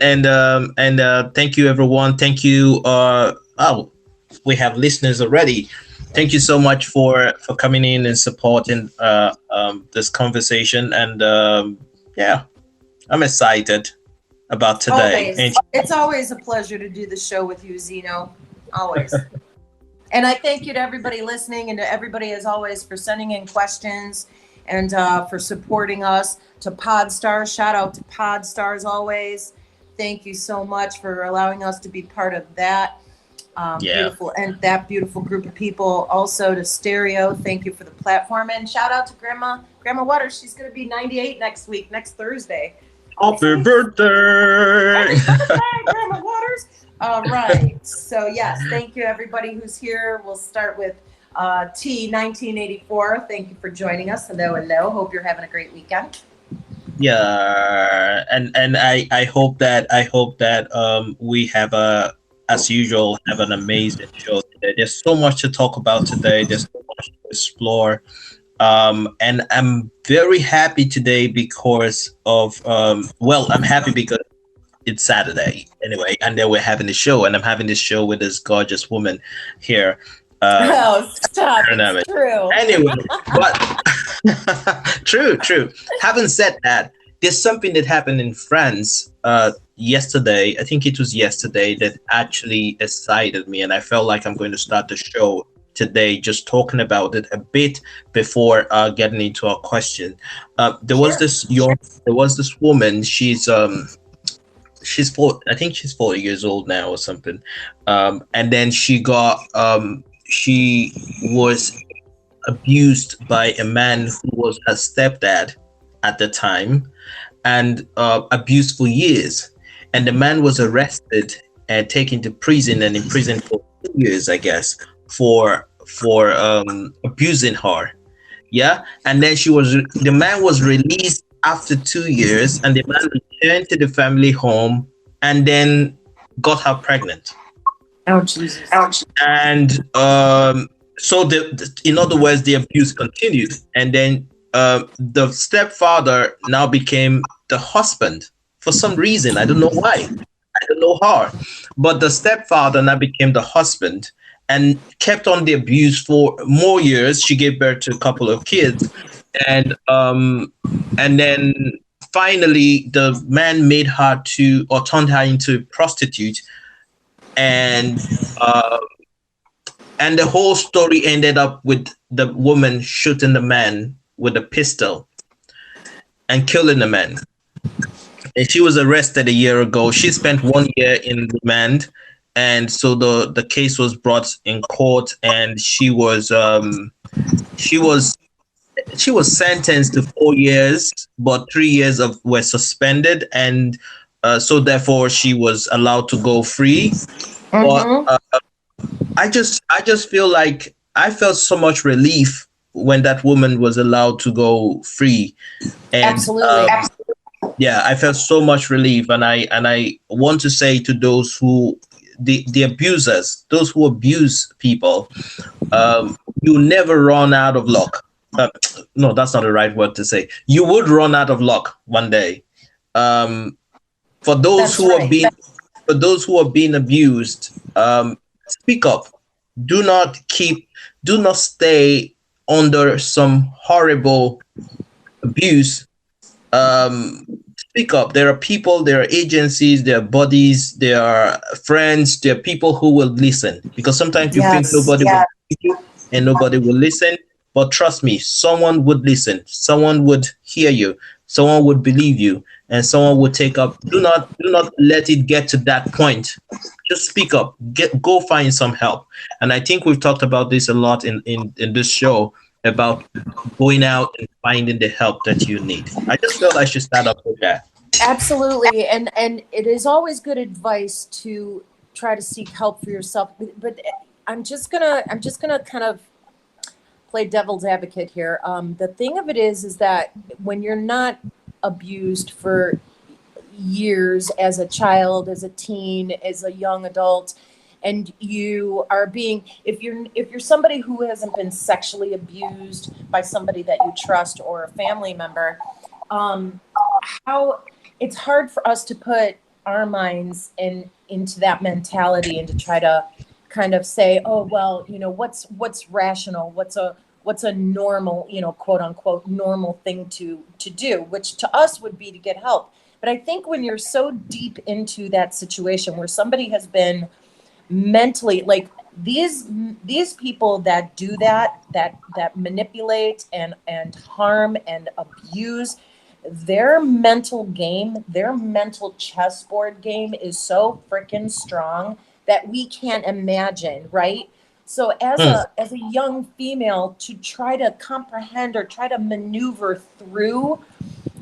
And thank you, everyone. Thank you. Oh, we have listeners already. Thank you so much for coming in and supporting this conversation. And yeah, I'm excited about today. Always. It's always a pleasure to do the show with you, Zeno. Always. And I thank you to everybody listening and to everybody, as always, for sending in questions and for supporting us. To Podstars, shout out to Podstars always. Thank you so much for allowing us to be part of that Yeah. beautiful group of people. Also to Stereo, thank you for the platform. And shout out to Grandma Waters. She's going to be 98 next Thursday. Happy birthday! Happy birthday, Grandma Waters. All right. So, yes, thank you, everybody who's here. We'll start with T1984. Thank you for joining us. Hello, hello. Hope you're having a great weekend. Yeah, and I hope that we have a as usual have an amazing show today. There's so much to talk about today. There's so much to explore. And I'm very happy today because of well, I'm happy because it's Saturday anyway, and then we're having the show, and I'm having this show with this gorgeous woman here. Oh, stop. It's true. Anyway, but true. Having said that, there's something that happened in France yesterday. I think it was yesterday that actually excited me, and I felt like I'm going to start the show today just talking about it a bit before getting into our question. There was this woman. She's I think she's 40 years old now or something. And then she was abused by a man who was her stepdad at the time, and abused for years. And the man was arrested and taken to prison and imprisoned for 2 years, I guess, for abusing her. Yeah, and then the man was released after 2 years, and the man returned to the family home and then got her pregnant. Oh, Jesus. Ouch. And so in other words, the abuse continued, and then the stepfather now became the husband for some reason. I don't know why. I don't know how, but the stepfather now became the husband and kept on the abuse for more years. She gave birth to a couple of kids, and then finally the man made her or turned her into a prostitute, and the whole story ended up with the woman shooting the man with a pistol and killing the man. And she was arrested a year ago. She spent 1 year in remand, and so the case was brought in court, and she was sentenced to 4 years, but 3 years were suspended, and so therefore she was allowed to go free. Mm-hmm. But I just feel like I felt so much relief when that woman was allowed to go free. And Absolutely. Yeah, I felt so much relief, and I want to say to those the abusers, those who abuse people, you never run out of luck. No, that's not the right word to say. You would run out of luck one day. For those for those who are being abused, speak up. Do not stay under some horrible abuse. Speak up. There are people, there are agencies, there are bodies, there are friends, there are people who will listen. Because sometimes you think nobody will listen you and nobody will listen. But trust me, someone would listen. Someone would hear you. Someone would believe you, and someone would take up. Do not let it get to that point. Just speak up. Go find some help. And I think we've talked about this a lot in this show about going out and finding the help that you need. I just felt I should start up with that. Absolutely, and it is always good advice to try to seek help for yourself. But I'm just gonna kind of play devil's advocate here. The thing of it is that when you're not abused for years as a child, as a teen, as a young adult, and you are being, if you're somebody who hasn't been sexually abused by somebody that you trust or a family member, how it's hard for us to put our minds into that mentality, and to try to kind of say, oh well, what's rational, what's a normal, quote unquote normal thing to do, which to us would be to get help. But I think when you're so deep into that situation where somebody has been mentally, like, these people that do that manipulate and harm and abuse, their mental game, their mental chessboard game is so freaking strong that we can't imagine, right? So mm, as a young female, to try to comprehend or try to maneuver through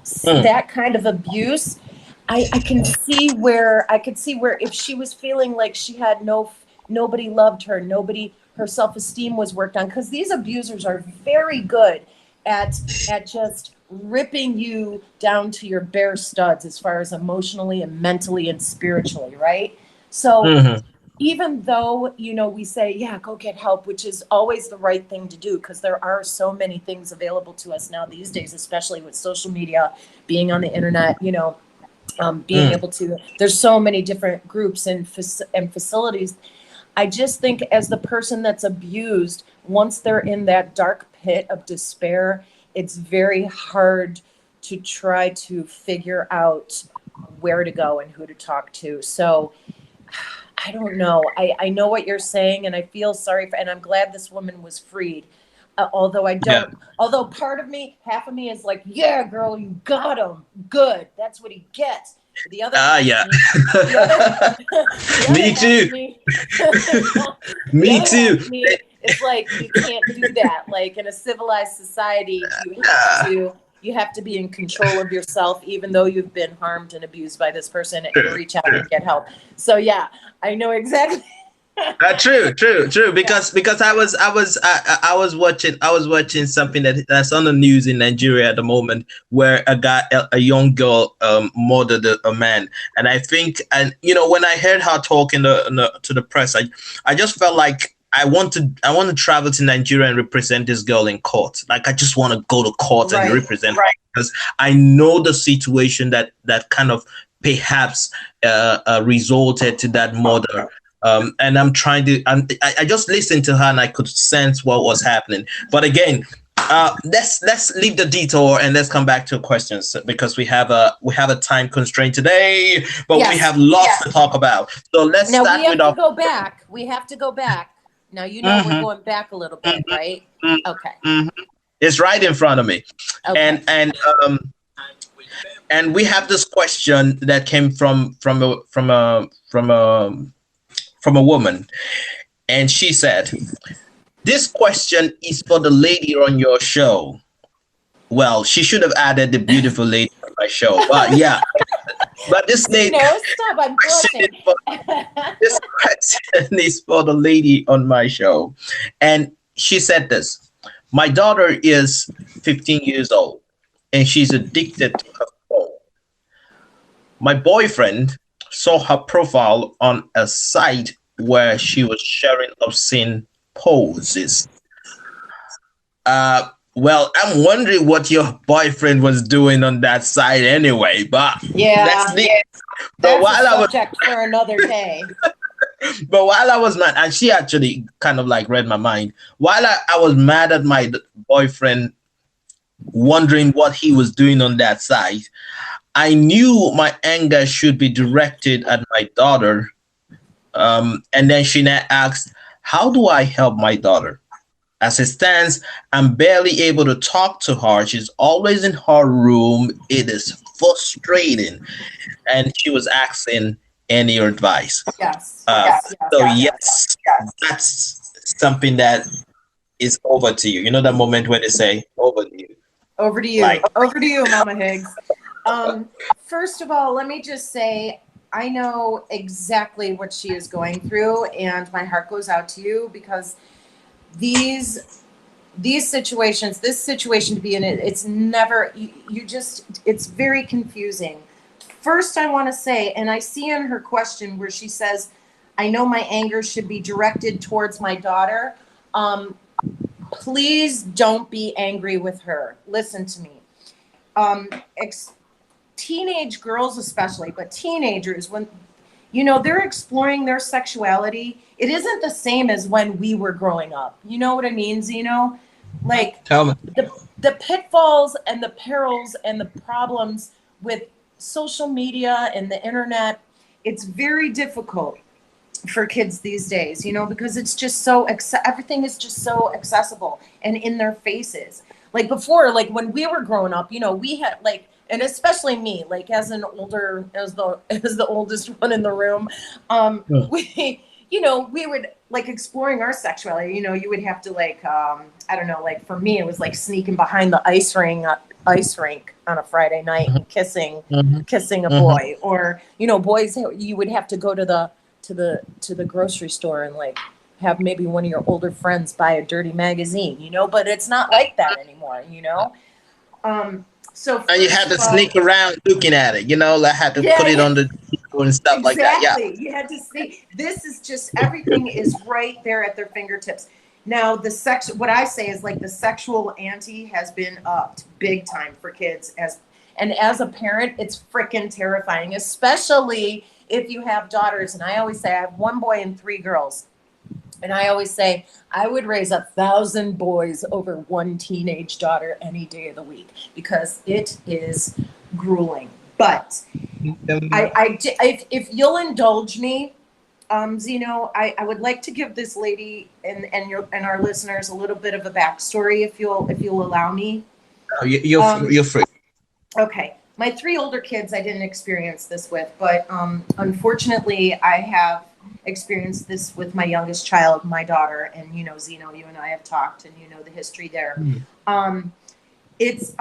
mm, that kind of abuse, I can see where if she was feeling like she had nobody loved her, nobody, her self-esteem was worked on, because these abusers are very good at just ripping you down to your bare studs as far as emotionally and mentally and spiritually, right? So mhm. even though, we say, yeah, go get help, which is always the right thing to do, because there are so many things available to us now these days, especially with social media, being on the internet, being Mm, able to, there's so many different groups and facilities. I just think, as the person that's abused, once they're in that dark pit of despair, it's very hard to try to figure out where to go and who to talk to. So I don't know. I know what you're saying, and I feel sorry for, and I'm glad this woman was freed. Although I yeah. don't, although part of me, half of me is like, yeah, girl, you got him. Good. That's what he gets. But the other Ah, half of yeah. me, the other, the other Me half of too. me, the Me other half too. of me is like, you can't do that. Like, in a civilized society, Ah, you have to be in control of yourself, even though you've been harmed and abused by this person, and true, reach out true. and get help. So yeah, I know exactly. True, true, true. Yeah. Because I was watching something that's on the news in Nigeria at the moment, where a young girl murdered a man, and I think, and when I heard her talking to the press, I just felt like I want to travel to Nigeria and represent this girl in court. Like, I just want to go to court and Right. represent her, because I know the situation that kind of perhaps resulted to that murder. And I just listened to her and I could sense what was happening. But again, let's leave the detour and let's come back to questions, because we have a time constraint today, but we Yes. have lots to talk about. So let's Now we start with have to our. go back. We have to go back. Now, we're Mhm, going back a little bit, mhm, right? mhm, Okay. mhm. It's right in front of me, Okay. and um and we have this question that came from a woman, and she said, "This question is for the lady on your show." Well, she should have added the beautiful lady on my show, but yeah. But No, stop. I'm question is blushing. for this question is for the lady on my show, and she said this: "My daughter is 15 years old, and she's addicted to her phone. My boyfriend saw her profile on a site where she was sharing obscene poses. Well, I'm wondering what your boyfriend was doing on that site anyway, but let's Yeah, leave. But that's a while I was subject for another day. but while I was mad, and she actually kind of like read my mind. While I was mad at my boyfriend, wondering what he was doing on that site, I knew my anger should be directed at my daughter. And then she now asked, "How do I help my daughter? As it stands, I'm barely able to talk to her. She's always in her room. It is frustrating." And she was asking any advice. Yes, Uh, yes, so yes. yes, that's something that is over to you. You know that moment where they say over to you, Over to like. you. Over to you, Mama Higgs. First of all, let me just say, I know exactly what she is going through, and my heart goes out to you, because these situations, this situation to be in, it's never, you just, it's very confusing. First, I want to say, and I see in her question where she says, I know my anger should be directed towards my daughter. Um, please don't be angry with her. Listen to me. Um, ex- teenage girls especially, but teenagers, when, you know, they're exploring their sexuality, it isn't the same as when we were growing up. You know what I mean, Zeno? Like Tell me. the pitfalls and the perils and the problems with social media and the internet, it's very difficult for kids these days, you know, because it's just so everything is just so accessible and in their faces. Like before, like when we were growing up, you know, we had like, and especially me, like as an older, as the oldest one in the room, Yeah. we, you know, we would like exploring our sexuality. You know, you would have to like, I don't know, like for me, it was like sneaking behind the ice rink on a Friday night and Mhm. kissing a Mhm. boy, or you know, boys, you would have to go to the grocery store and like have maybe one of your older friends buy a dirty magazine, you know, but it's not like that anymore, you know. Um, so And you first had of to all, sneak around looking at it, like had to put yeah, it yeah, on the table and stuff like that. Yeah. exactly. You had to see. This is just everything is right there at their fingertips. Now the sex, what I say is like the sexual ante has been upped big time for kids, as a parent, it's freaking terrifying, especially if you have daughters. And I always say I have one boy and three girls. And I always say I would raise 1,000 boys over one teenage daughter any day of the week because it is grueling. But if you'll indulge me, Zeno, I would like to give this lady and our listeners a little bit of a backstory, if you'll allow me. You're free. Okay, my three older kids I didn't experience this with, but unfortunately I have experienced this with my youngest child, my daughter, and you know, Zeno, you and I have talked, and you know the history there. Mm. Um, it's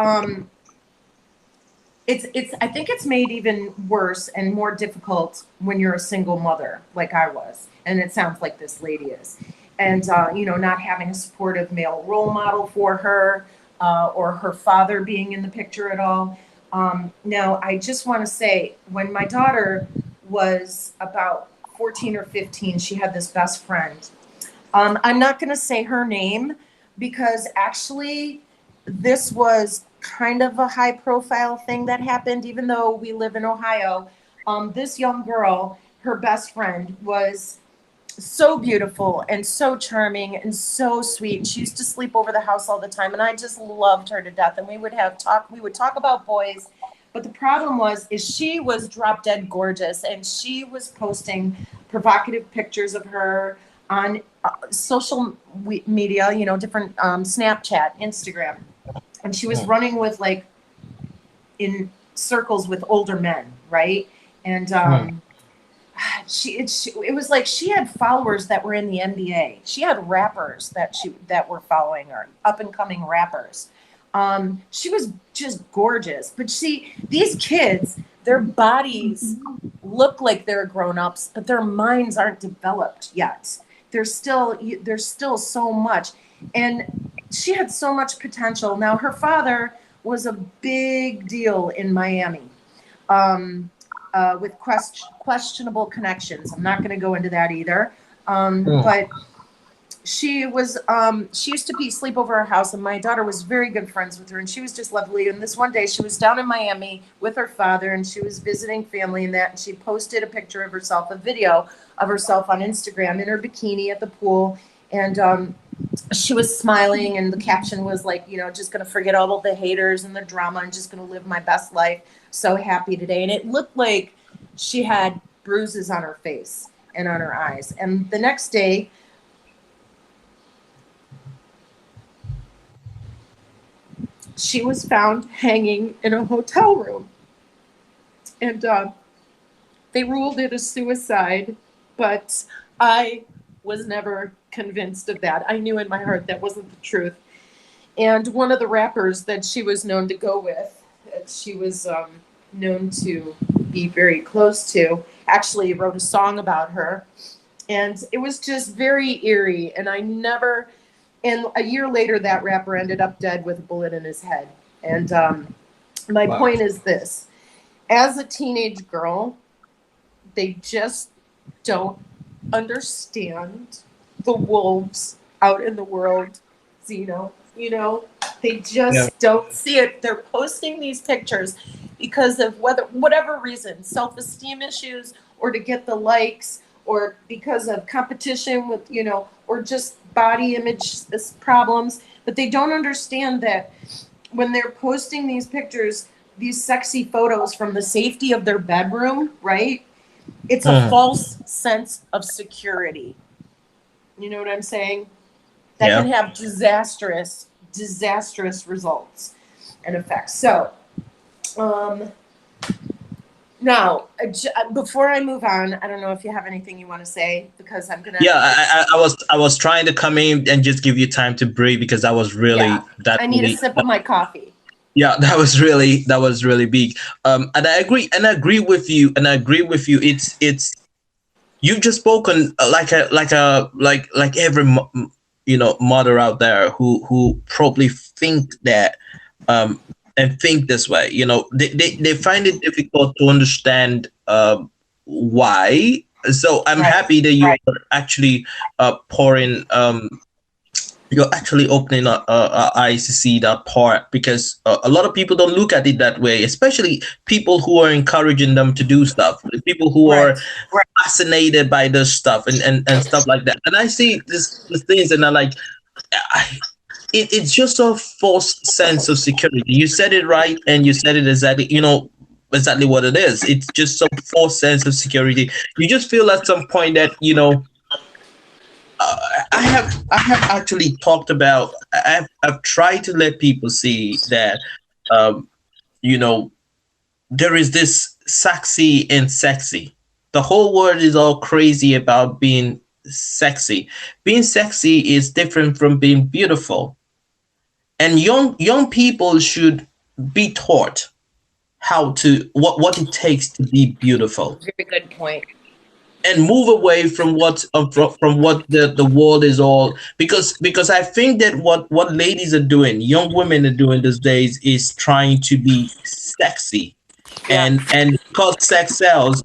I think it's made even worse and more difficult when you're a single mother like I was, and it sounds like this lady is, and you know, not having a supportive male role model for her, or her father being in the picture at all. Now I just want to say, when my daughter was about 14 or 15, she had this best friend. I'm not going to say her name because actually this was kind of a high profile thing that happened, even though we live in Ohio. This young girl, her best friend, was so beautiful and so charming and so sweet. And she used to sleep over the house all the time. And I just loved her to death. And we would talk about boys. But the problem is she was drop dead gorgeous, and she was posting provocative pictures of her on social media, you know, different Snapchat, Instagram. And she was running with like in circles with older men, right? And it was like she had followers that were in the NBA. She had rappers that were following her, up and coming rappers. She was just gorgeous. But see, these kids, their bodies look like they're grown ups, but their minds aren't developed yet. There's still so much, and she had so much potential. Now her father was a big deal in Miami. Um, with questionable connections. I'm not going to go into that either. But she used to be sleep over our house, and my daughter was very good friends with her, and she was just lovely. And this one day she was down in Miami with her father, and she was visiting family and that, and she posted a picture of herself, a video of herself on Instagram in her bikini at the pool. And she was smiling, and the caption was like, you know, just going to forget all of the haters and the drama and just going to live my best life. So happy today. And it looked like she had bruises on her face and on her eyes. And the next day, she was found hanging in a hotel room. And they ruled it a suicide, but I was never convinced of that. I knew in my heart that wasn't the truth. And one of the rappers that she was known to go with, that she was known to be very close to, actually wrote a song about her. And it was just very eerie. And a year later, that rapper ended up dead with a bullet in his head. And my Wow. point is this: as a teenage girl, they just don't understand the wolves out in the world, Zeno. You know, they Yeah. just don't see it. They're posting these pictures because of whatever reason, self-esteem issues, or to get the likes, or because of competition with, or just body image problems. But they don't understand that when they're posting these pictures, these sexy photos from the safety of their bedroom, right? It's a Mhm. false sense of security. You know what I'm saying? That can Yeah. have disastrous results and effects. So, um, now, before I move on, I don't know if you have anything you want to say, because I'm gonna. Yeah, I was trying to come in and just give you time to breathe because that was Yeah, really that I need a really sip of my coffee. yeah, that was really big. And I agree with you, It's you've just spoken like every mother out there who probably think that um and think this way. They find it difficult to understand why. So I'm Right. happy that you are actually pouring you're actually opening our eyes to see that part, because a lot of people don't look at it that way, especially people who are encouraging them to do stuff, people who are Right. fascinated by this stuff and stuff like that. And I see these things and I'm like, I, it's just a false sense of security. You said it right, and you said it exactly, exactly what it is. It's just some false sense of security. You just feel at some point that, I have actually talked about. I've tried to let people see that um, you know there is this sexy and sexy. The whole world is all crazy about being sexy. Being sexy is different from being beautiful, and young people should be taught how to what it takes to be beautiful, Very good point. and move away from what the world is all, because I think that what ladies are doing, young women are doing these days, is trying to be sexy, Yeah. and because sex sells,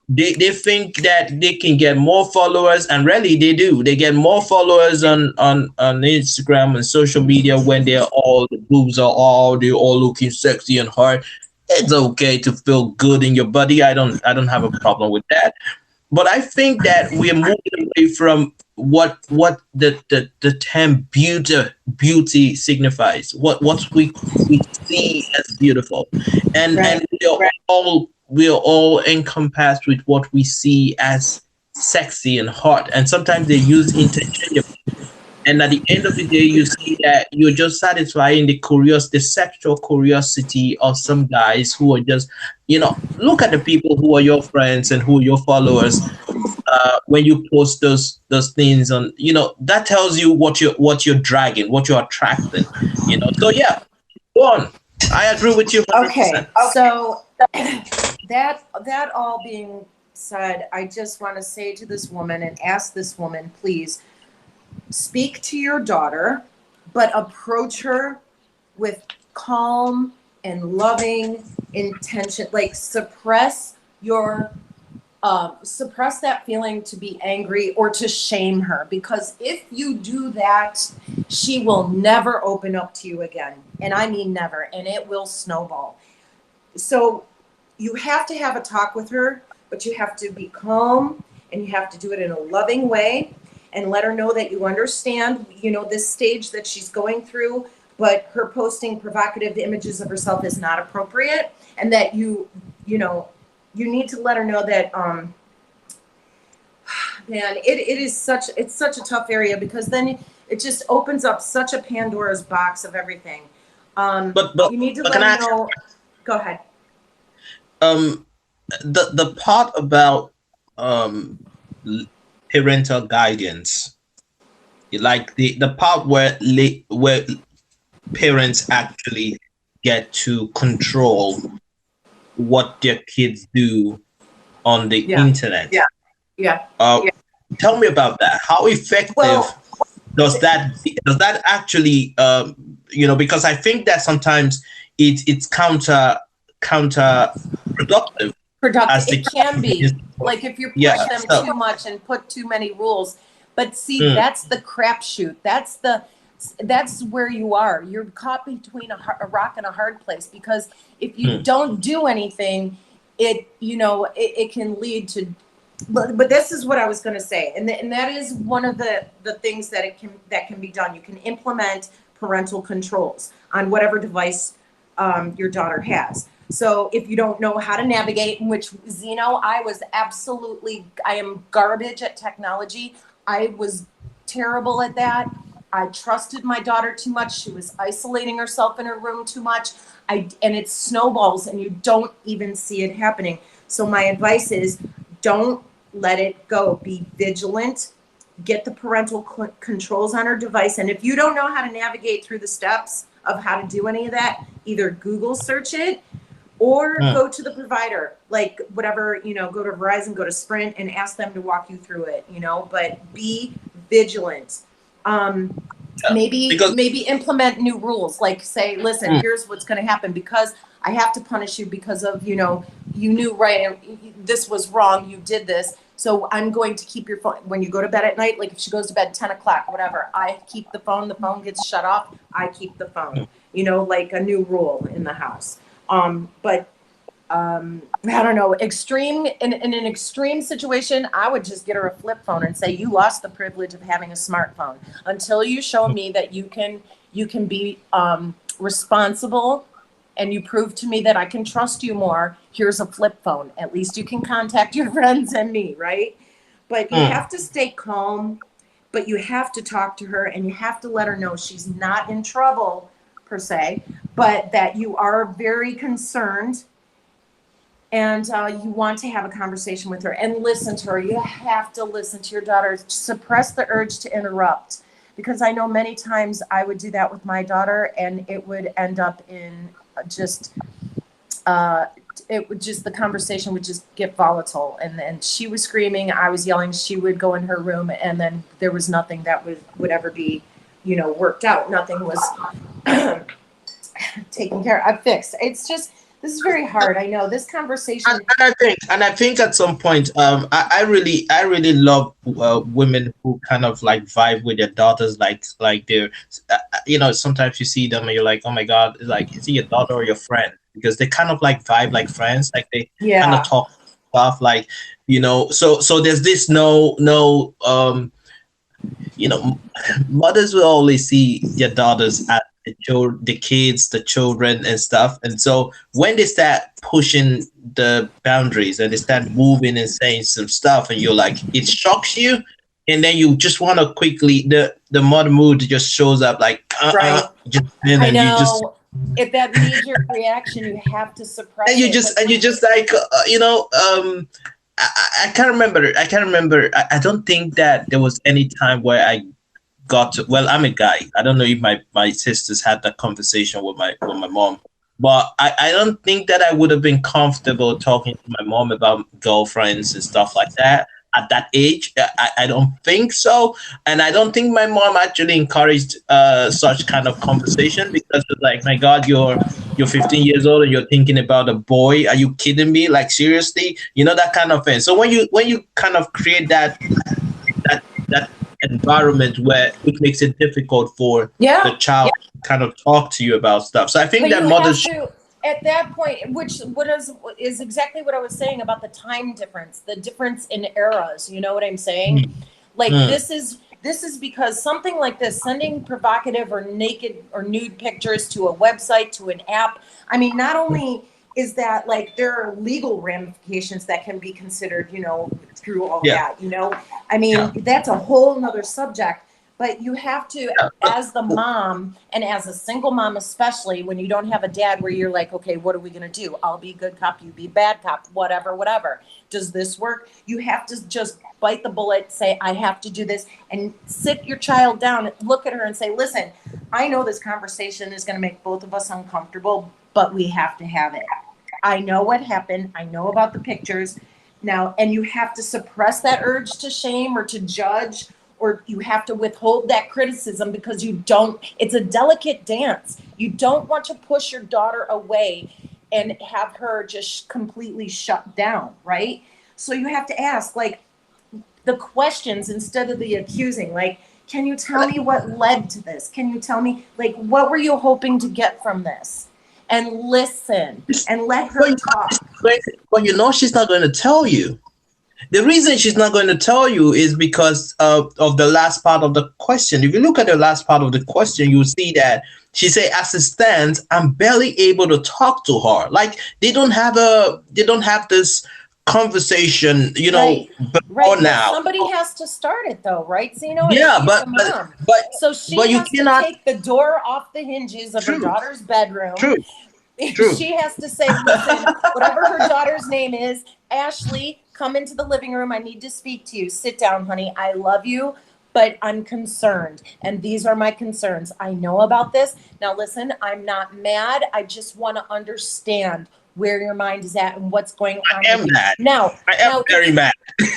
they think that they can get more followers, and really they do. They get more followers on Instagram and social media when the boobs are all, they're all looking sexy and hard. It's okay to feel good in your body. I don't have a problem with that. But I think that we're moving away from what the term beauty signifies. What we see as beautiful, and Right. we are all encompassed with what we see as sexy and hot, and sometimes they use interchangeably. And at the end of the day, you see that you're just satisfying the sexual curiosity of some guys who are just, look at the people who are your friends and who are your followers. When you post those things on, that tells you what you're dragging, what you're attracting. So yeah, go on. I agree with you Okay. 100%. So that all being said, I just want to say to this woman and ask this woman, please speak to your daughter, but approach her with calm and loving intention. Like suppress that feeling to be angry or to shame her, because if you do that, she will never open up to you again, and I mean never, and it will snowball. So you have to have a talk with her, but you have to be calm, and you have to do it in a loving way, and let her know that you understand, this stage that she's going through, but her posting provocative images of herself is not appropriate, and that you need to let her know that man, it's such a tough area, because then it just opens up such a Pandora's box of everything. But You need to but let can her I ask, know. Go ahead. um the part about um parental guidance, like the part where parents actually get to control what their kids do on the Yeah. internet. Yeah. Uh, Tell me about that. How effective Well, does that actually because I think that sometimes it's counterproductive productive. as the It can be. Like if you yeah. push them So too much and put too many rules. But see, mm, that's the crapshoot. That's the that's where you are. You're caught between a rock and a hard place, because if you don't do anything, it can lead to. But this is what I was going to say, and that is one of the things that can be done. You can implement parental controls on whatever device your daughter has. So if you don't know how to navigate, which I am garbage at technology. I was terrible at that. I trusted my daughter too much. She was isolating herself in her room too much. And it snowballs and you don't even see it happening. So my advice is, don't let it go. Be vigilant. Get the parental controls on her device. And if you don't know how to navigate through the steps of how to do any of that, either Google search it or go to the provider, like whatever, go to Verizon, go to Sprint, and ask them to walk you through it, but be vigilant. Maybe implement new rules, like say, listen, here's what's going to happen, because I have to punish you because of, you knew right, this was wrong, you did this. So I'm going to keep your phone when you go to bed at night. Like if she goes to bed 10 o'clock, whatever, I keep the phone gets shut off. I keep the phone, like a new rule in the house. But I don't know, in an extreme situation, I would just get her a flip phone and say, you lost the privilege of having a smartphone until you show me that you can be responsible, and you prove to me that I can trust you more. Here's a flip phone. At least you can contact your friends and me, right? But you have to stay calm, but you have to talk to her, and you have to let her know she's not in trouble per se, but that you are very concerned, and you want to have a conversation with her and listen to her. You have to listen to your daughter. Suppress the urge to interrupt, because I know many times I would do that with my daughter, and it would end up in the conversation would just get volatile, and then she was screaming, I was yelling, she would go in her room, and then there was nothing that would ever be, worked out. Nothing was taken care of, fixed. It's just, this is very hard. I know this conversation. And I think at some point, I really love women who kind of like vibe with their daughters, like they're, sometimes you see them and you're like, oh my God, like, is he your daughter or your friend? Because they kind of like vibe like friends, like they kind of talk stuff, like, so there's this mothers will always see their daughters as the kids, the children, and stuff. And so when they start pushing the boundaries and they start moving and saying some stuff, and you're like, it shocks you, and then you just want to quickly, the mother mood just shows up, like, just then, I and know. you just. If that knee-jerk reaction, you have to suppress And you it. just like, I can't remember. I don't think that there was any time where I got to, well, I'm a guy. I don't know if my sisters had that conversation with my mom, but I don't think that I would have been comfortable talking to my mom about girlfriends and stuff like that at that age. I don't think so, and I don't think my mom actually encouraged such kind of conversation, because it's like, my God, you're 15 years old and you're thinking about a boy. Are you kidding me? Like, seriously, that kind of thing. So when you kind of create that environment where it makes it difficult for the child to kind of talk to you about stuff. So I think that mothers at that point, which is exactly what I was saying about the time difference, the difference in eras. You know what I'm saying? Like this is because something like this, sending provocative or naked or nude pictures to a website, to an app. I mean, not only is that, like, there are legal ramifications that can be considered, through all that, I mean, that's a whole nother subject. But you have to, as the mom, and as a single mom especially, when you don't have a dad where you're like, okay, what are we going to do? I'll be good cop, you be bad cop, whatever. Does this work? You have to just bite the bullet, say, I have to do this, and sit your child down, look at her and say, listen, I know this conversation is going to make both of us uncomfortable, but we have to have it. I know what happened. I know about the pictures now, and you have to suppress that urge to shame or to judge, or you have to withhold that criticism, because it's a delicate dance. You don't want to push your daughter away and have her just completely shut down, right? So you have to ask, like, the questions instead of the accusing. Like, Can you tell me what led to this? Can you tell me, like, what were you hoping to get from this? And listen and let her talk. But you know she's not going to tell you. The reason she's not going to tell you is because of the last part of the question. If you look at the last part of the question, you will see that she say, as it stands, I'm barely able to talk to her. Like they don't have this conversation, you know, Right. before Right. But now. somebody has to start it though, right, Zeno? And Yeah, she's the mom. So she but you has to cannot. take the door off the hinges of her True, daughter's bedroom. true, true. She has to say, listen, whatever her daughter's name is, Ashley, come into the living room. I need to speak to you. Sit down, honey. I love you, but I'm concerned. And these are my concerns. I know about this. Now, listen, I'm not mad. I just want to understand where your mind is at and what's going on. I am mad. Now, I am very mad. you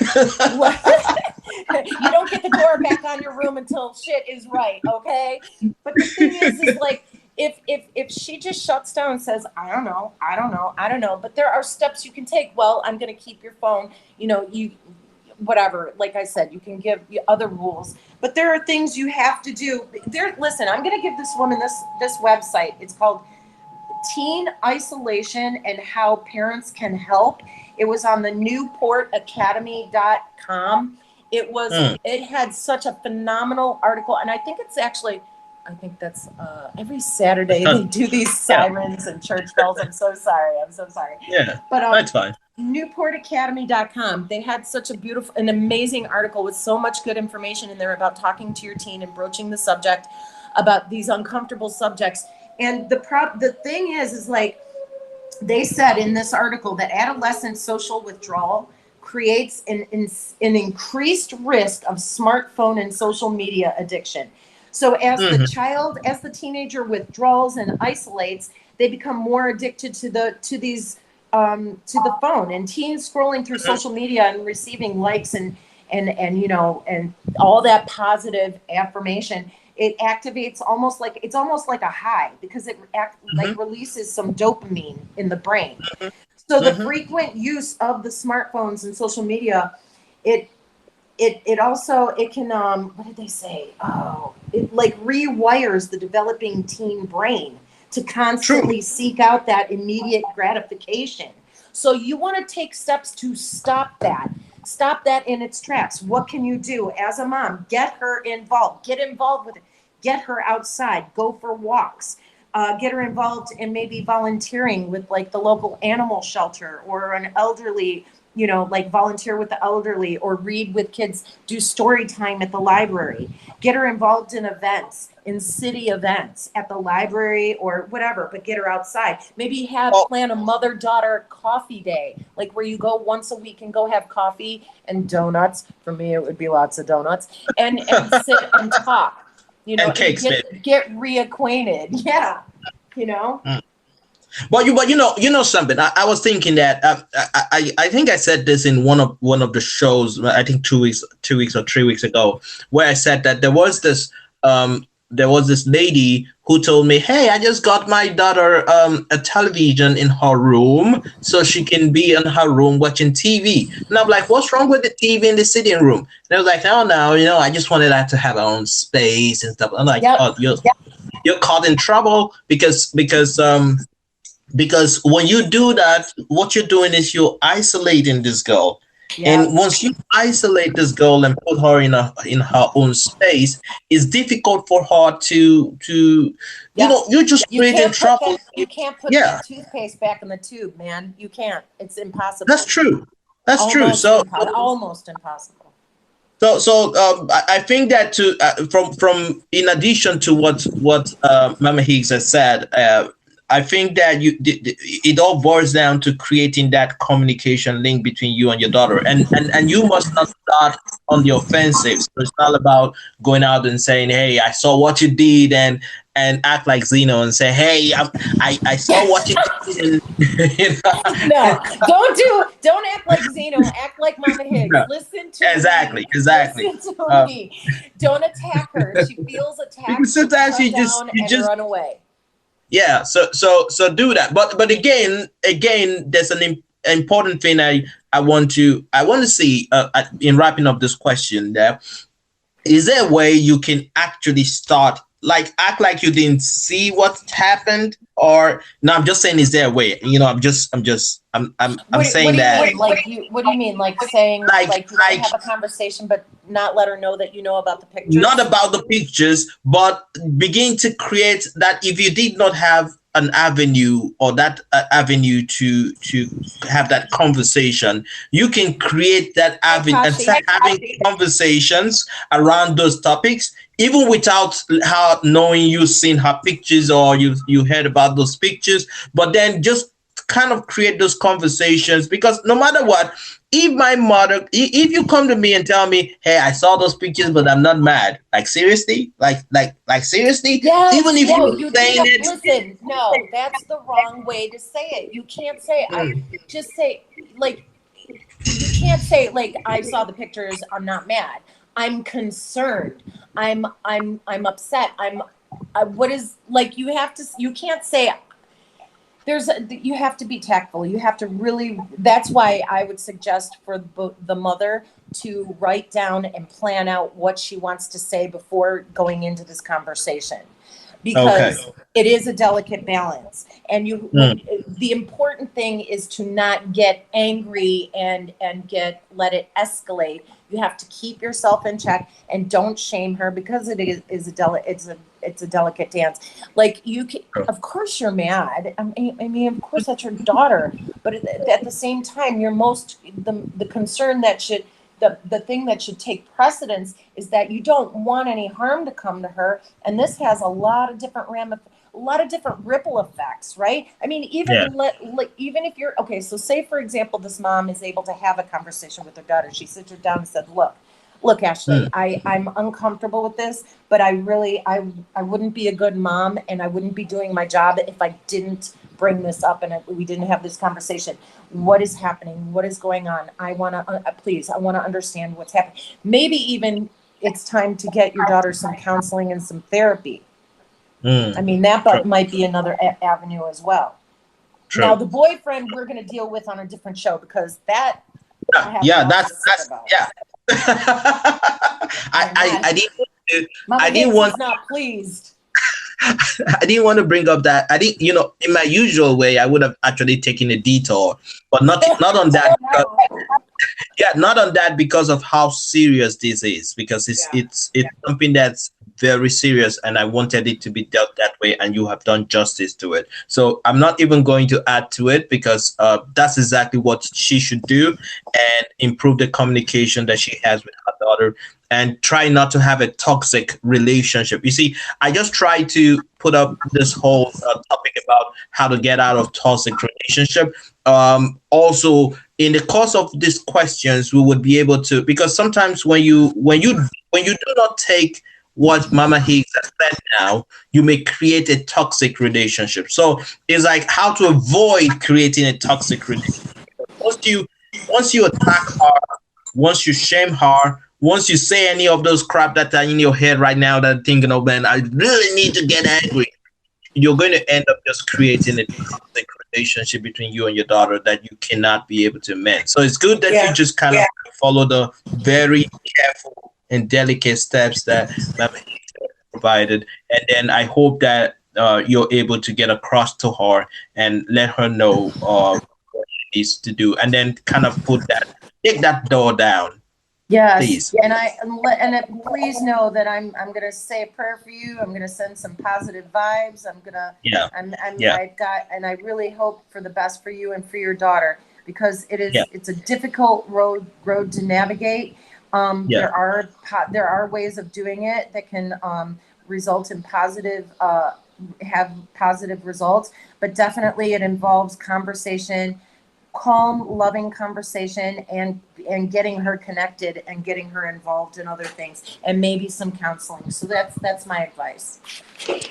don't get the door back on your room until shit is right, okay? But the thing is like, if she just shuts down and says, I don't know, but there are steps you can take. Well, I'm going to keep your phone, you whatever. Like I said, you can give other rules, but there are things you have to do. Listen, I'm going to give this woman this website. It's called Teen Isolation and How Parents Can Help. It was on the newportacademy.com. It had such a phenomenal article, and I think that's every Saturday they do these sirens and church bells. I'm so sorry. Yeah, but that's fine. newportacademy.com, they had such an amazing article with so much good information in there about talking to your teen and broaching the subject about these uncomfortable subjects. And the thing is like they said in this article that adolescent social withdrawal creates an increased risk of smartphone and social media addiction. So as the teenager withdraws and isolates, they become more addicted to the phone. And teens scrolling through social media and receiving likes and all that positive affirmation, it activates almost like a high because it releases some dopamine in the brain. So the frequent use of the smartphones and social media, it can what did they say? Oh, it like rewires the developing teen brain to constantly seek out that immediate gratification. So you want to take steps to stop that in its tracks. What can you do as a mom? Get her involved. Get involved with it. Get her outside. Go for walks. Get her involved in maybe volunteering with like the local animal shelter or an elderly, like volunteer with the elderly or read with kids, do story time at the library. Get her involved in events, in city events at the library or whatever, but get her outside. Maybe plan a mother-daughter coffee day, like where you go once a week and go have coffee and donuts. For me, it would be lots of donuts and sit and talk. And cakes, get reacquainted. Yeah. But you know something. I was thinking that I think I said this in one of the shows. I think 2 weeks or 3 weeks ago, where I said that there was this lady who told me, "Hey, I just got my daughter a television in her room so she can be in her room watching TV." And I'm like, "What's wrong with the TV in the sitting room?" And I was like, "Oh no, I just wanted her to have her own space and stuff." I'm like, "Oh, you're caught in trouble because when you do that, what you're doing is you're isolating this girl." Yeah. And once you isolate this girl and put her in her own space, it's difficult for her to you're just creating trouble. You can't put that toothpaste back in the tube, man. You can't. It's impossible. That's true. True. So almost impossible. So I think that from in addition to what Mama Higgs has said, I think that it all boils down to creating that communication link between you and your daughter, and you must not start on the offensive. So it's not about going out and saying, "Hey, I saw what you did," and act like Zeno and say, "Hey, I saw what you did." No, don't act like Zeno. Act like Mama Higgs. No. Listen to exactly. me. Listen to me. Don't attack her. She feels attacked. Sometimes you just run away. Yeah, so do that. But again, there's an important thing I want to see in wrapping up this question. There is there a way you can actually start, like, act like you didn't see what happened? Or no, I'm just saying, is there a way? I'm What saying do you that, mean? Like what do you mean? Like saying like like you want to like have a conversation, but not let her know that you know about the not pictures? about the pictures, but begin to create that. If you did not have an avenue, or that avenue to have that conversation, you can create that Hi, avenue and Kashi. start having conversations around those topics, even without her knowing you've seen her pictures, or you heard about those pictures. But then just kind of create those conversations, because no matter what, if my mother, if you come to me and tell me, hey, I saw those pictures but I'm not mad, like seriously, like seriously, even Yes, if no, you're you saying can't it. listen. No, that's the wrong way to say it. You can't say I just say like you can't say like I saw the pictures, I'm not mad. I'm concerned. I'm upset. What is like you have to you can't say you have to be tactful. You have to really, that's why I would suggest for the mother to write down and plan out what she wants to say before going into this conversation, Okay. because it is a delicate balance. And Mm. the important thing is to not get angry and let it escalate. You have to keep yourself in check and don't shame her, because it's a delicate dance. Like you can, of course you're mad. I mean, of course that's your daughter, but at the same time, the concern that should, the thing that should take precedence is that you don't want any harm to come to her. And this has a lot of different a lot of different ripple effects, right? I mean, Yeah. even if you're okay, so say for example, this mom is able to have a conversation with her daughter. She sits her down and said, look, Ashley, Mm. I'm uncomfortable with this, but I wouldn't be a good mom and I wouldn't be doing my job if I didn't bring this up and we didn't have this conversation. What is happening? What is going on? I want to, please, I want to understand what's happening. Maybe even it's time to get your daughter some counseling and some therapy. I Mm. mean, that True. might be another avenue as well. Now, True. the boyfriend we're going to deal with on a different show, because that I Yeah. have Yeah. lots to say That's about. yeah. I'm not. I didn't want to, Mama I didn't Higgs want is not pleased. I didn't want to bring up that. I didn't, in my usual way, I would have actually taken a detour, but not on that. No. Yeah, not on that, because of how serious this is, because Yeah. it's something that's very serious, and I wanted it to be dealt that way, and you have done justice to it. So I'm not even going to add to it, because that's exactly what she should do, and improve the communication that she has with her daughter, and try not to have a toxic relationship. You see, I just try to put up this whole topic about how to get out of toxic relationship. Also, in the course of these questions, we would be able to, because sometimes when you do not take what Mama Higgs has said now, you may create a toxic relationship. So it's like how to avoid creating a toxic relationship. Once you attack her, once you shame her, once you say any of those crap that are in your head right now, that thinking, oh man, I really need to get angry, you're going to end up just creating a toxic relationship between you and your daughter that you cannot be able to mend. So it's good that you just kind of follow the very careful and delicate steps that Mama provided, and then I hope that you're able to get across to her and let her know what she needs to do, and then kind of take that door down, Yes, please. and please know that I'm gonna say a prayer for you. I'm gonna send some positive vibes. Yeah, yeah, I've got, and I really hope for the best for you and for your daughter, because yeah, it's a difficult road to navigate. yeah, There are ways of doing it that can result in have positive results, but definitely it involves conversation, calm, loving conversation, and getting her connected and getting her involved in other things, and maybe some counseling. So that's my advice.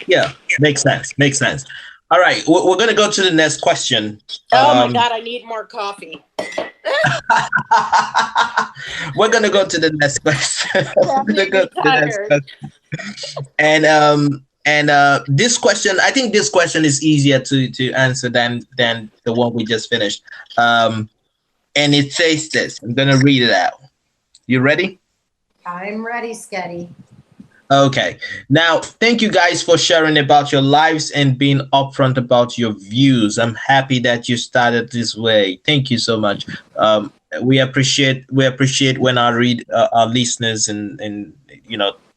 yeah. Makes sense. Makes sense. All right, we're gonna go to the next question. Oh my God, I need more coffee. We're gonna go to the next question. That We're gonna made go me to the next tired. question. And this question, I think this question is easier to answer than the one we just finished. And it says this. I'm gonna read it out. You ready? I'm ready, Sketty. Okay. Now, thank you guys for sharing about your lives and being upfront about your views. I'm happy that you started this way. Thank you so much. We appreciate when I read our listeners and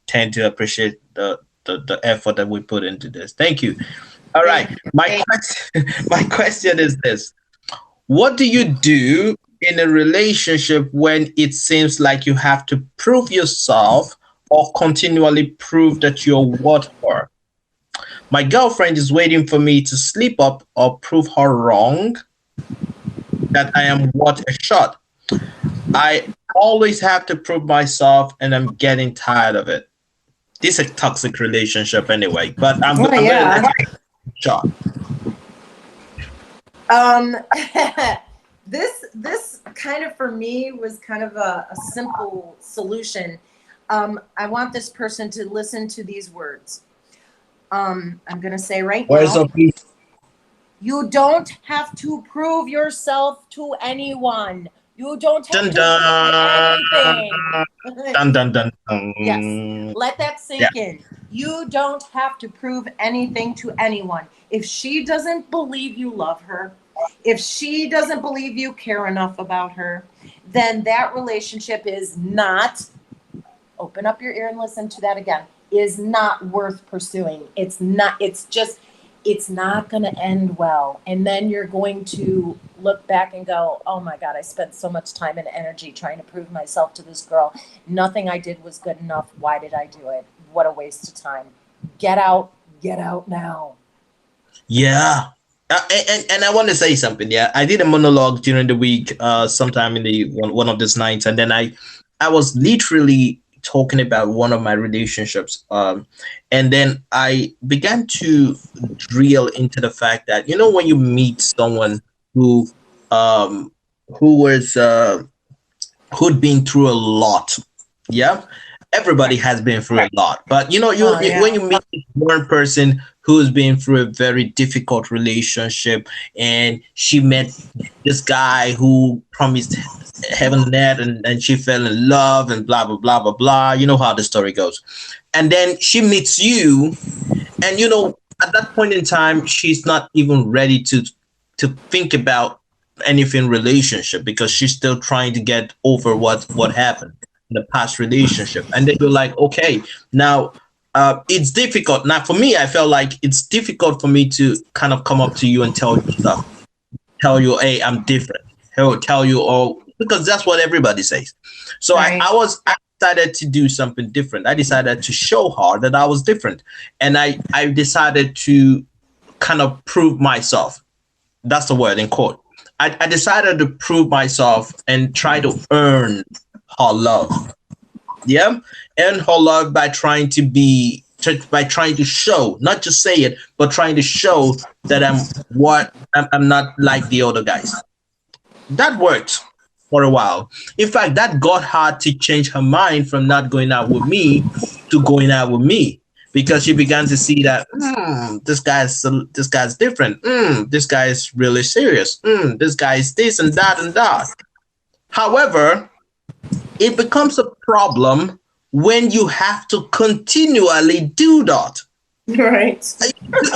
tend to appreciate the effort that we put into this. Thank you. All Thank right. you. My question is this. What do you do in a relationship when it seems like you have to prove yourself or continually prove that you're worth her? My girlfriend is waiting for me to slip up or prove her wrong that I am worth a shot. I always have to prove myself and I'm getting tired of it. This is a toxic relationship anyway, but I'm going to let you shot. Um, this kind of for me was kind of a simple solution. I want this person to listen to these words. I'm going to say right Where's now, the piece? you don't have to prove yourself to anyone. You don't have Dun to prove dun anything. dun dun dun Yes, dun. let that Yeah. sink in. You don't have to prove anything to anyone. If she doesn't believe you love her, if she doesn't believe you care enough about her, then that relationship is not, open up your ear and listen to that again, is not worth pursuing. It's not, it's not going to end well. And then you're going to look back and go, oh my God, I spent so much time and energy trying to prove myself to this girl. Nothing I did was good enough. Why did I do it? What a waste of time. Get out now. Yeah. And I want to say something. Yeah, I did a monologue during the week, sometime in the one of these nights, and then I was literally talking about one of my relationships, and then I began to drill into the fact that when you meet someone who um who was who'd been through a lot, yeah, everybody has been through a lot, but when you meet one person who's been through a very difficult relationship and she met this guy who promised heaven and earth, and she fell in love and blah blah blah blah blah, you know how the story goes, and then she meets you, and at that point in time she's not even ready to think about anything relationship because she's still trying to get over what happened in the past relationship. And then you're like, okay, now it's difficult. Now for me, I felt like it's difficult for me to kind of come up to you and tell you stuff, tell you, hey, I'm different. He'll tell you, oh, because that's what everybody says. So Right. I decided to do something different. I decided to show her that I was different, and I decided to kind of prove myself. That's the word in quote. I decided to prove myself and try to earn her love. Yeah, earn her love by by trying to show, not just say it, but trying to show that I'm not like the other guys. That worked for a while. In fact, that got her to change her mind from not going out with me to going out with me because she began to see that this guy's different. This guy is really serious. This guy is this and that and that. However, it becomes a problem when you have to continually do that. Right.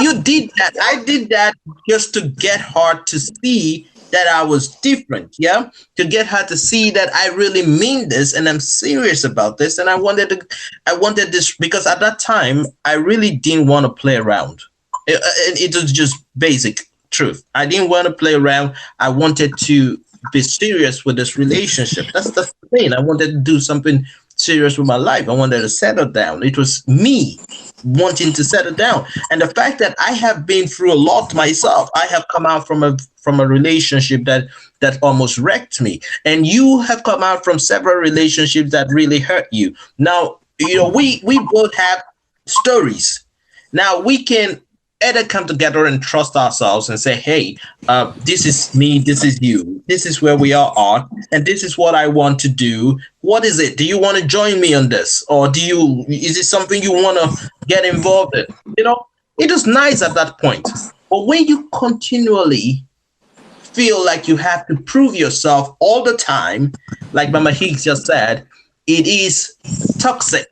You did that. I did that just to get her to see that I was different. Yeah. To get her to see that I really mean this and I'm serious about this. And I wanted this because at that time, I really didn't want to play around. It was just basic truth. I didn't want to play around. I wanted to be serious with this relationship. That's the thing. I wanted to do something serious with my life. I wanted to settle down. It was me wanting to settle down. And the fact that I have been through a lot myself, I have come out from a relationship that almost wrecked me. And you have come out from several relationships that really hurt you. Now, we both have stories. Now we can either come together and trust ourselves and say, hey, this is me, this is you, this is where we are, and this is what I want to do. What is it? Do you want to join me on this? Or is it something you want to get involved in? It is nice at that point. But when you continually feel like you have to prove yourself all the time, like Mama Higgs just said, it is toxic.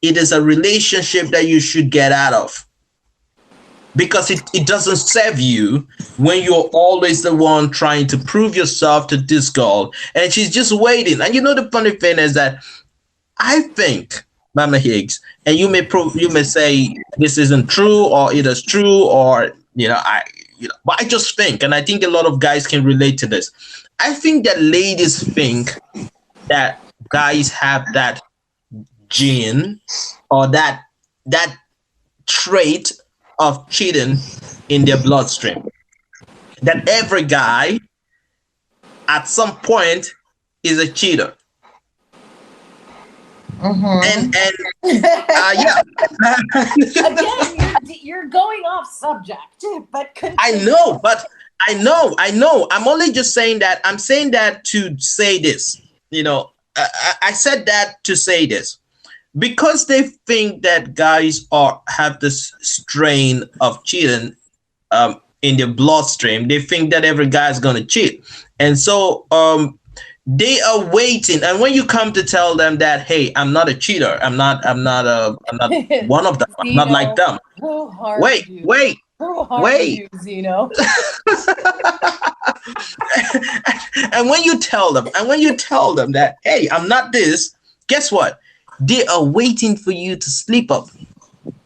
It is a relationship that you should get out of, because it doesn't serve you when you're always the one trying to prove yourself to this girl, and she's just waiting. And you know the funny thing is that I think, Mama Higgs, and you may say this isn't true or it is true, or but I just think, and I think a lot of guys can relate to this. I think that ladies think that guys have that gene or that trait of cheating in their bloodstream. That every guy at some point is a cheater. Mm-hmm. And yeah. Again, you're going off subject, but continue. I know. I'm only just saying that. I'm saying that to say this. I said that to say this because they think that guys have this strain of cheating in their bloodstream. They think that every guy is gonna cheat, and so they are waiting. And when you come to tell them that, hey, I'm not a cheater, I'm not one of them, I'm not like them. Wait. Zeno. And when you tell them that, hey, I'm not this, guess what? They are waiting for you to sleep up.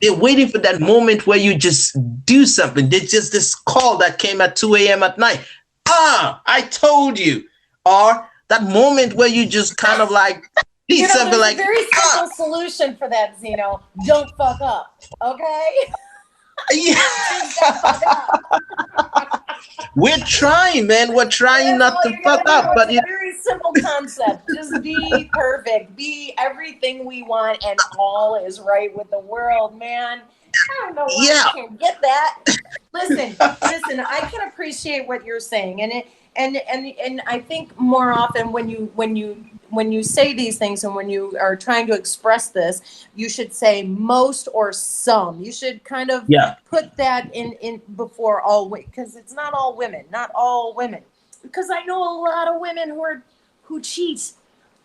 They're waiting for that moment where you just do something. There's just this call that came at 2 a.m. at night. I told you. Or that moment where you just kind of like need something like. There's a very simple solution for that, Zeno. Don't fuck up, okay? Yeah. We're trying, man. We're trying not to fuck up, but it's a very simple concept. Just be perfect. Be everything we want, and all is right with the world, man. I don't know why I can't get that. Listen. I can appreciate what you're saying, and I think more often when you say these things and when you are trying to express this, you should say most or some. You should kind of put that in before all, because it's not all women, because I know a lot of women who cheat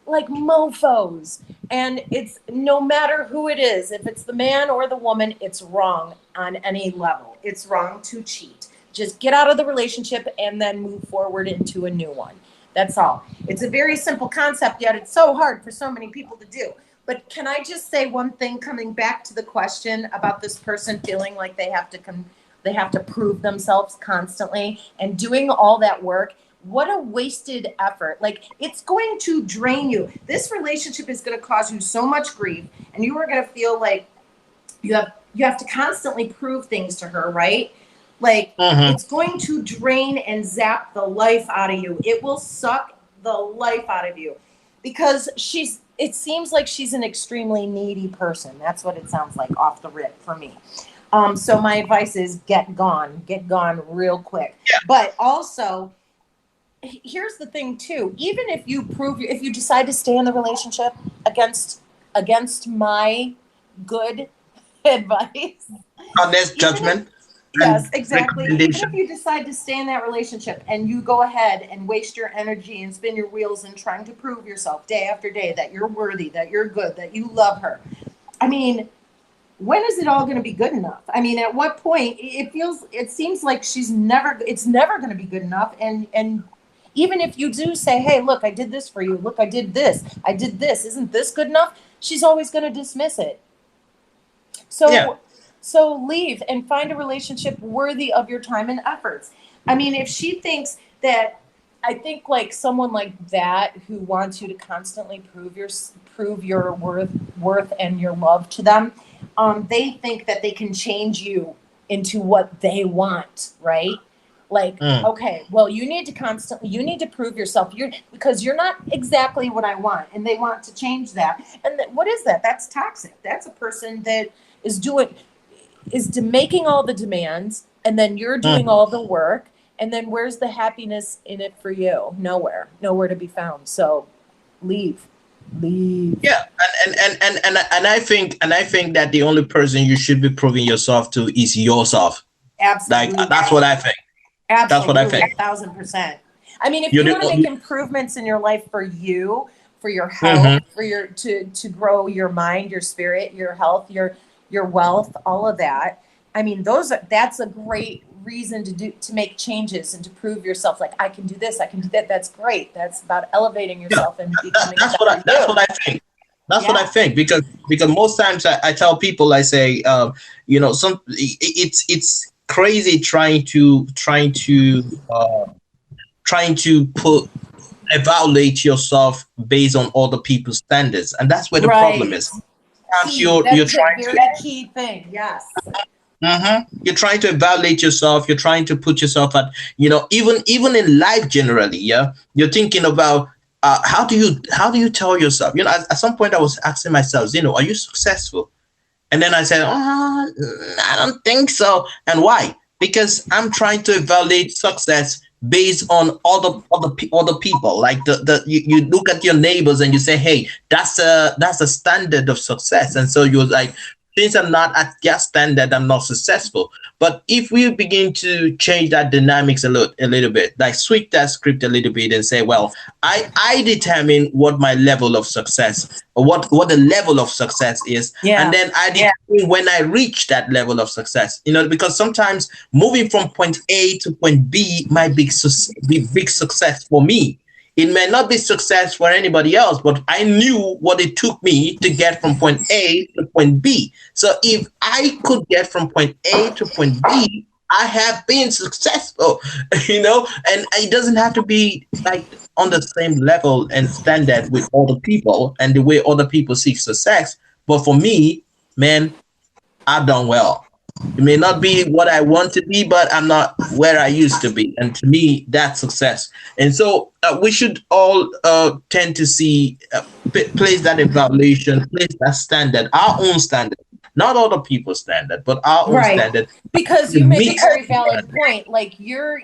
like mofos, and it's no matter who it is, if it's the man or the woman, it's wrong on any level. It's wrong to cheat. Just get out of the relationship and then move forward into a new one. That's all. It's a very simple concept, yet it's so hard for so many people to do. But can I just say one thing, coming back to the question about this person feeling like they have to prove themselves constantly and doing all that work? What a wasted effort. Like, it's going to drain you. This relationship is going to cause you so much grief, and you are going to feel like you have to constantly prove things to her, right? Like, it's going to drain and zap the life out of you. It will suck the life out of you, because it seems like she's an extremely needy person. That's what it sounds like off the rip for me. So my advice is get gone real quick. Yeah. But also, here's the thing too. Even if you decide to stay in the relationship against my good advice, honest judgment. Yes, exactly. Even if you decide to stay in that relationship and you go ahead and waste your energy and spin your wheels and trying to prove yourself day after day that you're worthy, that you're good, that you love her. I mean, when is it all going to be good enough? I mean, at what point it seems like it's never going to be good enough. And even if you do say, hey, look, I did this for you. Look, I did this. Isn't this good enough? She's always going to dismiss it. So leave and find a relationship worthy of your time and efforts. I mean, if she thinks that, I think like someone like that who wants you to constantly prove your worth and your love to them, they think that they can change you into what they want, right? Like, okay, well, you need to prove yourself. Because you're not exactly what I want, and they want to change that. And what is that? That's toxic. That's a person that is making all the demands, and then you're doing all the work, and then where's the happiness in it for you? Nowhere to be found. So leave. Yeah, and I think that the only person you should be proving yourself to is yourself. Absolutely. Like, that's what I think. Absolutely. That's what I think. 1,000%. I mean, if you want to make improvements in your life for you, for your health, Mm-hmm. for your to grow your mind, your spirit, your health, your wealth, all of that. I mean, that's a great reason to make changes and to prove yourself. Like, I can do this, I can do that. That's great. That's about elevating Yeah, yourself and becoming a better that's you. what I think. That's what I Yeah. think, because most times I tell people, I say, it's crazy trying to put evaluate yourself based on other people's standards, and that's where the problem Right. is. Sometimes Key. That you're is a trying to. very key thing. Yes. You're trying to evaluate yourself. You're trying to put yourself at, even in life generally. Yeah, you're thinking about how do you tell yourself? At some point I was asking myself, are you successful? And then I said, I don't think so. And why? Because I'm trying to evaluate success based on other people. Like you look at your neighbors and you say, hey, that's a standard of success. And so you're like, since I'm not at their standard, I'm not successful. But if we begin to change that dynamics a little bit, like switch that script a little bit and say, well, I determine what my level of success, or what the level of success is, and Yeah. then I determine when I reach that level of success. Because sometimes moving from point A to point B might be big success for me. It may not be success for anybody else, but I knew what it took me to get from point A to point B. So if I could get from point A to point B, I have been successful, and it doesn't have to be like on the same level and standard with other people and the way other people seek success. But for me, man, I've done well. It may not be what I want to be, but I'm not where I used to be. And to me, that's success. And so we should all tend to see, place that evaluation, place that standard, our own standard, not other people's standard, but our own Right. standard. Because To you make a meet very valid point. Like, you're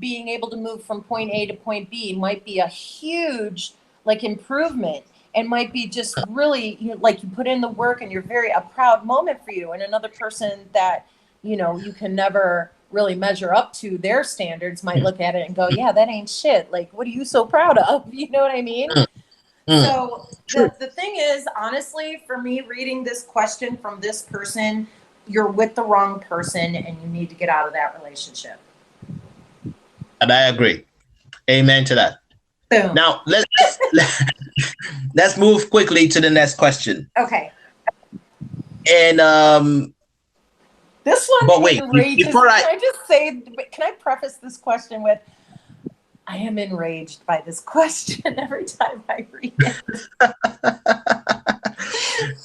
being able to move from point A to point B might be a huge, like, improvement, and might be just really, like, you put in the work and you're very a proud moment for you. And another person that you can never really measure up to their standards might look at it and go, yeah, that ain't shit. Like, what are you so proud of? You know what I mean? Mm, So true. the thing is, honestly, for me, reading this question from this person, you're with the wrong person and you need to get out of that relationship. And I agree. Amen to that. Boom. Now let's move quickly to the next question. Okay. And This but one wait, enrages. before Can I just say, can I preface this question with, I am enraged by this question every time I read it.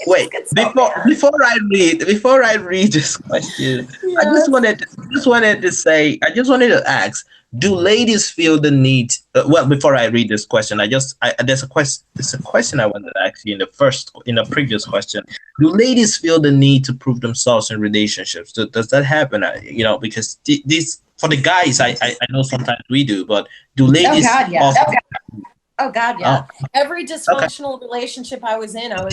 wait, So before I read this question, I just yes. wanted to say, I just wanted to ask, do ladies feel the need? Well, before I read this question, there's a question I wanted to ask you in the previous question. Do ladies feel the need to prove themselves in relationships? Does that happen? Because this for the guys, I know sometimes we do, but do Oh ladies God, yeah. also? Oh God, Oh, yeah. Every okay. dysfunctional relationship I was in, I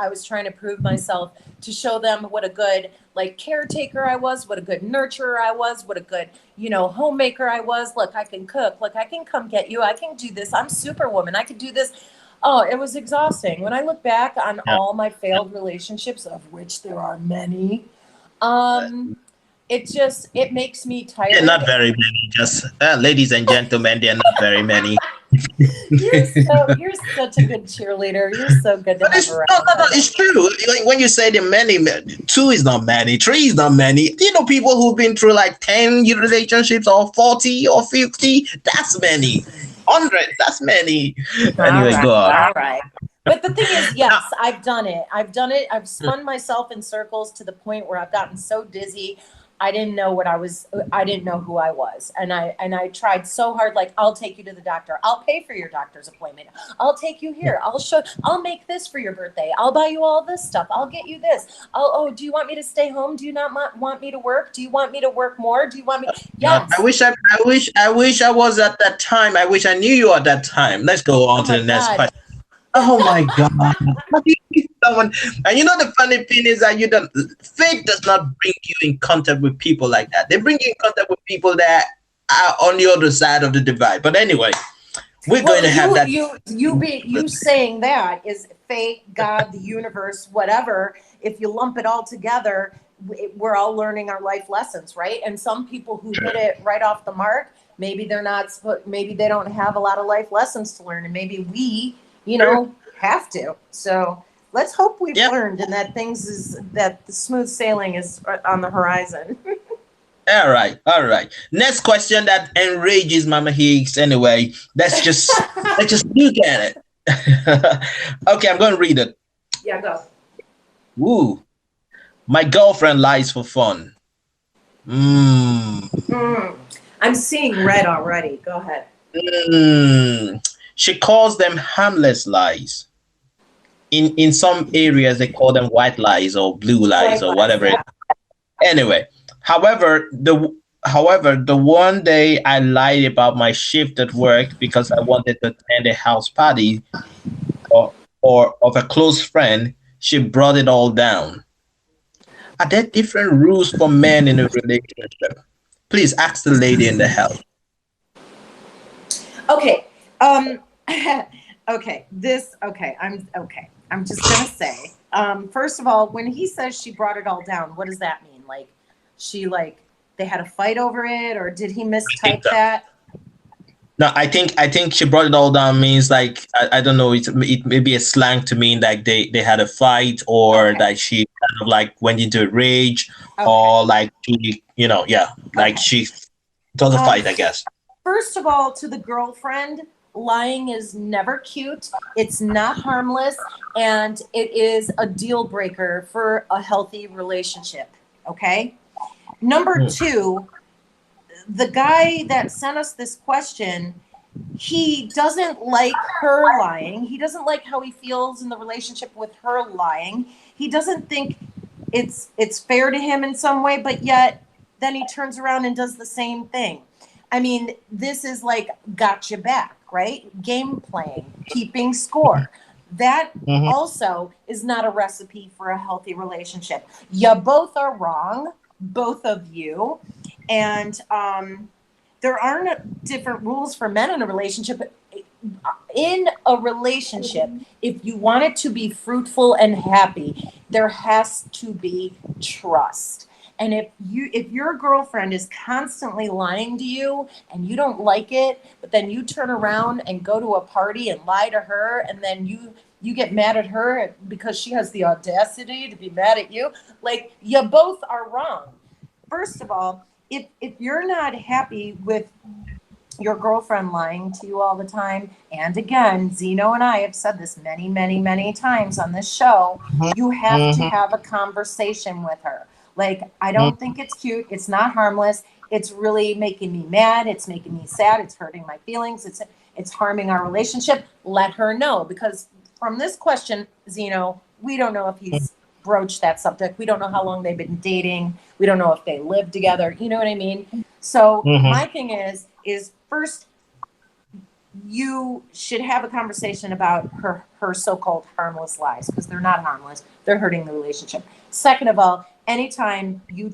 was trying to prove myself, to show them what a good, like, caretaker I was, what a good nurturer I was, what a good, homemaker I was. Look, I can cook. Look, I can come get you. I can do this. I'm Superwoman. I can do this. Oh, it was exhausting. When I look back on Yeah. all my failed relationships, of which there are many, it makes me They're tired. not very many. Just ladies and gentlemen, they're not very many. You're such a good cheerleader. You're so good to But have around. no, no, no. I love It's you. true. Like when you say the many, two is not many, three is not many. People who've been through like 10 relationships or 40 or 50. That's many. 100. That's many. All Anyway, right, go on. all right. But the thing is, Now, yes, I've done it. I've done it. I've spun myself in circles to the point where I've gotten so dizzy. I didn't know what I was. I didn't know who I was, and I tried so hard. Like, I'll take you to the doctor. I'll pay for your doctor's appointment. I'll take you here. I'll make this for your birthday. I'll buy you all this stuff. I'll get you this. Oh, do you want me to stay home? Do you not want me to work? Do you want me to work more? Do you want me? God, Yes. I wish I was at that time. I wish I knew you at that time. Let's go Oh on to my the next God. question. Oh my God. How do you meet someone? And the funny thing is that fate does not bring you in contact with people like that. They bring you in contact with people that are on the other side of the divide. But anyway, We're Well, going to have that. you saying that is fate, God, the universe, whatever. If you lump it all together, we're all learning our life lessons, right? And some people who hit it right off the mark, maybe they're not, maybe they don't have a lot of life lessons to learn, and maybe we, have to. So let's hope we've Yep. learned, and that the smooth sailing is on the horizon. All right, all right. Next question that enrages Mama Higgs. Anyway, let's just look at it. Okay, I'm going to read it. Yeah, go. Woo. My girlfriend lies for fun. I'm seeing red already. Go ahead. She calls them harmless lies. In some areas, they call them white lies or blue lies or whatever. Yeah. Anyway, however, the one day I lied about my shift at work because I wanted to attend a house party or of a close friend, she brought it all down. Are there different rules for men in a relationship? Please ask the lady in the house. Okay. I'm just gonna say, first of all, when he says she brought it all down, what does that mean? Like, they had a fight over it, or did he mistype that? No, I think she brought it all down means like I don't know, it may be a slang to mean like they had a fight, or that she kind of like went into a rage, or like she like she it was a fight, I guess. First of all, to the girlfriend, lying is never cute. It's not harmless, and it is a deal breaker for a healthy relationship. Okay. Number two, the guy that sent us this question, he doesn't like her lying. He doesn't like how he feels in the relationship with her lying. He doesn't think it's fair to him in some way, but yet then he turns around and does the same thing. I mean, this is like gotcha back, right? Game playing, keeping score. That also is not a recipe for a healthy relationship. You both are wrong, both of you. And there aren't different rules for men in a relationship. In a relationship, if you want it to be fruitful and happy, there has to be trust. And if your girlfriend is constantly lying to you and you don't like it, but then you turn around and go to a party and lie to her, and then you get mad at her because she has the audacity to be mad at you, like, you both are wrong. First of all, if you're not happy with your girlfriend lying to you all the time, and again, Zeno and I have said this many, many, many times on this show, you have to have a conversation with her. Like, I don't think it's cute. It's not harmless. It's really making me mad. It's making me sad. It's hurting my feelings. It's harming our relationship. Let her know, because from this question, Zeno, we don't know if he's broached that subject. We don't know how long they've been dating. We don't know if they live together. You know what I mean? So my thing is first, you should have a conversation about her so-called harmless lies, because they're not harmless. They're hurting the relationship. Second of all, anytime you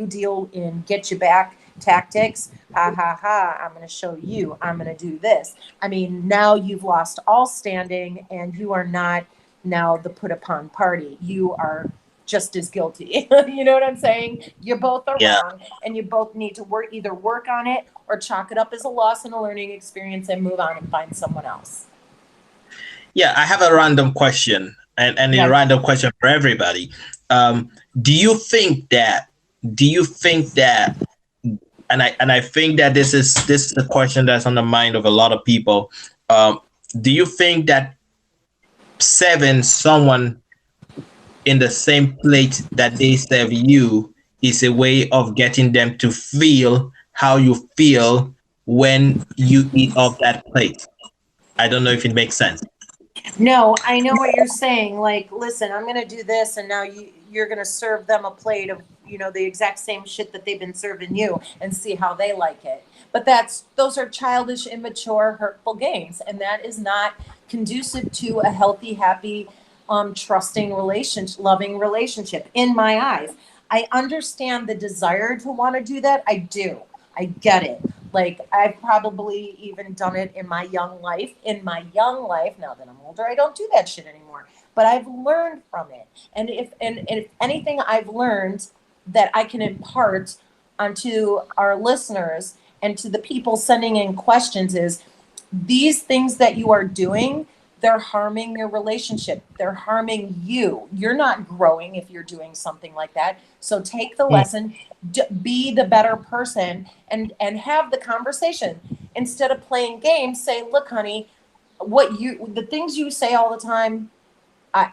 deal in get you back tactics, I'm going to show you, I'm going to do this. I mean, now you've lost all standing, and you are not now the put upon party. You are just as guilty. You know what I'm saying? You both are wrong, and you both need to either work on it or chalk it up as a loss and a learning experience and move on and find someone else. Yeah, I have a random question, and a random question for everybody. Do you think that? And I think that this is a question that's on the mind of a lot of people. Do you think that serving someone in the same plate that they serve you is a way of getting them to feel how you feel when you eat off that plate? I don't know if it makes sense. No, I know what you're saying. Like, listen, I'm going to do this, and now you're going to serve them a plate of, the exact same shit that they've been serving you, and see how they like it. But those are childish, immature, hurtful games, and that is not conducive to a healthy, happy, trusting relationship, loving relationship, in my eyes. I understand the desire to want to do that. I do. I get it. Like I've probably even done it in my young life. In my young life, now that I'm older, I don't do that shit anymore. But I've learned from it. And if anything I've learned that I can impart onto our listeners and to the people sending in questions is these things that you are doing, they're harming your relationship. They're harming you. You're not growing if you're doing something like that. So take the Mm. lesson, be the better person, and have the conversation instead of playing games. Say, look, honey, the things you say all the time. I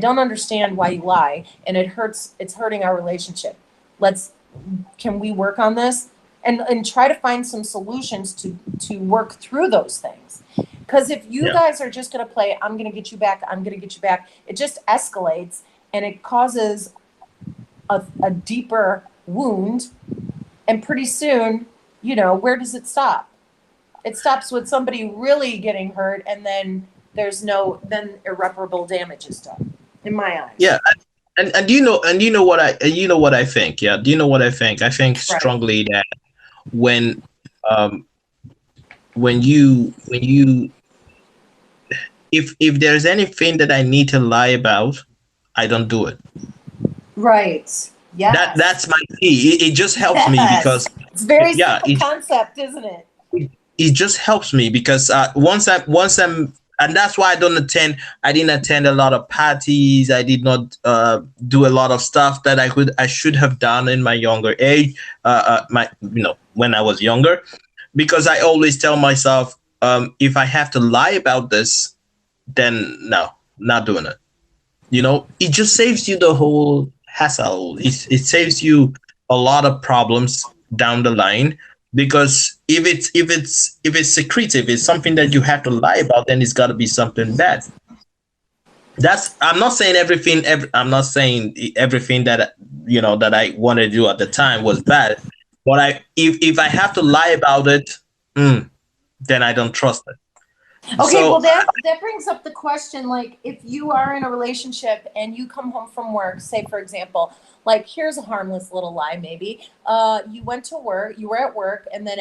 don't understand why you lie, and it hurts. It's hurting our relationship. Let's Can we work on this and try to find some solutions to work through those things? Because if you Yeah. guys are just going to play, I'm going to get you back, I'm going to get you back, it just escalates and it causes a deeper wound. And pretty soon, where does it stop? It stops with somebody really getting hurt, and then then irreparable damage is done, in my eyes. Yeah. And you know what I think? Yeah. Do you know what I think? I think Right. strongly that when um when you if there's anything that I need to lie about, I don't do it. Right. Yes. That's my key. It just helps me Yes. because It's very yeah, simple concept, isn't it? it just helps me because once I'm and that's why I didn't attend a lot of parties. I did not do a lot of stuff that I should have done in my younger age, my when I was younger, because I always tell myself, if I have to lie about this, then no, not doing it. It just saves you the whole hassle. It saves you a lot of problems down the line, because if it's secretive, it's something that you have to lie about, then it's got to be something bad. That's I'm not saying I'm not saying everything that that I wanted to do at the time was bad, but if I have to lie about it, then I don't trust it. Okay, well So that brings up the question, like if you are in a relationship and you come home from work, say for example, like here's a harmless little lie maybe. You were at work and then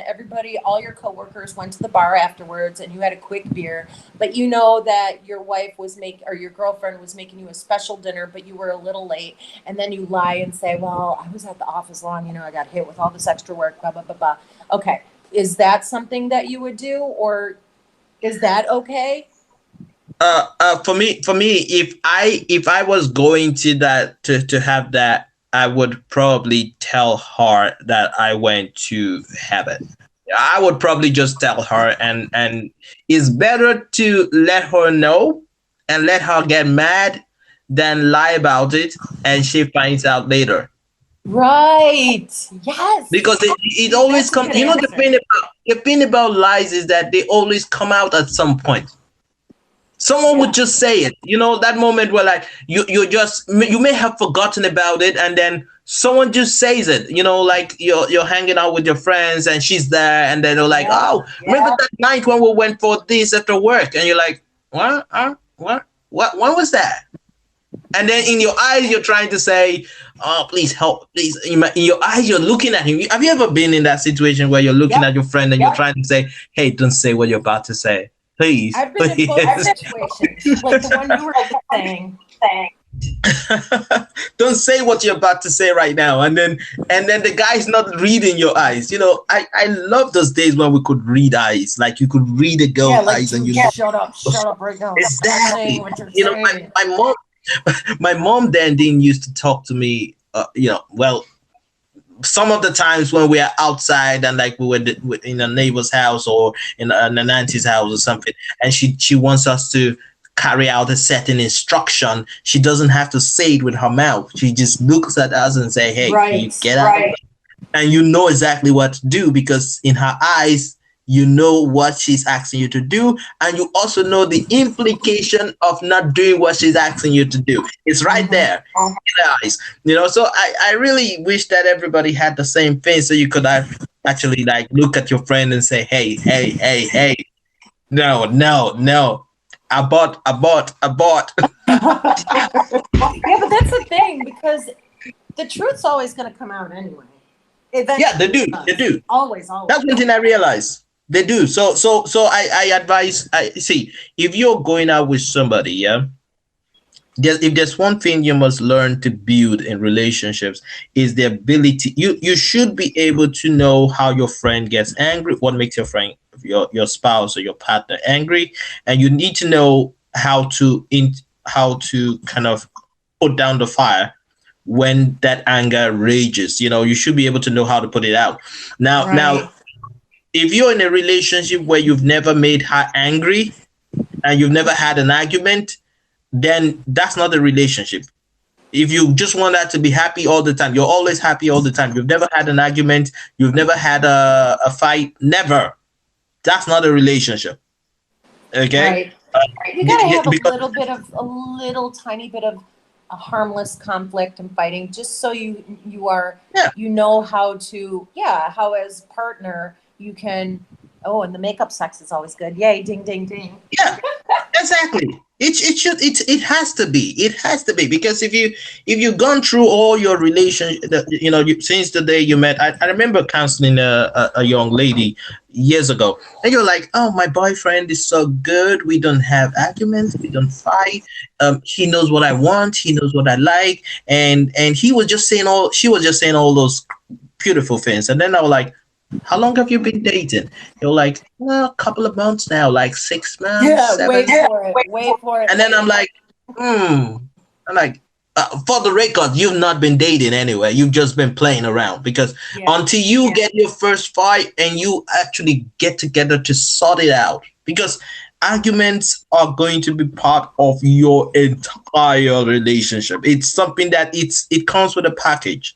all your coworkers went to the bar afterwards and you had a quick beer, but you know that your wife or your girlfriend was making you a special dinner, but you were a little late, and then you lie and say, well, I was at the office long, I got hit with all this extra work, blah blah blah blah. Okay. Is that something that you would do, or is that okay? for me, if I was going to have that, I would probably tell her that I went to have it. I would probably just tell her, and it's better to let her know and let her get mad than lie about it and she finds out later. Right. Yes. Because it See, always that's a comes. good answer. The thing about lies is that they always come out at some point. Someone would Yeah. just say it, that moment where, like, you may have forgotten about it, and then someone just says it, like you're hanging out with your friends and she's there, and then they're like, Yeah. oh, remember Yeah. that night when we went for this after work? And you're like, what when was that? And then in your eyes you're trying to say, oh, please help, please. In your eyes you're looking at him. Have you ever been in that situation where you're looking Yep. at your friend and you're trying to say, hey, don't say what you're about to say, please, I've been in both please. situations, like the one you were saying. Don't say what you're about to say right now. And then the guy's not reading your eyes. I love those days when we could read eyes, like you could read a Yeah, girl's like eyes, and dude, shut up right now. Stop saying exactly. what you're My, saying. my mom my mom then didn't used to talk to me, well, some of the times when we are outside and, like, we were in a neighbor's house or in an auntie's house or something, and she wants us to carry out a certain instruction. She doesn't have to say it with her mouth. She just looks at us and say, hey, can you Right. get out? Right. And you know exactly what to do, because in her eyes you know what she's asking you to do, and you also know the implication of not doing what she's asking you to do. It's right Mm-hmm. there in the eyes. So I really wish that everybody had the same thing, so you could actually, like, look at your friend and say, hey, hey, hey, hey, no, no, no, abort. Yeah, but that's the thing, because the truth's always going to come out anyway. Yeah, they Eventually do. it They does. do. Always, always. That's one thing I realize. They do. So I advise. I see if you're going out with somebody, yeah. If there's one thing you must learn to build in relationships is the ability. You should be able to know how your friend gets angry, what makes your friend, your spouse or your partner angry, and you need to know how to kind of put down the fire when that anger rages. You should be able to know how to put it out. Now, Right. if you're in a relationship where you've never made her angry and you've never had an argument, then that's not a relationship. If you just want that to be happy all the time, you're always happy all the time. You've never had an argument, you've never had a fight, never. That's not a relationship. Okay? Right. You got to have a Because little bit of a little tiny bit of a harmless conflict and fighting, just so you are yeah, you know how to, yeah, how as partner you can. Oh, and the makeup sex is always good. Yay! Ding, ding, ding. yeah. Exactly. It has to be. It has to be because if you've gone through all your since the day you met. I remember counseling a young lady years ago, and you're like, oh, my boyfriend is so good. We don't have arguments. We don't fight. He knows what I want. He knows what I like, and he was just saying all. She was just saying all those beautiful things, and then I was like, how long have you been dating? You're like, well, a couple of months now, like 6 months, Yeah, seven. wait for it. Wait for it, And then I'm lady. like, hmm. I'm like, for the record, you've not been dating anyway. You've just been playing around because Yeah. until you get your first fight and you actually get together to sort it out, because arguments are going to be part of your entire relationship. It's something that it comes with a package,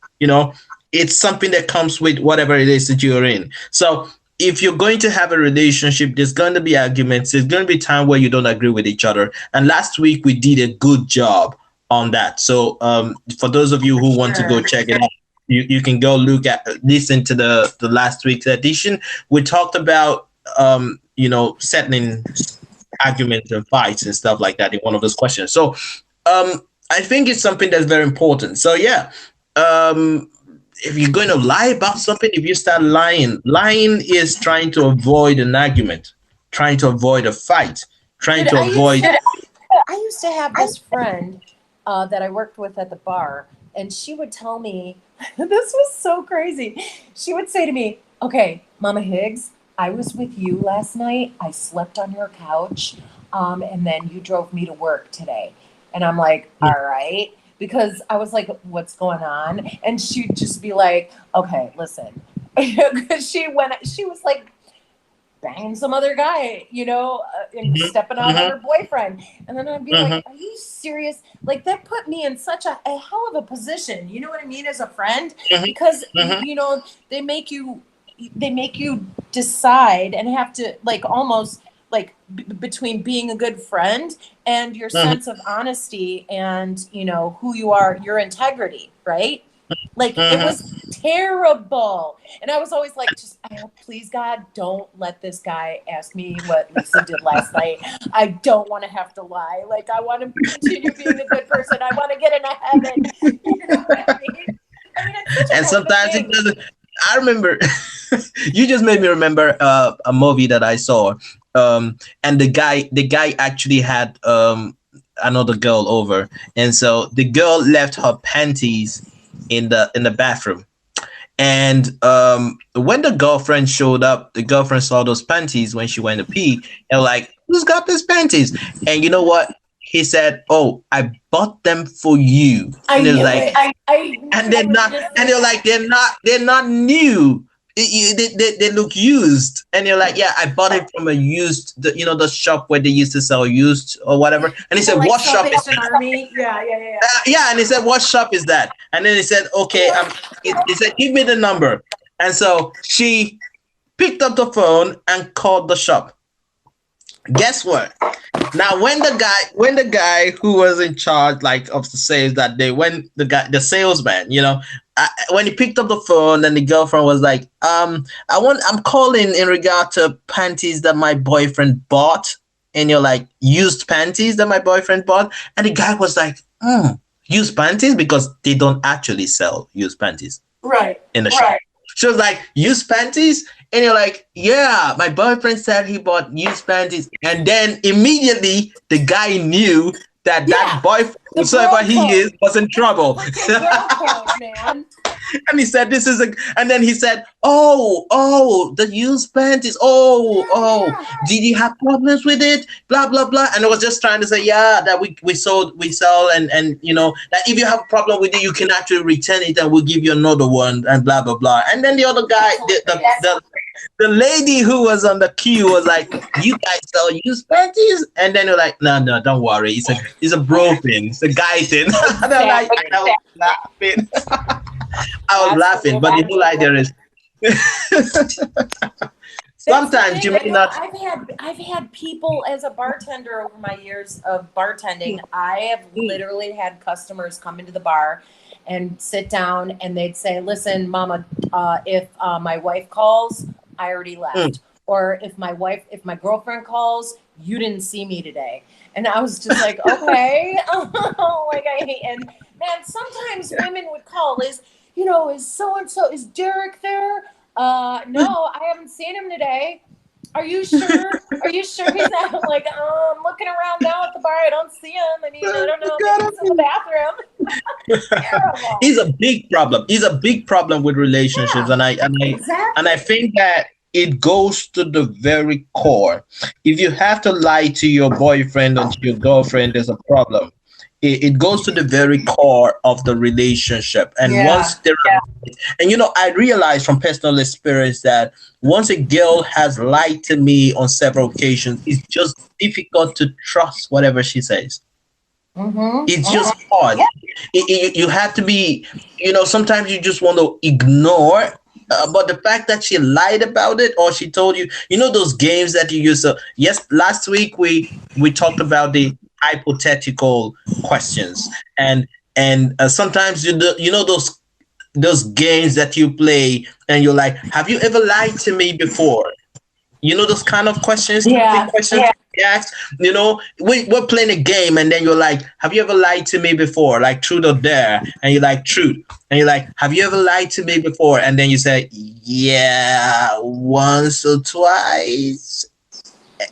it's something that comes with whatever it is that you're in. So if you're going to have a relationship, there's going to be arguments. There's going to be time where you don't agree with each other. And last week we did a good job on that. So for those of you who want to go Sure. check it out, you can go listen to the last week's edition. We talked about settling arguments and fights and stuff like that in one of those questions. So I think it's something that's very important. So yeah. If you're going to lie about something, if you start lying is trying to avoid an argument, trying to avoid a fight, trying Dude, to avoid. I used to have this friend that I worked with at the bar, and she would tell me, this was so crazy. She would say to me, okay, Mama Higgs, I was with you last night. I slept on your couch, and then you drove me to work today. And I'm like, all right. Because I was like, what's going on? And she'd just be like, okay, listen. Because she was like, banging some other guy, and Mhm, stepping out on mhm, her boyfriend. And then I'd be like, mhm, are you serious? Like, that put me in such a hell of a position. You know what I mean? As a friend, mhm, because, mhm, they make you, decide and have to, like, almost like between being a good friend and your mhm, sense of honesty and, who you are, your integrity, right? Like, it was mhm. terrible. And I was always like, just, I hope, please, God, don't let this guy ask me what Lisa did last night. I don't want to have to lie. Like, I want to continue being a good person. I want to get into heaven. You know what I mean? I mean, it's such a And horrific sometimes it thing. doesn't. I remember. You just made me remember a movie that I saw. And the guy actually had another girl over, and so the girl left her panties in the bathroom. And when the girlfriend showed up, the girlfriend saw those panties when she went to pee, and like, who's got these panties? And you know what? He said, "Oh, I bought them for you." I And it was knew like, it. I knew and you they're were not, going to and say they're like, that. they're not new. They look used, and you're like, yeah, I bought it from a used, the shop where they used to sell used or whatever. And he Yeah, said, like what shop is Salvation Army. Yeah, yeah, yeah, yeah. yeah, and he said, "What shop is that?" And then he said, "Okay." He said, "Give me the number." And so she picked up the phone and called the shop. Guess what? Now, when the guy who was in charge, like, of the sales that day, when the salesman, when he picked up the phone, and the girlfriend was like, I'm calling in regard to panties that my boyfriend bought." And you're like, used panties that my boyfriend bought? And the guy was like, used panties, because they don't actually sell used panties Right. in the shop. She was like, used panties? And you're like, yeah, my boyfriend said he bought used panties. And then immediately the guy knew that that Yeah, boyfriend, the whoever bro he is, code. was in It's the trouble. freaking bro code, man. And he said, this is a, and then he said, the used panties. Yeah. Did you have problems with it? Blah, blah, blah. And I was just trying to say, yeah, that we sell, and, that if you have a problem with it, you can actually return it and we'll give you another one, and blah, blah, blah. And then the other guy, the lady who was on the queue was like, you guys sell used panties? And then you're like, no, no, don't worry. It's a bro thing. It's a guy thing. And I'm like, I was laughing. I was laughing, but the whole idea is sometimes you may not. I've had people as a bartender over my years of bartending. I have literally had customers come into the bar and sit down, and they'd say, "Listen, Mama, if my wife calls, I already left, or if my girlfriend calls, you didn't see me today." And I was just like, "Okay," and man, sometimes women would call, is so and so, is Derek there? No, I haven't seen him today. Are you sure? Are you sure he's not? I'm like, I'm looking around now at the bar. I don't see him. I mean, I don't know. Maybe he's in the bathroom. Terrible. He's a big problem. He's a big problem with relationships, and I think that it goes to the very core. If you have to lie to your boyfriend or to your girlfriend, there's a problem. It goes to the very core of the relationship, and once there are, and I realized from personal experience that once a girl has lied to me on several occasions, it's just difficult to trust whatever she says. It's just hard. You have to be, sometimes you just want to ignore. But the fact that she lied about it, or she told you, those games that you use. Yes, last week we talked about the hypothetical questions, and sometimes those games that you play, and you're like, have you ever lied to me before? Those kind of questions. Questions we ask. We're playing a game, and then you're like, have you ever lied to me before? Like truth or dare, and you're like, truth, and you're like, have you ever lied to me before? And then you say, yeah, once or twice,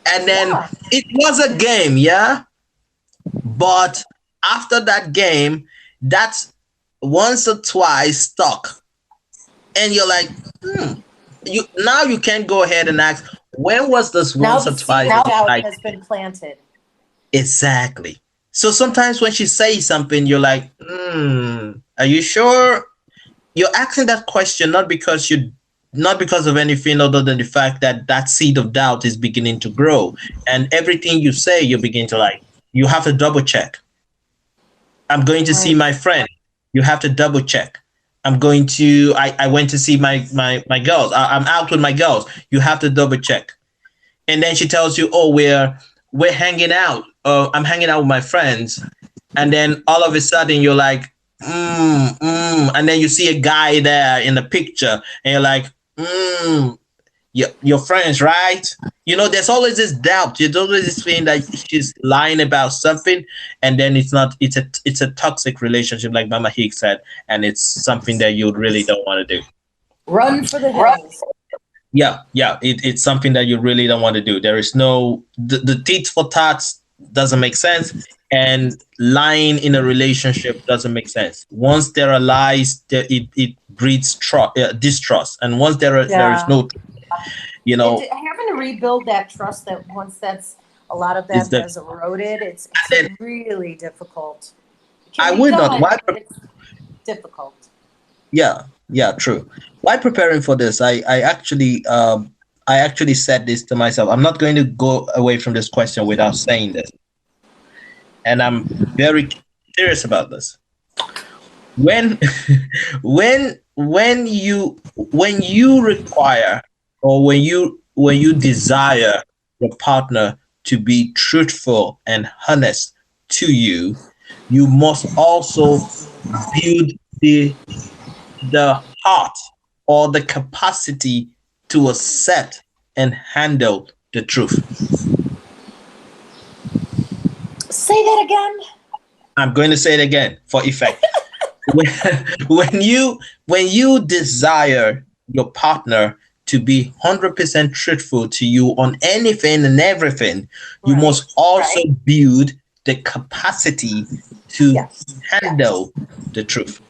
and then it was a game, yeah. But after that game, that's once or twice stuck, and you're like, you can't go ahead and ask, when was this once or twice? Now the seed has been planted. Exactly. So sometimes when she says something, you're like, are you sure? You're asking that question not because of anything other than the fact that that seed of doubt is beginning to grow, and everything you say, you begin to like. You have to double check. I'm going to see my friend. You have to double check. I went to see my girls. I'm out with my girls. You have to double check. And then she tells you, oh, we're hanging out. I'm hanging out with my friends. And then all of a sudden you're like, and then you see a guy there in the picture, and you're like, your friends, right? There's always this doubt. There's always this feeling that she's lying about something, and then it's not. It's a toxic relationship, like Mama Hicks said, and it's something that you really don't want to do. Run for the hills. Yeah. It's something that you really don't want to do. There is no the tit for tat doesn't make sense, and lying in a relationship doesn't make sense. Once there are lies, it breeds distrust, and once there is no. Having to rebuild that trust, that once a lot of that has eroded, it's really difficult. I would not. Why? It's difficult. Yeah, true. While preparing for this, I actually said this to myself. I'm not going to go away from this question without saying this, and I'm very serious about this. When you require, or when you desire your partner to be truthful and honest to you, you must also build the heart or the capacity to accept and handle the truth. Say that again. I'm going to say it again for effect. when you desire your partner to be 100% truthful to you on anything and everything, you Right. must also build the capacity to handle the truth.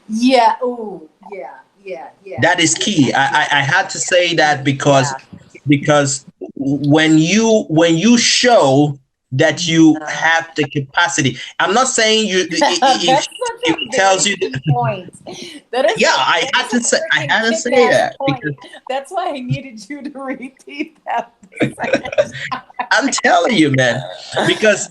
Yeah. Oh, yeah. Yeah. Yeah. That is key. I had to say that Yeah. because when you show that you Yeah. have the capacity, I'm not saying you That's such if a it tells very you key point. That is yeah, that is a I freaking had to say kick-ass that because point. That's why I needed you to repeat that the second I'm telling you, man, because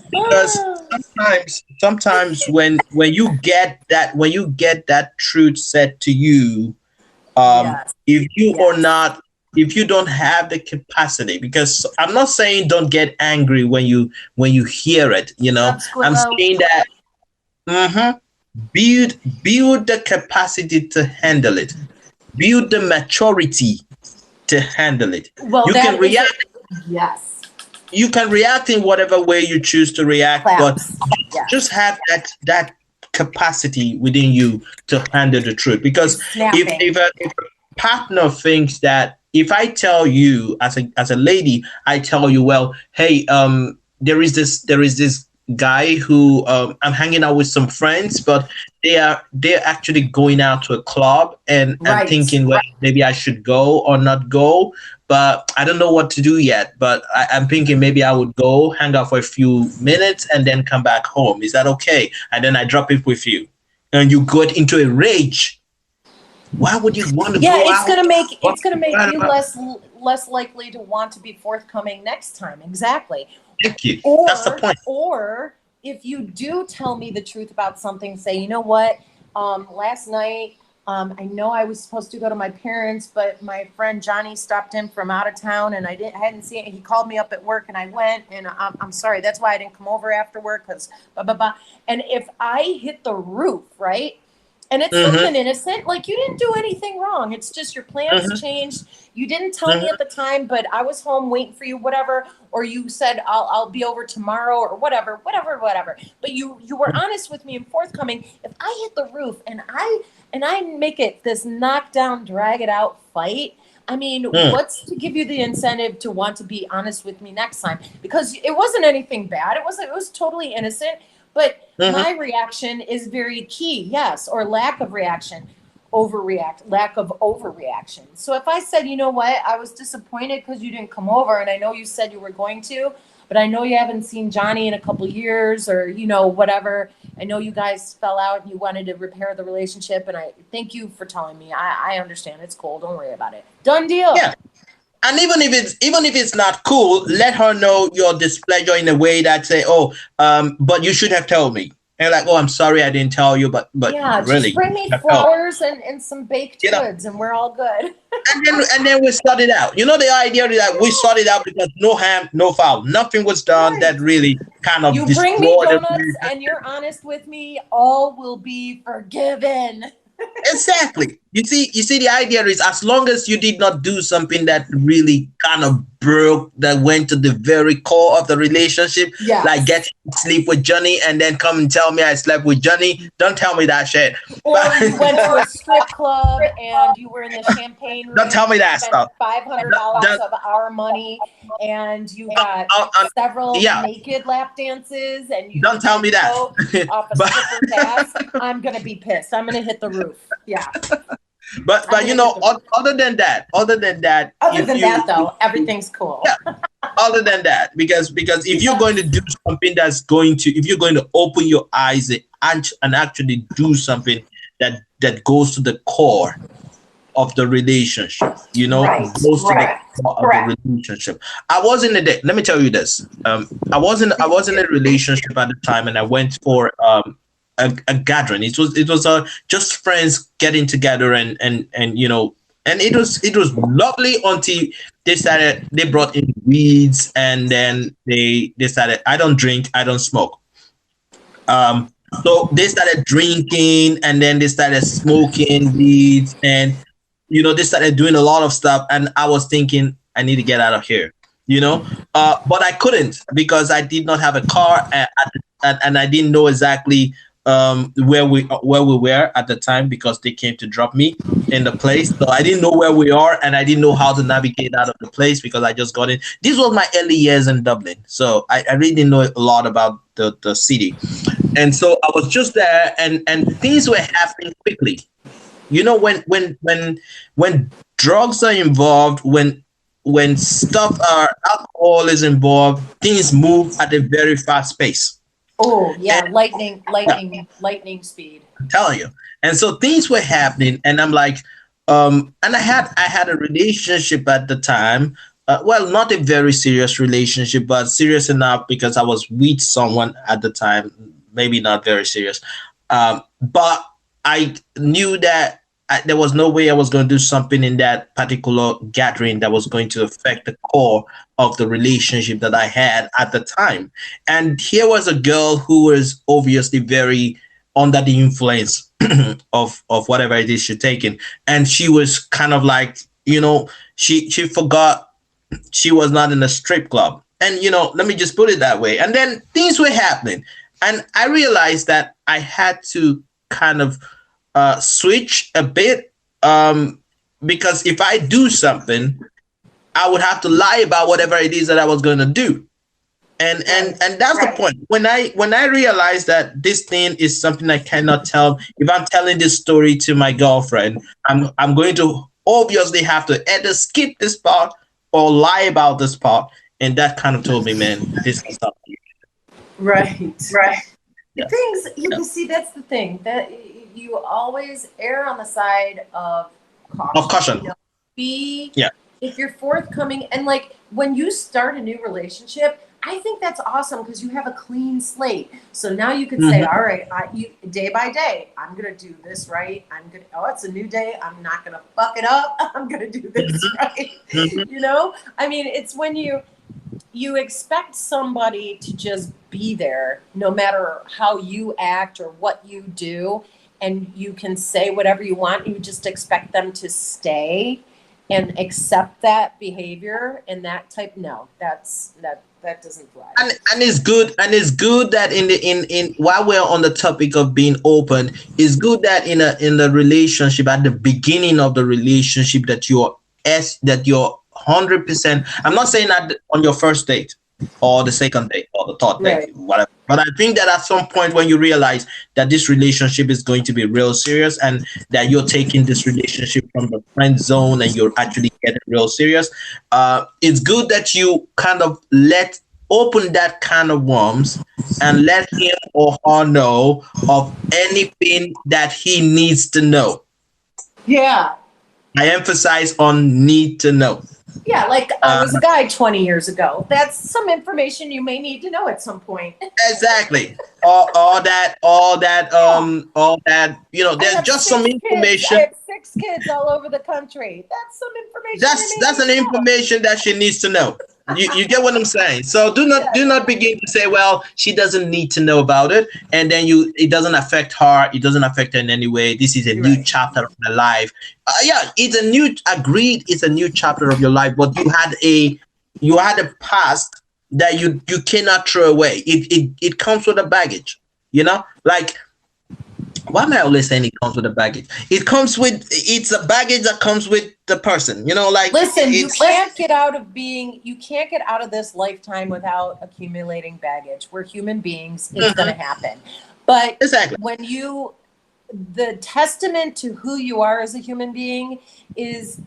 time. sometimes when you get that truth said to you, Yes. if you or Yes. not if you don't have the capacity, because I'm not saying don't get angry when you hear it, Sup, I'm Squirrel? saying that mhm, build the capacity to handle it, build the maturity to handle it. Well, You can that is react it. Yes. you can react in whatever way you choose to react, but Claps. just Yes. have that capacity within you to handle the truth. Because Snapping. if a partner thinks that if I tell you as a lady, I tell you, well, hey, there is this guy who I'm hanging out with some friends, but they're actually going out to a club, and I'm Right. thinking, well, maybe I should go or not go, but I don't know what to do yet. But I'm thinking maybe I would go hang out for a few minutes and then come back home. Is that okay? And then I drop it with you, and you get into a rage. Why would you want to Yeah, go out? it's gonna make you What? less likely to want to be forthcoming next time. Exactly. Thank you. That's the Or point. or if you do tell me the truth about something, say, you know what, last night, I know I was supposed to go to my parents, but my friend Johnny stopped in from out of town, and I hadn't seen it. He called me up at work, and I went, and I'm sorry. That's why I didn't come over after work, because blah blah blah. And if I hit the roof, right? And it's Mm-hmm, something innocent, like you didn't do anything wrong. It's just your plans mm-hmm, changed. You didn't tell me mm-hmm, at the time, but I was home waiting for you, whatever. Or you said I'll be over tomorrow, or whatever, whatever, whatever. But you were honest with me and forthcoming. If I hit the roof and I make it this knockdown, drag it out fight, I mean, mm, what's to give you the incentive to want to be honest with me next time? Because it wasn't anything bad. It was totally innocent. But mm-hmm. my reaction is very key, yes, or lack of reaction, lack of overreaction. So if I said, you know what, I was disappointed because you didn't come over, and I know you said you were going to, but I know you haven't seen Johnny in a couple years, or whatever. I know you guys fell out and you wanted to repair the relationship, and I thank you for telling me. I understand. It's cool. Don't worry about it. Done deal. Yeah. And even if it's not cool, let her know your displeasure in a way that say, oh, but you should have told me. And like, oh, I'm sorry I didn't tell you, but Yeah, just really, bring you me should have told me. flowers and some baked You know, goods, and we're all good. and then we sort it out. You know, the idea is that we sort it out because no harm, no foul. Nothing was done Right. that really kind of You bring me destroyed the donuts relationship. and you're honest with me, all will be forgiven. Exactly. You see, the idea is as long as you did not do something that really kind of broke, that went to the very core of the relationship, like Yes. get to sleep with Johnny and then come and tell me I slept with Johnny. Don't tell me that shit. But Or you went to a strip club and you were in the champagne don't room tell and me you that spent stuff. $500 Don't, of our money, and you got several yeah, naked lap dances, and you don't tell did me that. coke off a but stripper's ass. I'm going to be pissed. I'm going to hit the roof. Yeah. I'm but going to hit the roof. other than that, Other if than you that, though, everything's cool. yeah, other than that, because if you're going to do something if you're going to open your eyes and actually do something that goes to the core of the relationship, Right. goes to the core of the relationship. I was in a day. Let me tell you this. I was in a relationship at the time, and I went for a gathering. It was just friends getting together, and and it was lovely until they brought in weeds, and then they decided I don't drink, I don't smoke. Um, so they started drinking, and then they started smoking weeds, and they started doing a lot of stuff. And I was thinking, I need to get out of here. But I couldn't because I did not have a car, and I didn't know exactly where we were at the time because they came to drop me in the place. So I didn't know where we are, and I didn't know how to navigate out of the place because I just got in. This was my early years in Dublin, so I really didn't know a lot about the city. And so I was just there, and things were happening quickly. When drugs are involved, when stuff are alcohol is involved, things move at a very fast pace. Oh And yeah, lightning speed. I'm telling you. And so things were happening, and I'm like, and I had a relationship at the time. Well, not a very serious relationship, but serious enough because I was with someone at the time. Maybe not very serious, but I knew that there was no way I was going to do something in that particular gathering that was going to affect the core of the relationship that I had at the time. And here was a girl who was obviously very under the influence of whatever it is she's taking, and she was kind of like, she forgot she was not in a strip club, and let me just put it that way. And then things were happening, and I realized that I had to kind of switch a bit, because if I do something, I would have to lie about whatever it is that I was going to do. And that's the point. When I realized that this thing is something I cannot tell. If I'm telling this story to my girlfriend, I'm going to obviously have to either skip this part or lie about this part. And that kind of told me, man, this is not you. Right. Yes. Things you Yeah. can see, that's the thing, that you always err on the side of Of caution. caution. Be Yeah. If you're forthcoming, and like when you start a new relationship, I think that's awesome because you have a clean slate. So now you can say, Mhm. all right, day by day, I'm gonna do this right. It's a new day. I'm not gonna fuck it up. I'm gonna do this Mhm. right. Mhm. I mean, it's when you expect somebody to just be there no matter how you act or what you do, and you can say whatever you want. You just expect them to stay and accept that behavior and that type. No, that doesn't fly. And it's good that in while we're on the topic of being open, it's good that in the relationship, at the beginning of the relationship, that you're 100%. I'm not saying that on your first date or the second date or the third date, Right. whatever, but I think that at some point when you realize that this relationship is going to be real serious, and that you're taking this relationship from the friend zone and you're actually getting real serious, it's good that you kind of let open that can of worms and let him or her know of anything that he needs to know. Yeah. I emphasize on need to know. Yeah, like I Uh, was a guy 20 years ago. That's some information you may need to know at some point. exactly. All that. I There's have just some six kids. I information. have six kids all over the country. That's some information you That's may that's need an to know. information that she needs to know. You get what I'm saying? So do Yeah. not begin to say, well, she doesn't need to know about it, and then it doesn't affect her. It doesn't affect her in any way. This is a new Right. chapter of her life. Yeah, it's a new agreed. It's a new chapter of your life, but you had a past that you cannot throw away. It comes with a baggage. Like, why am I always saying it comes with a baggage? It's a baggage that comes with the person. Like Listen, it's you can't get out of this lifetime without accumulating baggage. We're human beings. It's going to Mhm, happen. But exactly. the testament to who you are as a human being is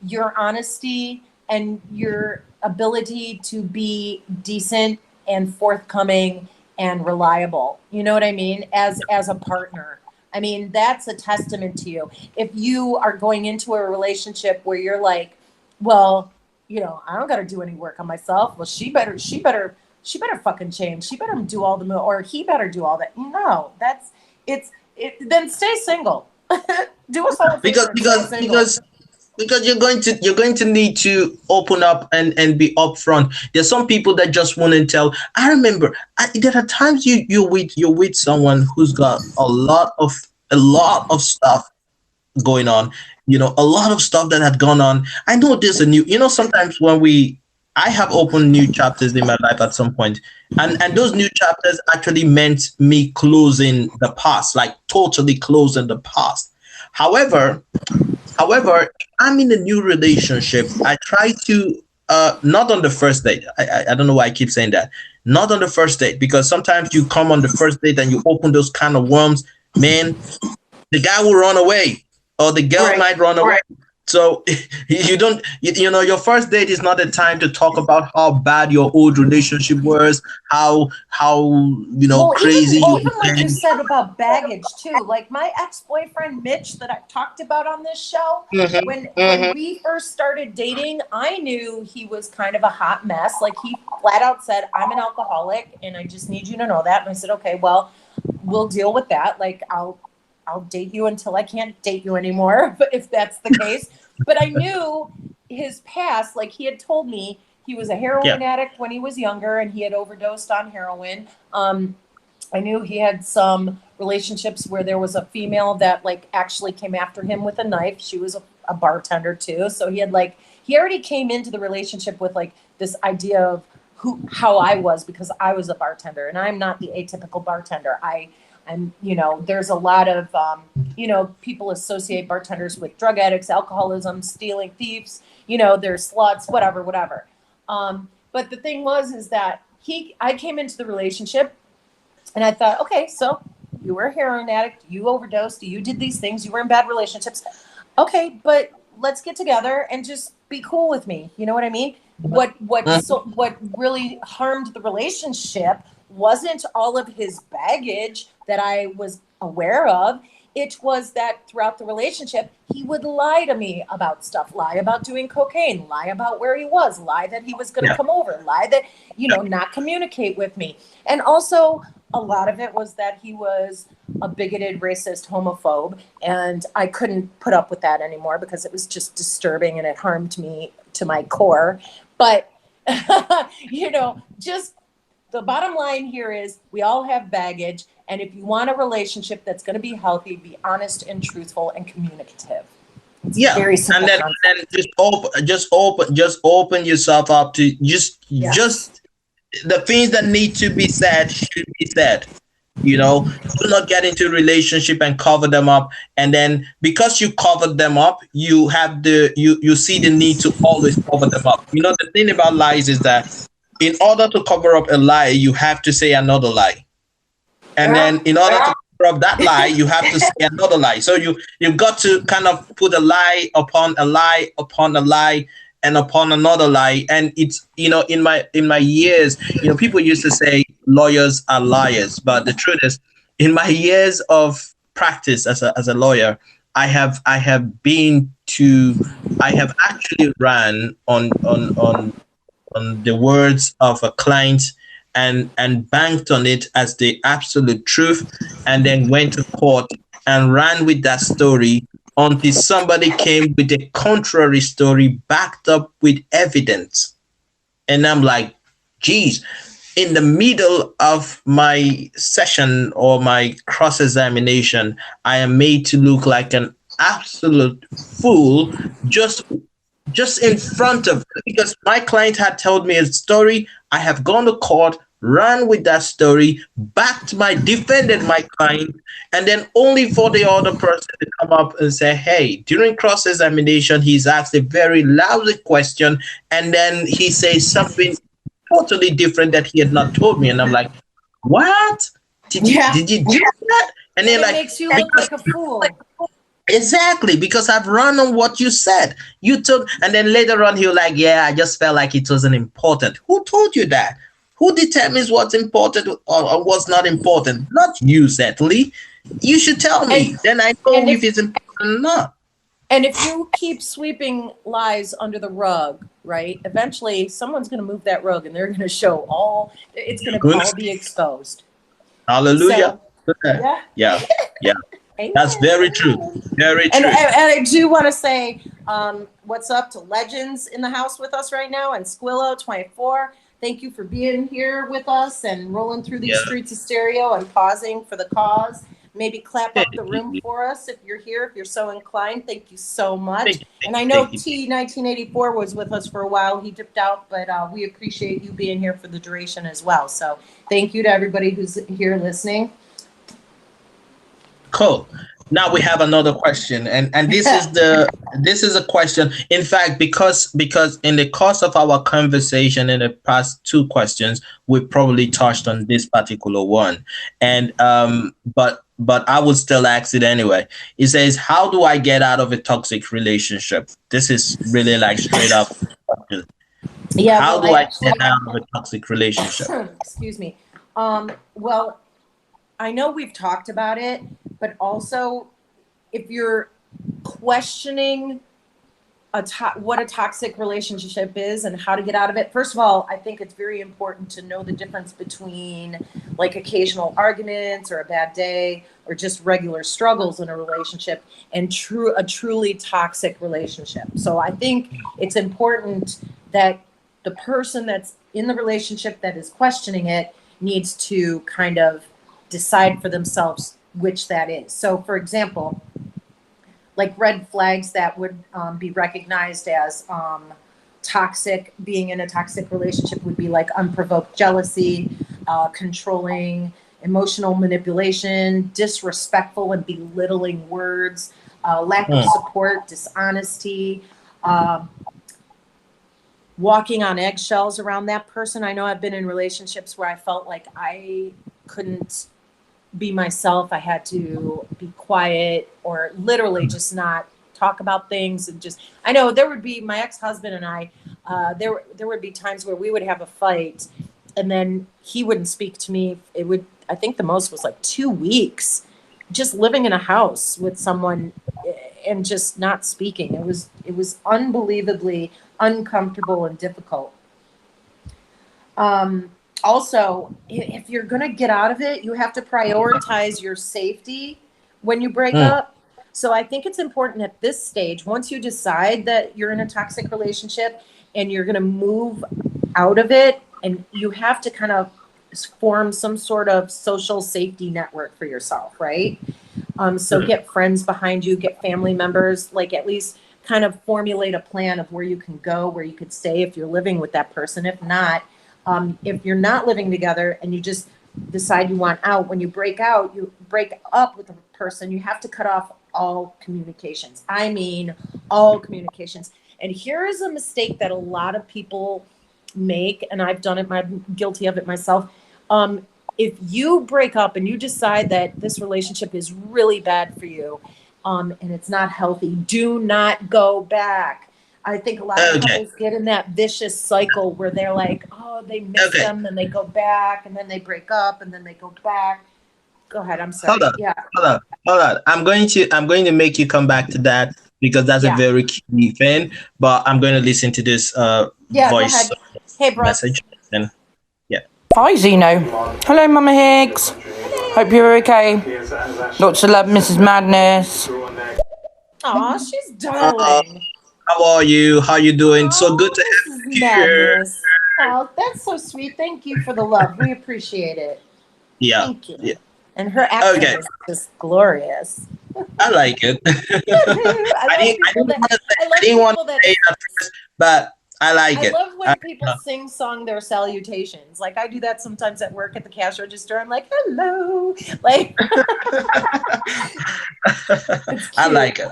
your honesty and your ability to be decent and forthcoming and reliable. You know what I mean? As a partner. I mean, that's a testament to you. If you are going into a relationship where you're like, well, I don't got to do any work on myself. Well, she better fucking change. She better do all or he better do all that. No, then stay single. Do us all a because favor and stay because single. because because you're going to need to open up and be upfront. There's some people that just won't tell. I remember, there are times you're with someone who's got a lot of stuff going on. A lot of stuff that had gone on. I know there's a new. Sometimes when we I have opened new chapters in my life at some point, and those new chapters actually meant me closing the past, like totally closing the past. However, However, I'm in a new relationship. I try to not on the first date. I don't know why I keep saying that. Not on the first date, because sometimes you come on the first date and you open those kind of worms, man, the guy will run away or the girl Right. might run away. So you don't, you know, your first date is not the time to talk about how bad your old relationship was, how Well, crazy you even like you became. said about baggage too. Like my ex-boyfriend Mitch that I've talked about on this show, Mhm, when mhm. we first started dating, I knew he was kind of a hot mess. Like he flat out said, "I'm an alcoholic and I just need you to know that." And I said, "Okay, well, we'll deal with that. Like I'll date you until I can't date you anymore, but if that's the case." But I knew his past. Like he had told me he was a Yeah, heroin addict when he was younger and he had overdosed on heroin. I knew he had some relationships where there was a female that like actually came after him with a knife. She was a bartender too. So he had like, he already came into the relationship with like this idea of how I was, because I was a bartender and I'm not the atypical bartender. I'm, there's a lot of, people associate bartenders with drug addicts, alcoholism, stealing, thieves, there's sluts, whatever. But the thing is that I came into the relationship and I thought, okay, so you were a heroin addict, you overdosed, you did these things, you were in bad relationships. Okay, but let's get together and just be cool with me. You know what I mean? What really harmed the relationship wasn't all of his baggage that I was aware of. It was that throughout the relationship, he would lie to me about stuff, lie about doing cocaine, lie about where he was, lie that he was going to yeah, come over, lie that, not communicate with me. And also, a lot of it was that he was a bigoted, racist, homophobe. And I couldn't put up with that anymore because it was just disturbing and it harmed me to my core. But, just the bottom line here is we all have baggage. And if you want a relationship that's going to be healthy, be honest and truthful and communicative. It's a yeah. very And simple then concept. just open yourself up to Yes. just the things that need to be said should be said. Do not get into a relationship and cover them up, and then because you covered them up, you see the need to always cover them up. The thing about lies is that in order to cover up a lie, you have to say another lie, and Yeah. then in order to cover up that lie, you have to say another lie. So you've got to kind of put a lie upon a lie upon a lie and upon another lie. And it's in my years, people used to say lawyers are liars, but the truth is, in my years of practice as a lawyer, I have actually ran on the words of a client and banked on it as the absolute truth, and then went to court and ran with that story until somebody came with a contrary story backed up with evidence. And I'm like, geez, in the middle of my session or my cross examination, I am made to look like an absolute fool, just in front of, because my client had told me a story. I have gone to court, ran with that story, defended my client, and then only for the other person to come up and say, hey, during cross examination, he's asked a very lousy question, and then he says something totally different that he had not told me. And I'm like, what? Yeah. Did you do that? And And they're it like, makes you look because like a fool. exactly, because I've run on what you said. You told, and then later on he'll like, yeah, I just felt like it wasn't important. Who told you that? Who determines what's important or what's not important? Not you, certainly. You should tell And me. Then I know and if if it's important or not. And if you keep sweeping lies under the rug, right, eventually someone's going to move that rug and they're going to show it's going to Good. all be exposed. Hallelujah. So, yeah. Yeah. Yeah. That's Amen. very true. Amen. Very And, true. and I do want to say what's up to Legends in the house with us right now and Squillo24. Thank you for being here with us and rolling through these Yeah. streets of stereo and pausing for the cause. maybe clap up the room for us if you're here, if you're so inclined. Thank you so much. And I know T 1984 was with us for a while. He dipped out, but we appreciate you being here for the duration as well. So thank you to everybody who's here listening. Cool. Now we have another question, and this is a question. In fact, because in the course of our conversation in the past two questions, we probably touched on this particular one, and but I would still ask it anyway. It says, "How do I get out of a toxic relationship?" This is really like straight up question. Yeah. How do I get out of a toxic relationship? Excuse me. Well, I know we've talked about it, but also if you're questioning what a toxic relationship is and how to get out of it, first of all, I think it's very important to know the difference between like occasional arguments or a bad day or just regular struggles in a relationship and a truly toxic relationship. So I think it's important that the person that's in the relationship that is questioning it needs to kind of decide for themselves which that is. So for example, like red flags that would be recognized as toxic, being in a toxic relationship would be like unprovoked jealousy, controlling, emotional manipulation, disrespectful and belittling words, lack of support, dishonesty, walking on eggshells around that person. I know I've been in relationships where I felt like I couldn't be myself. I had to be quiet or literally just not talk about things. And just, I know there would be my ex-husband and I, there would be times where we would have a fight and then he wouldn't speak to me. It would, I think the most was like 2 weeks just living in a house with someone and just not speaking. It was unbelievably uncomfortable and difficult. Also, if you're going to get out of it, you have to prioritize your safety when you break up. So I think it's important at this stage, once you decide that you're in a toxic relationship and you're going to move out of it, and you have to kind of form some sort of social safety network for yourself, right? So get friends behind you, get family members, like at least kind of formulate a plan of where you can go, where you could stay if you're living with that person. If not, if you're not living together and you just decide you want out, when you break up with a person, you have to cut off all communications. I mean, all communications. And here is a mistake that a lot of people make, and I've done it, I'm guilty of it myself. If you break up and you decide that this relationship is really bad for you, and it's not healthy, do not go back. I think a lot of couples get in that vicious cycle where they're like, oh, they miss them, then they go back, and then they break up, and then they go back. Go ahead. I'm sorry. Hold on. I'm going to make you come back to that because that's a very key thing. But I'm going to listen to this voice message. And Hi, Zeno. Hello, Mama Higgs. Hope you're okay. Lots of love, Mrs. Madness. Aw, she's darling. How are you? How you doing? So good to have you here. Oh, that's so sweet. Thank you for the love. We appreciate it. Yeah. Thank you. Yeah. And her accent is just glorious. I like it. I didn't want to say that first, but I like it. I love when people sing song their salutations. Like I do that sometimes at work at the cash register. I'm like, hello. Like I like it.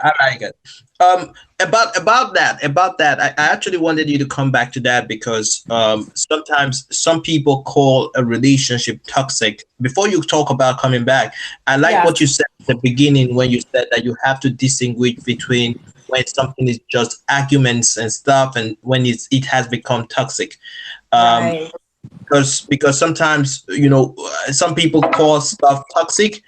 About that, I actually wanted you to come back to that because sometimes some people call a relationship toxic. Before you talk about coming back, I like what you said at the beginning when you said that you have to distinguish between when something is just arguments and stuff and when it has become toxic. Right. Because sometimes, some people call stuff toxic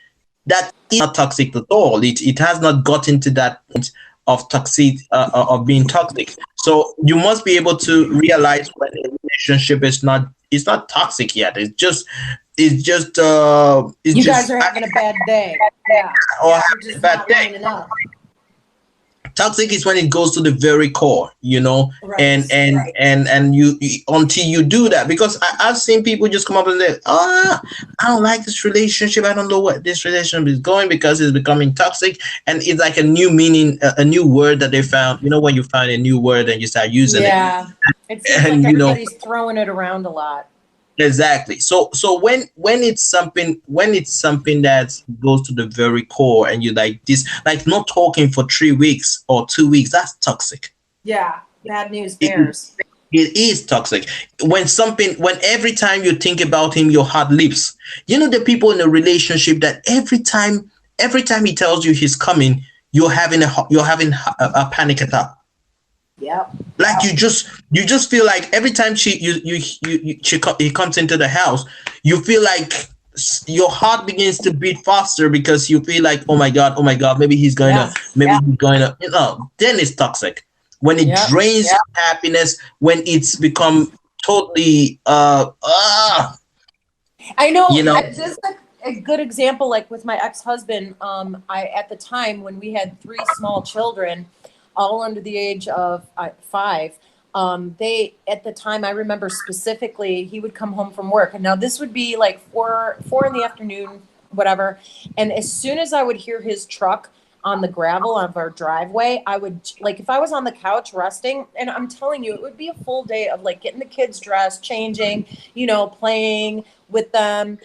that is not toxic at all. It has not gotten to that point of toxic of being toxic. So you must be able to realize when a relationship is not toxic yet. It's just you guys are having a bad day. Yeah. Or having a bad day. Toxic is when it goes to the very core, you know, Right. and you until you do that, because I've seen people just come up and say, I don't like this relationship. I don't know what this relationship is going, because it's becoming toxic, and it's like a new meaning, a new word that they found. You know, when you find a new word and you start using it, Yeah. It seems and like you know. everybody's throwing it around a lot. Exactly. So when it's something that goes to the very core, and you like this, like not talking for 3 weeks or 2 weeks, that's toxic. Yeah. Bad news It, bears. it is toxic. When every time you think about him, your heart leaps. You know, the people in a relationship that every time he tells you he's coming, you're having a panic attack. Yep. Like you just feel like every time he comes into the house, you feel like your heart begins to beat faster, because you feel like, oh my god, maybe he's going to, then it's toxic. When it drains your happiness, when it's become totally I know. you know. This is a good example. Like with my ex-husband, I at the time when we had 3 small children, all under the age of 5. They at the time, I remember specifically, he would come home from work, and now this would be like 4 in the afternoon, whatever. And as soon as I would hear his truck on the gravel of our driveway, I would, like, if I was on the couch resting, and I'm telling you, it would be a full day of like getting the kids dressed, changing, playing with them,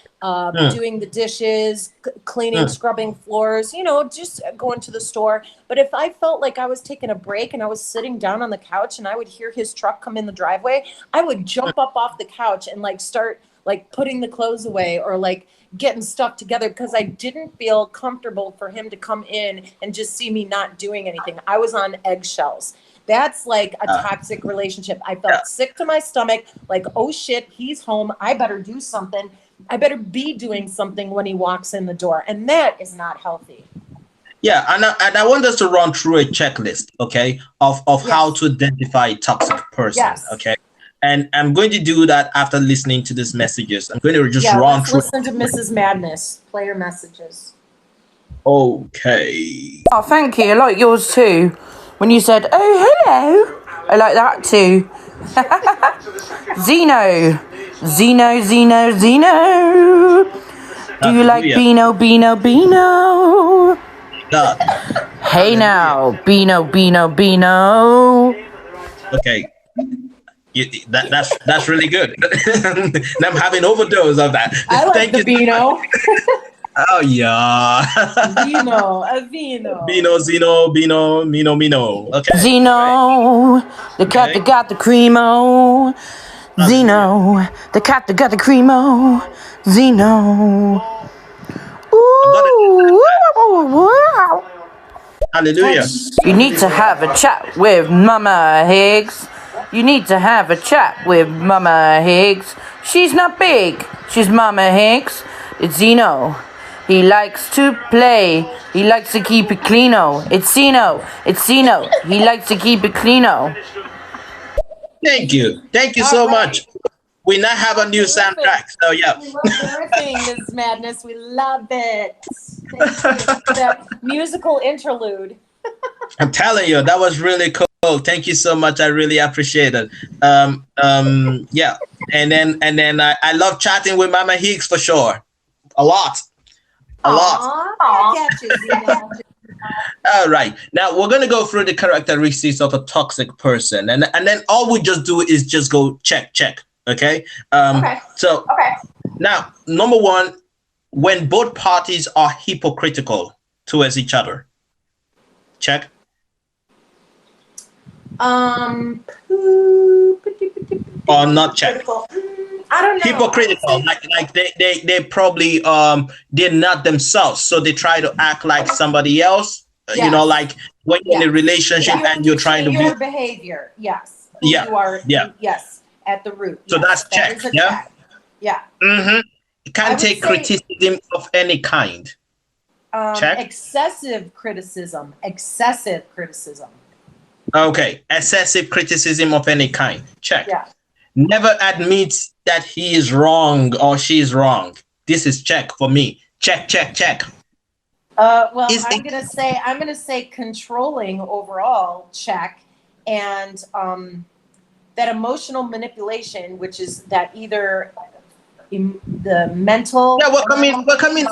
doing the dishes, cleaning, scrubbing floors, just going to the store. But if I felt like I was taking a break and I was sitting down on the couch and I would hear his truck come in the driveway, I would jump up off the couch and like start like putting the clothes away, or like getting stuff together, because I didn't feel comfortable for him to come in and just see me not doing anything. I was on eggshells. That's like a toxic relationship. I felt sick to my stomach, like, oh shit, he's home. I better do something. I better be doing something when he walks in the door. And that is not healthy. Yeah, and I want us to run through a checklist, okay, of how to identify a toxic person, okay? And I'm going to do that after listening to these messages. I'm going to just run through. Listen to Mrs. Madness. Play her messages. Okay. Oh, thank you. I like yours too. When you said, oh, hello. I like that too. Zeno. Do you like Beano? Hey now, Beano. Okay. That's really good. I'm having overdose of that. I like the Beano. Oh yeah. Vino. Zeno, Mino. Okay. Zeno, the cat that got the cremo. Zeno, the cat that got the cremo. Zeno. Ooh. Hallelujah. You need to have a chat with Mama Higgs. She's not big. She's Mama Higgs. It's Zeno. He likes to play. He likes to keep it cleano. It's Zeno. He likes to keep it cleano. Thank you so much. We now have a new soundtrack. So yeah. We love everything, Ms. Madness. We love it. Thank you for that musical interlude. I'm telling you, that was really cool. Thank you so much. I really appreciate it. Yeah. And then I love chatting with Mama Higgs for sure. A lot. I get you, Zeno. All right. Now we're gonna go through the characteristics of a toxic person, and then all we just do is just go check. Okay. So now, number 1, when both parties are hypocritical towards each other. Check. Or not check. I don't know. Hypocritical, like they probably they're not themselves, so they try to act like somebody else. Like when you're in a relationship and you're trying to your behavior. Yes. You are. Yes. At the root. So that's check. Yeah. Check. Yeah. Mm-hmm. You can't take criticism of any kind. Check. Excessive criticism. Okay. Excessive criticism of any kind. Check. Yeah. Never admits that he is wrong or she is wrong. This is check for me. Check. Well, Is I'm gonna say controlling overall, check, and that emotional manipulation, which is that either the mental. yeah, well, come in.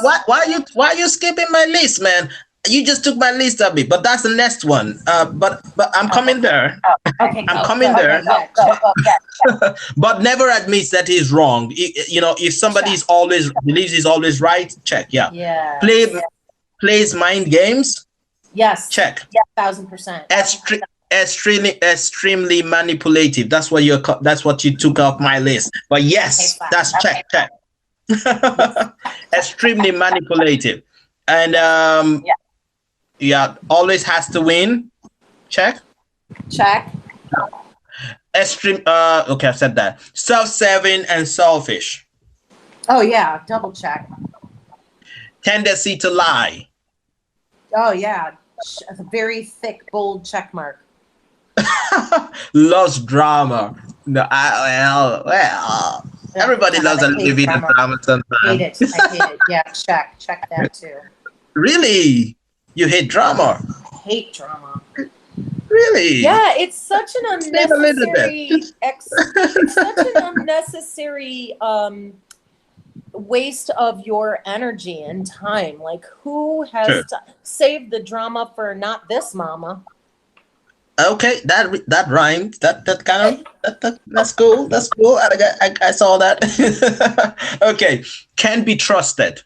Why are you skipping my list, man? You just took my list of it, but that's the next one. But I'm coming there. Okay, I'm go. coming Okay, there. yeah, check. But never admits that he's wrong. If somebody Check. is always believes he's always right, check. Yeah. Play Yes. plays mind games, Yes. check. 1,000%. Extremely manipulative. That's what you took off my list. But Okay, yes, fine. that's check. Yes. Extremely manipulative, and yeah, always has to win. Check. Check. Extreme. Okay, I've said that. Self-serving and selfish. Oh yeah, double check. Tendency to lie. Oh yeah, a very thick, bold check mark. Loves drama. No, well. Everybody loves a little bit of drama Hate sometimes. it. I hate it. Yeah, check that too. Really? You hate drama? Hate drama. Really? Yeah, it's such an Say it a little bit. it's such an unnecessary waste of your energy and time. Like, who has Sure. saved the drama for not this mama? Okay, that rhymed. That kind of that's cool. That's cool. I saw that. Okay, can be trusted.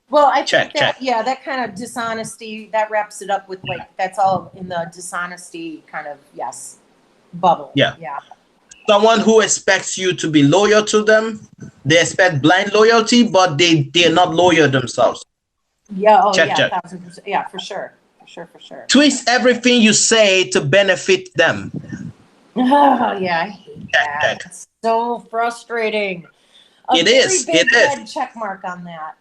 Well, I Check, think that check. yeah, that kind of dishonesty that wraps it up with like that's all in the dishonesty kind of yes bubble. Yeah. Yeah. Someone who expects you to be loyal to them. They expect blind loyalty, but they're not loyal themselves. Yeah. Oh Check, yeah, check. 1,000%. Yeah, for sure. For sure. Twist everything you say to benefit them. Oh yeah, I hate Check, that. check. It's so frustrating. It is, Very it big is. red check mark on that.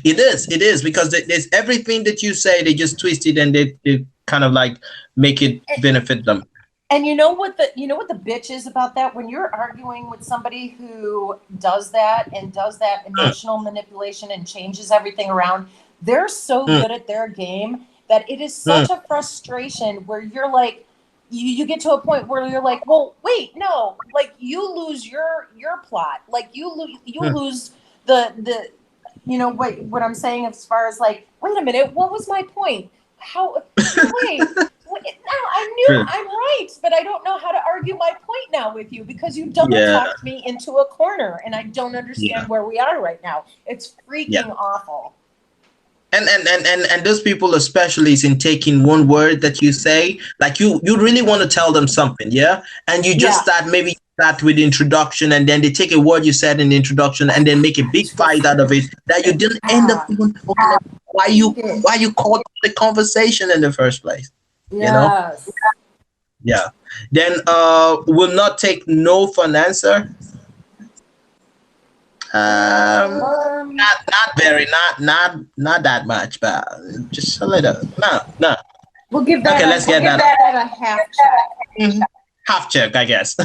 It is because there's everything that you say, they just twist it and they kind of like make it benefit them. And you know what the bitch is about that? When you're arguing with somebody who does that and does that emotional manipulation and changes everything around, they're so good at their game that it is such a frustration where you're like, you get to a point where you're like, well, wait, no, like you lose your plot, like you lose the what I'm saying as far as like, wait a minute, what was my point? How wait. No, I knew I'm right, but I don't know how to argue my point now with you because you double talked me into a corner, and I don't understand where we are right now. It's freaking awful. And those people are specialists in taking one word that you say, like you really want to tell them something, yeah, and you just start with the introduction, and then they take a word you said in the introduction, and then make a big fight out of it that you didn't end up even talking about why you called the conversation in the first place. You know? Yeah. Then will not take no for an answer. Not very, not that much, but just a little. No. We'll give that. Okay, let's get that a half check. Half check, I guess.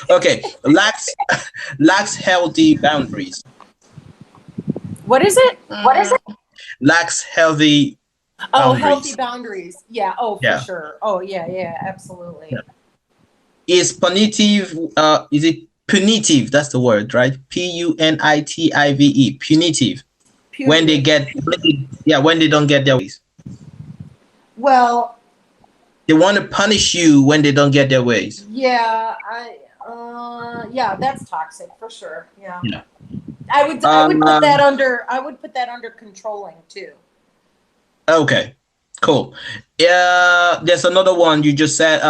Okay, lacks healthy boundaries. What is it? Lacks healthy. Oh, healthy boundaries. Yeah. Oh, for sure. Oh, yeah, absolutely. Yeah. Is punitive? Is it punitive? That's the word, right? Punitive. Punitive. When they don't get their ways. Well, they want to punish you when they don't get their ways. Yeah, that's toxic for sure. Yeah. I would put that under. I would put that under controlling too. Okay, cool. Yeah, there's another one you just said.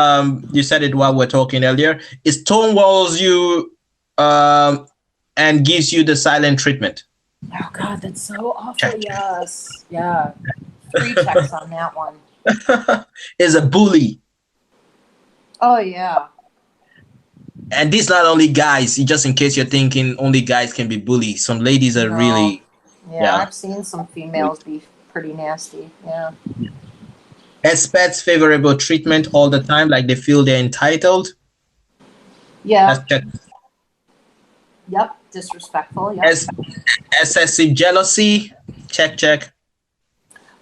You said it while we're talking earlier. It stonewalls you, and gives you the silent treatment. Oh God, that's so awful. Yes, yeah. 3 checks on that one. Is a bully. Oh yeah. And these not only guys. Just in case you're thinking only guys can be bullies. Some ladies are really. Yeah, I've seen some females be pretty nasty. Yeah. Expects favorable treatment all the time, like they feel they're entitled. Yeah. Yep. Disrespectful, yeah. Excessive jealousy. Check, check.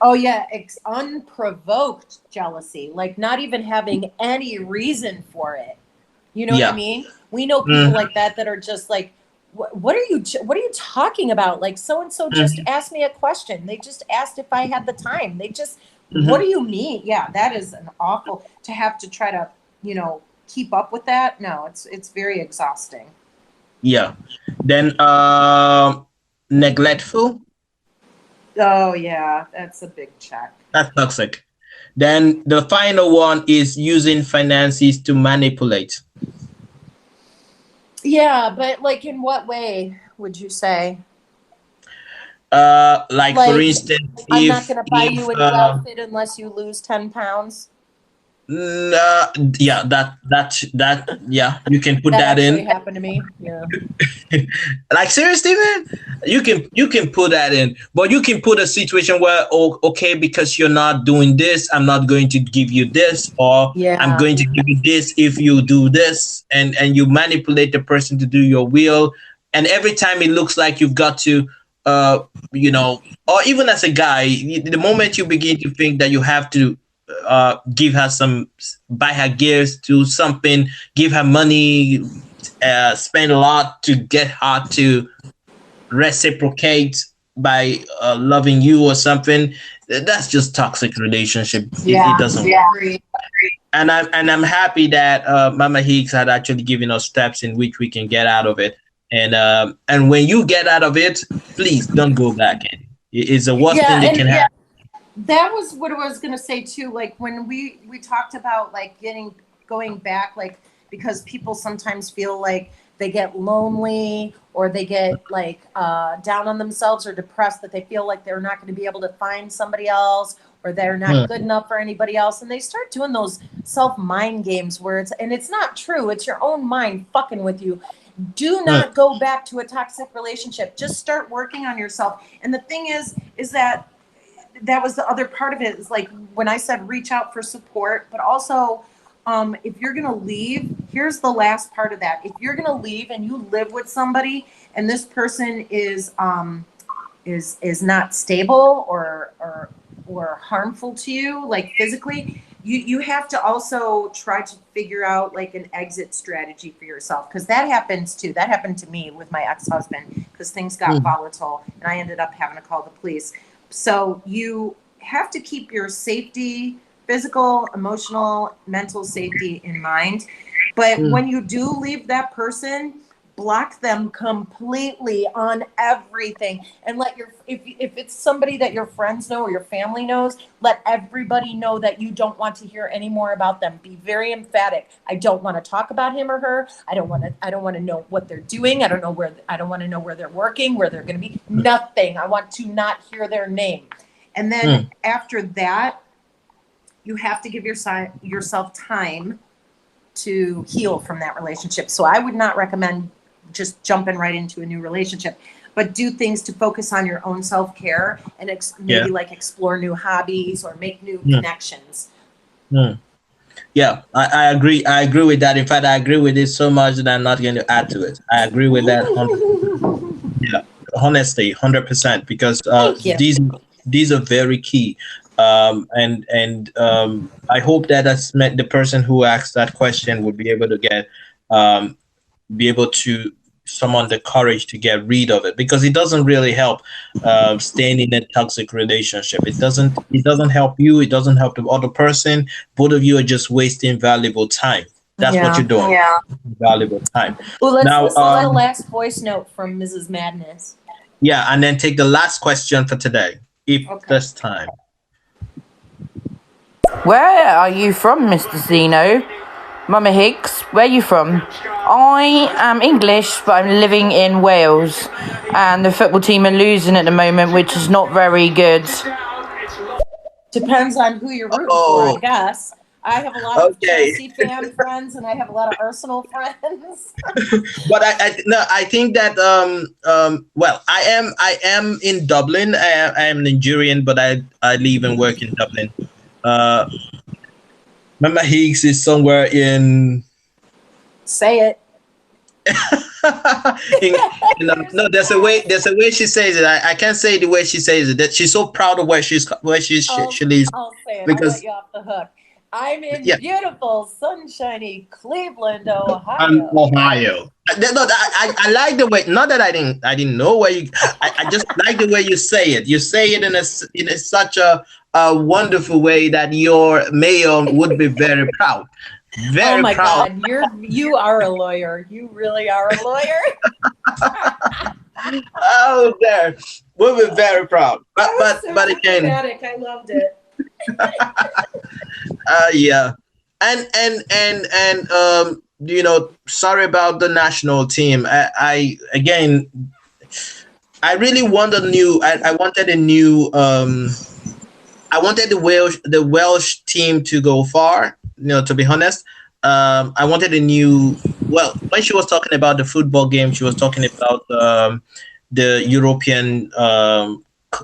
Oh yeah, unprovoked jealousy, like not even having any reason for it. You know what I Yeah. mean? We know people like that that are just like, what are you talking about? Like so and so just Mhm. asked me a question. They just asked if I had the time. They just, what Mhm. do you mean? Yeah, that is an awful to have to try to, keep up with that. No, it's very exhausting. Yeah. Then neglectful. Oh yeah, that's a big check. That's toxic. Then the final one is using finances to manipulate. Yeah, but like in what way would you say? Like for Like, instance, I'm not if going to buy if you a new outfit unless you lose 10 pounds. yeah, that yeah, you can put That that actually in. happened to me. Yeah. Like seriously, man, you can put that in, but you can put a situation where, oh, okay, because you're not doing this, I'm not going to give you this, or I'm Yeah. going to give you this if you do this, and you manipulate the person to do your will, and every time it looks like you've got to, uh, or even as a guy, the moment you begin to think that you have to give her some, buy her gifts, do something, give her money, spend a lot to get her to reciprocate by loving you or something. That's just toxic relationship. It Yeah. doesn't work. Yeah. Agree. And I'm happy that Mama Hicks had actually given us steps in which we can get out of it. And when you get out of it, please don't go back in. It's the worst thing Yeah. that And can happen. that was what I was going to say too. Like when we talked about like going back, like because people sometimes feel like they get lonely or they get like down on themselves or depressed, that they feel like they're not going to be able to find somebody else or they're not good enough for anybody else, and they start doing those self mind games where it's not true. It's your own mind fucking with you. Do Hmm. not go back to a toxic relationship. Just start working on yourself. And the thing is that was the other part of it, is like when I said reach out for support, but also if you're going to leave, here's the last part of that. If you're going to leave and you live with somebody and this person is not stable or harmful to you, like physically, you have to also try to figure out like an exit strategy for yourself, because that happens too. That happened to me with my ex-husband, because things got volatile and I ended up having to call the police. So you have to keep your safety, physical, emotional, mental safety in mind. But Hmm. when you do leave that person, block them completely on everything, and let your if it's somebody that your friends know or your family knows, let everybody know that you don't want to hear any more about them. Be very emphatic. I don't want to talk about him or her. I don't want to know what they're doing. I don't want to know where they're working, where they're going to be. Nothing. I want to not hear their name. And then after that, you have to give yourself time to heal from that relationship. So I would not recommend just jumping right into a new relationship, but do things to focus on your own self-care and Yeah. maybe like explore new hobbies or make new Hmm. connections. Hmm. Yeah, I agree. I agree with that. In fact, I agree with it so much that I'm not going to add to it. I agree with that. Yeah, honestly, 100%, because Thank you. these are very key. And I hope that that's meant the person who asked that question would be able to um, be able to summon the courage to get rid of it, because it doesn't really help staying in a toxic relationship. It doesn't help you. It doesn't help the other person. Both of you are just wasting valuable time. That's what Yeah. you're doing. Yeah. Valuable time. Well, let's Now, listen to the last voice note from Mrs. Madness. yeah, and then take the last question for today, if Okay. there's time. Where are you from, Mr. Zeno? Mama Hicks, where are you from? I am English, but I'm living in Wales, and the football team are losing at the moment, which is not very good. Depends on who you're rooting for, I Oh, guess. I have a lot of okay. Chelsea fan friends, and I have a lot of Arsenal friends. But no, I think that well, I am in Dublin. I am Nigerian, but I live and work in Dublin. Uh, Mama Higgs is somewhere in Say it. In- no, there's a way she says it. I can't say the way she says it. That she's so proud of she lives I'll say it. I'll let because you off the hook. I'm in yeah, beautiful, sunshiny Cleveland, I'm Ohio. Ohio. No, I like the way. Not that I didn't know where you. I just like the way you say it. You say it in such a wonderful way that your mayor would be very proud. Oh Very my proud. God, you are a lawyer. You really are a lawyer. Oh, there. We'll be very proud. That was so But again, dramatic. I loved it. yeah. And sorry about the national team. I again, I really want a new. I wanted a new. I wanted the Welsh team to go far. To be honest, I wanted a new. Well, when she was talking about the football game, she was talking about the European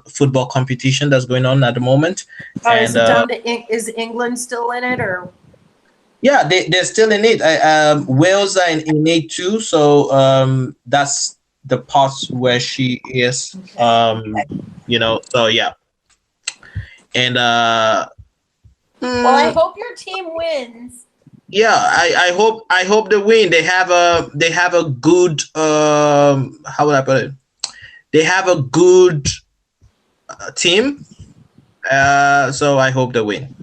football competition that's going on at the moment, Is and it down to is England still in it or? yeah, they're still in it. Wales are in it too, so that's the part where she is. So yeah, and Well, I mm, hope your team wins. yeah, I hope they win. They have a good how would I put it? They have a good team. So I hope they win.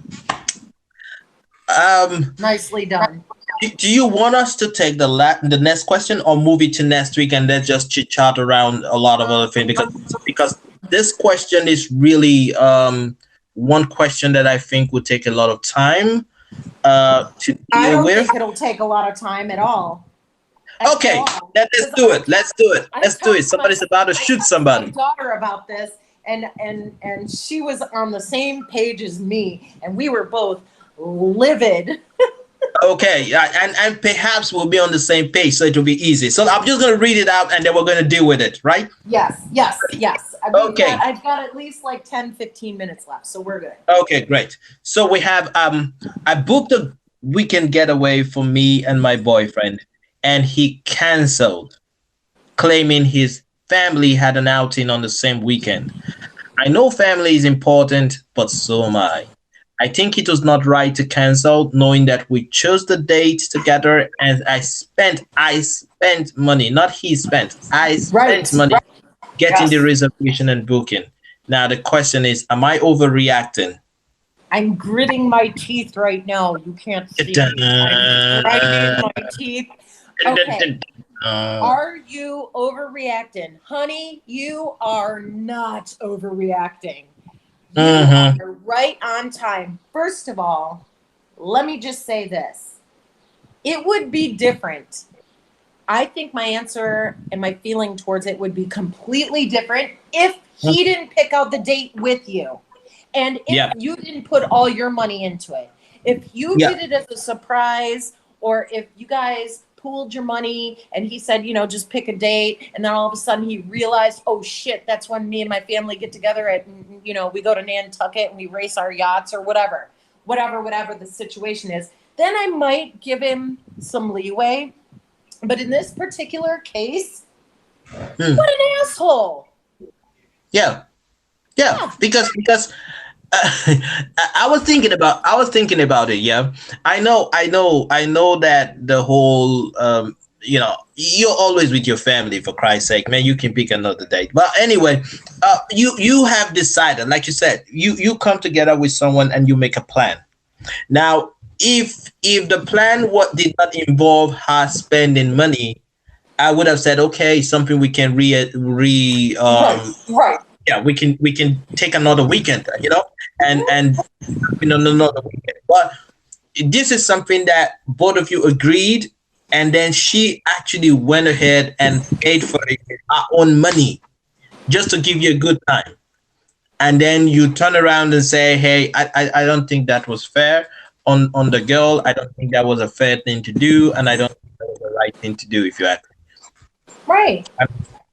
Nicely done. Do you want us to take the next question or move it to next week and then just chit chat around a lot of other things because this question is really one question that I think would take a lot of time to I deal don't with. think it'll take a lot of time at all. Okay, let's do it. Let's do it. Let's do it. Somebody's about to shoot somebody. I talked to my daughter about this, and she was on the same page as me, and we were both livid. Okay, yeah, and perhaps we'll be on the same page, so it will be easy. So I'm just going to read it out, and then we're going to deal with it, right? Yes. Okay. I've got at least like 10, 15 minutes left, so we're good. Okay, great. So we have I booked a weekend getaway for me and my boyfriend, and he canceled, claiming his family had an outing on the same weekend. I know family is important, but so am I. I think it was not right to cancel, knowing that we chose the date together, and I spent money, not he spent. I spent money getting the reservation and booking. Now the question is, am I overreacting? I'm gritting my teeth right now. You can't see me. I'm grinding my teeth. Okay. Are you overreacting? Honey, you are not overreacting. You are right on time. First of all, let me just say this. It would be different. I think my answer and my feeling towards it would be completely different if he didn't pick out the date with you. And if you didn't put all your money into it. If you did it as a surprise, or if you guys pooled your money and he said, just pick a date, and then all of a sudden he realized, oh shit, that's when me and my family get together at, we go to Nantucket and we race our yachts or whatever the situation is, then I might give him some leeway. But in this particular case, what an asshole. Yeah, because I was thinking about it. Yeah, I know that the whole you're always with your family, for Christ's sake, man. You can pick another date. But anyway, you have decided, like you said, you come together with someone and you make a plan. Now, if the plan did not involve her spending money, I would have said, okay, something we can right. Yeah, we can take another weekend, and another weekend. But this is something that both of you agreed, and then she actually went ahead and paid for it with her own money just to give you a good time. And then you turn around and say, hey, I don't think that was fair on the girl. I don't think that was a fair thing to do, and I don't think that was the right thing to do, if you ask me. Right.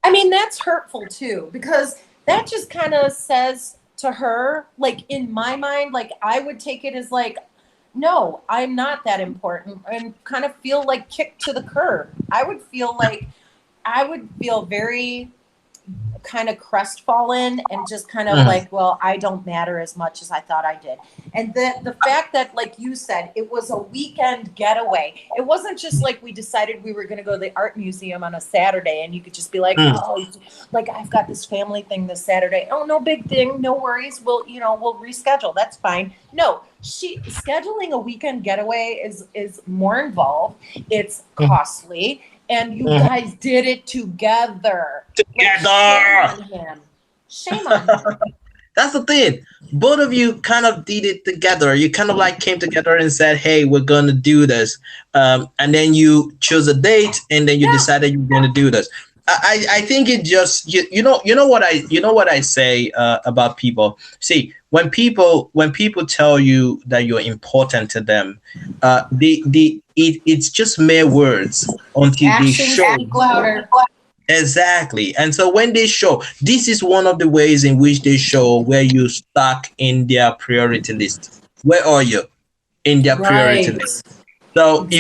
I mean, that's hurtful too, because that just kind of says to her, like, in my mind, like, I would take it as like, no, I'm not that important, and kind of feel like kicked to the curb. I would feel very kind of crestfallen and just kind of Mhm. like, well, I don't matter as much as I thought I did. And the fact that, like you said, it was a weekend getaway. It wasn't just like we decided we were going to go to the art museum on a Saturday and you could just be like, Mhm. oh, like I've got this family thing this Saturday. Oh, no big thing. No worries. We'll reschedule. That's fine. No, she scheduling a weekend getaway is more involved. It's Mhm. costly, and you Mhm. guys did it together. Like, shame Together. on him. Shame on him. That's the thing. Both of you kind of did it together. You kind of like came together and said, "Hey, we're gonna do this," and then you chose a date, and then you Yeah. decided you're gonna do this. I think it just you know what I say about people. See, when people tell you that you're important to them, it's just mere words until they Actions show. speak louder. Exactly. And so when they show, this is one of the ways in which they show where you stuck in their priority list. Where are you in their priority Right. list? So Exactly.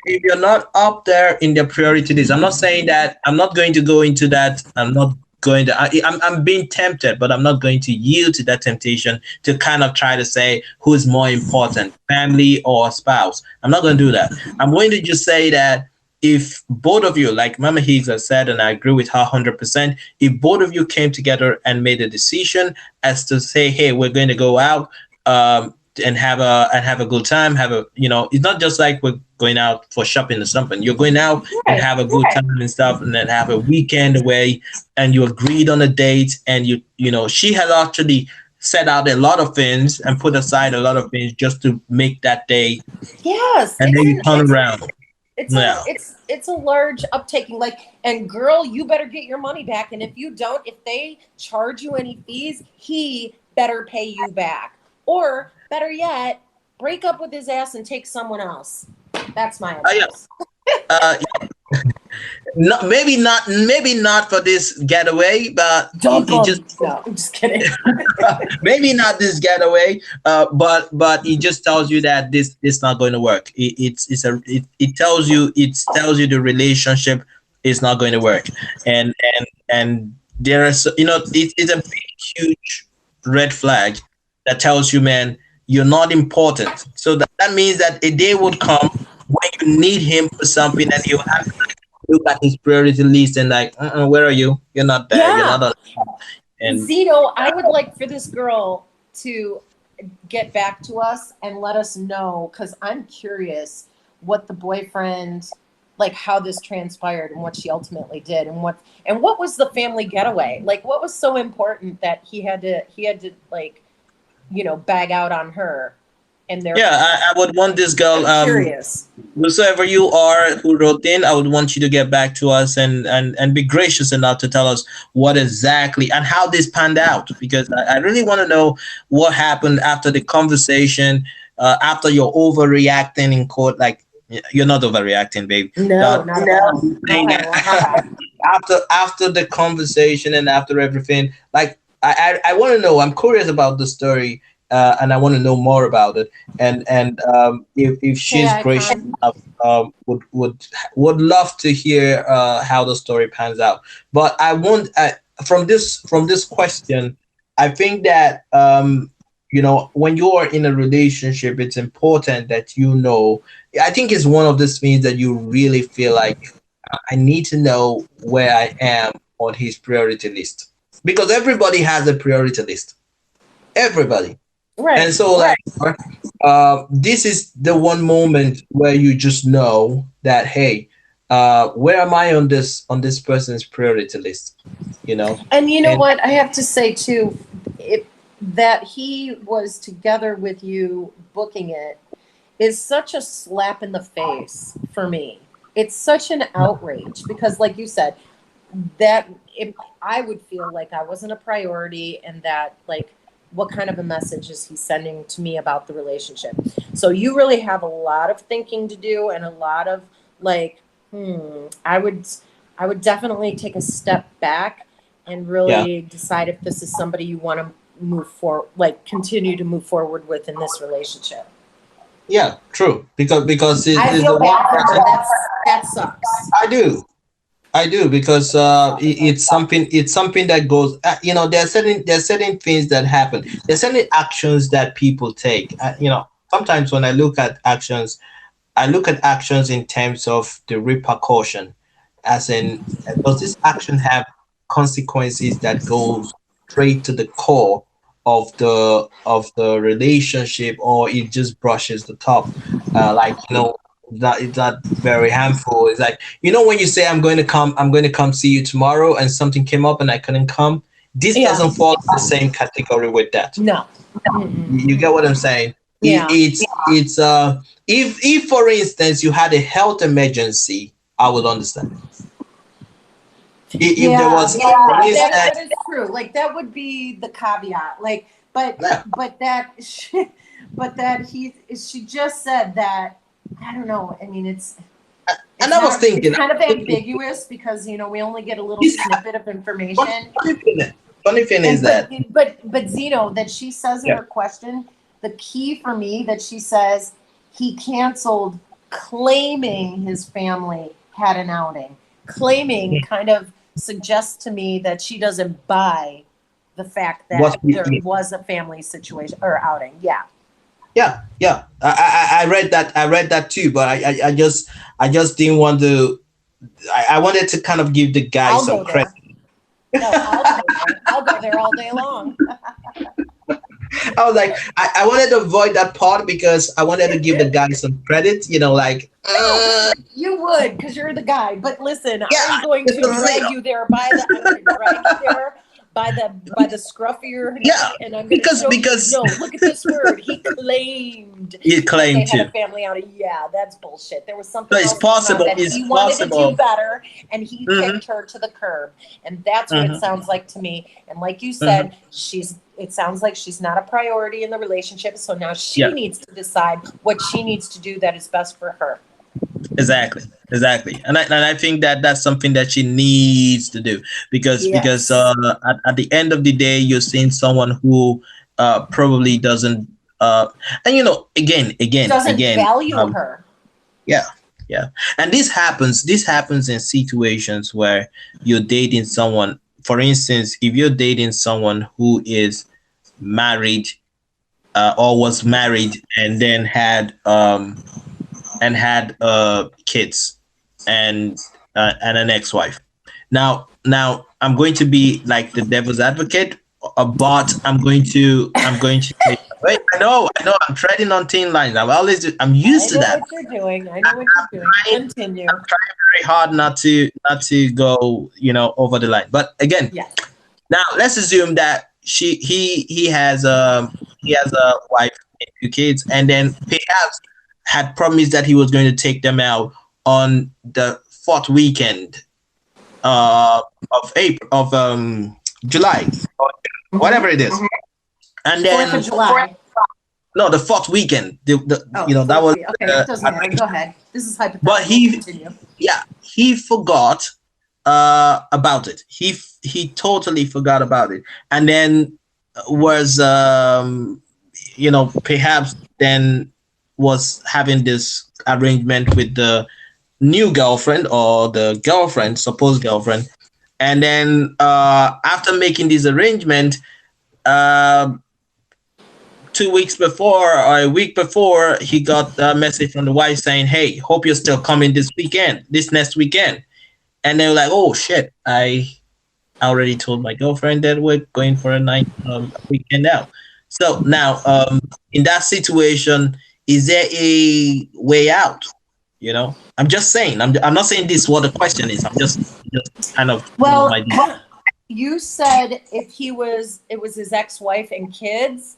if you're not up there in their priority list, I'm not saying that I'm not going to go into that. I'm not going to I'm being tempted, but I'm not going to yield to that temptation to kind of try to say who's more important, family or spouse. I'm not going to do that. I'm going to just say that if both of you, like Mama Higgs has said, and I agree with her 100%, if both of you came together and made a decision as to say, hey, we're going to go out, and have a good time, it's not just like we're going out for shopping or something. You're going out and Right. have a good time and stuff, and then have a weekend away, and you agreed on a date, and she had actually set out a lot of things and put aside a lot of things just to make that day, Yes. and then you turn around. Yeah. It's a large uptaking. Like, and girl, you better get your money back. And if you don't, if they charge you any fees, he better pay you back. Or better yet, break up with his ass and take someone else. That's my Yeah. advice. uh, no, maybe not for this getaway, but it just Doggone. No, I'm just kidding. maybe not this getaway, but it just tells you that this not going to work. It tells you the relationship is not going to work, and there is, it's a big huge red flag that tells you, man, you're not important. So that means that a day would come when you need him for something, and you have to look at his priority list and like, where are you? You're not there. You're Yeah. not on. And Zeno, I would like for this girl to get back to us and let us know, because I'm curious what the boyfriend, like how this transpired and what she ultimately did, and what was the family getaway, like what was so important that he had to like bag out on her and their yeah, family. I would want this girl, I'm curious. whosoever you are who wrote in, I would want you to get back to us and be gracious enough to tell us what exactly and how this panned out, because I really want to know what happened after the conversation, after you're overreacting in court. Like, you're not overreacting, babe. No, But not at all. saying that after the conversation and after everything, like, I want to know. I'm curious about the story, and I want to know more about it. And if Hey, she's gracious icon. enough, would love to hear how the story pans out. But I want, from this question, I think that, when you are in a relationship, it's important that I think it's one of those things that you really feel like, I need to know where I am on his priority list, because everybody has a priority list. Everybody. And Right. so, like, this is the one moment where you just know that, hey, where am I on this person's priority list? You know, And you know and what? I have to say too, that he was together with you booking it is such a slap in the face for me. It's such an outrage because, like you said, that I would feel like I wasn't a priority, and that, like, what kind of a message is he sending to me about the relationship? So you really have a lot of thinking to do, and a lot of, like, I would definitely take a step back and yeah, really decide if this is somebody you want to move forward, like continue to move forward with in this relationship. Yeah, true. Because I it's feel the one bad for person. her. That sucks. I do. I do because it's something that goes. There are certain things that happen. There's certain actions that people take. Sometimes when I look at actions, I look at actions in terms of the repercussion, as in, does this action have consequences that goes straight to the core of the relationship, or it just brushes the top, like that it's not very harmful. It's like, when you say I'm going to come see you tomorrow, and something came up and I couldn't come. This Yeah. doesn't fall in the same category with that. No. You get what I'm saying? Yeah. If for instance you had a health emergency, I would understand. If there Yeah, was, for that instance, is true. Like that would be the caveat. Like, but yeah. but that she, but that she just said that. I don't know. I mean, And I was it's thinking, kind of ambiguous because we only get a little this snippet of information. funny thing is And that, but Zeno, that she says in yeah, her question, the key for me that she says he canceled, claiming his family had an outing. Claiming kind of suggests to me that she doesn't buy the fact what that there was a family situation or outing. Yeah. yeah. I read that. I read that too, but I just didn't want to. I wanted to kind of give the guy I'll some go credit. there. No, I'll go there. I'll go there all day long. I was like, I wanted to avoid that part because I wanted to give the guy some credit. Like, No, you would because you're the guy. But listen, yeah, I'm going to drag you there I'm going to drag you there by the scruff of your yeah, neck, and I'm going to because show you. because No, look at this word. He claimed he that they claimed had to. a family outing. Yeah, that's bullshit. There was So something it's else going on possible. that It's he wanted to do possible. better, and he Hmm. kicked her to the curb. And that's what it Hmm. sounds like to me. And like you Hmm. said, it sounds like she's not a priority in the relationship. So now she Yeah, needs to decide what she needs to do that is best for her. exactly. And I think that that's something that she needs to do, because Yes. at the end of the day, you're seeing someone who probably doesn't, and Doesn't again, value her. yeah, yeah. And this happens in situations where you're dating someone. For instance, if you're dating someone who is married, or was married, and then had kids, and an ex-wife. Now I'm going to be like the devil's advocate, but I'm going to say, wait, I know, I'm treading on thin lines. I'm used I to know that. what you're doing. I know what you're doing. Continue. I'm trying very hard not to go, over the line. But again, Yes. now let's assume that he has a wife and 2 kids, and then perhaps had promised that he was going to take them out on the fourth weekend of April, of July, or whatever it is. And Fourth of then, July. no, the fourth weekend, Oh, that fourth was, week. Okay, doesn't matter. Go ahead. This is but hypothetical. he Continue. yeah, he forgot about it. He totally forgot about it, and then was, perhaps then was having this arrangement with the new girlfriend, or the girlfriend, supposed girlfriend. And then, after making this arrangement, uh, 2 weeks before, or a week before, he got a message from the wife saying, "Hey, hope you're still coming this next weekend." And they were like, "Oh shit, I already told my girlfriend that we're going for a night, weekend out." So now, in that situation, is there a way out? I'm just saying. I'm not saying this is what the question is. I'm just kind of throwing some Well, ideas. you said if it was his ex-wife and kids,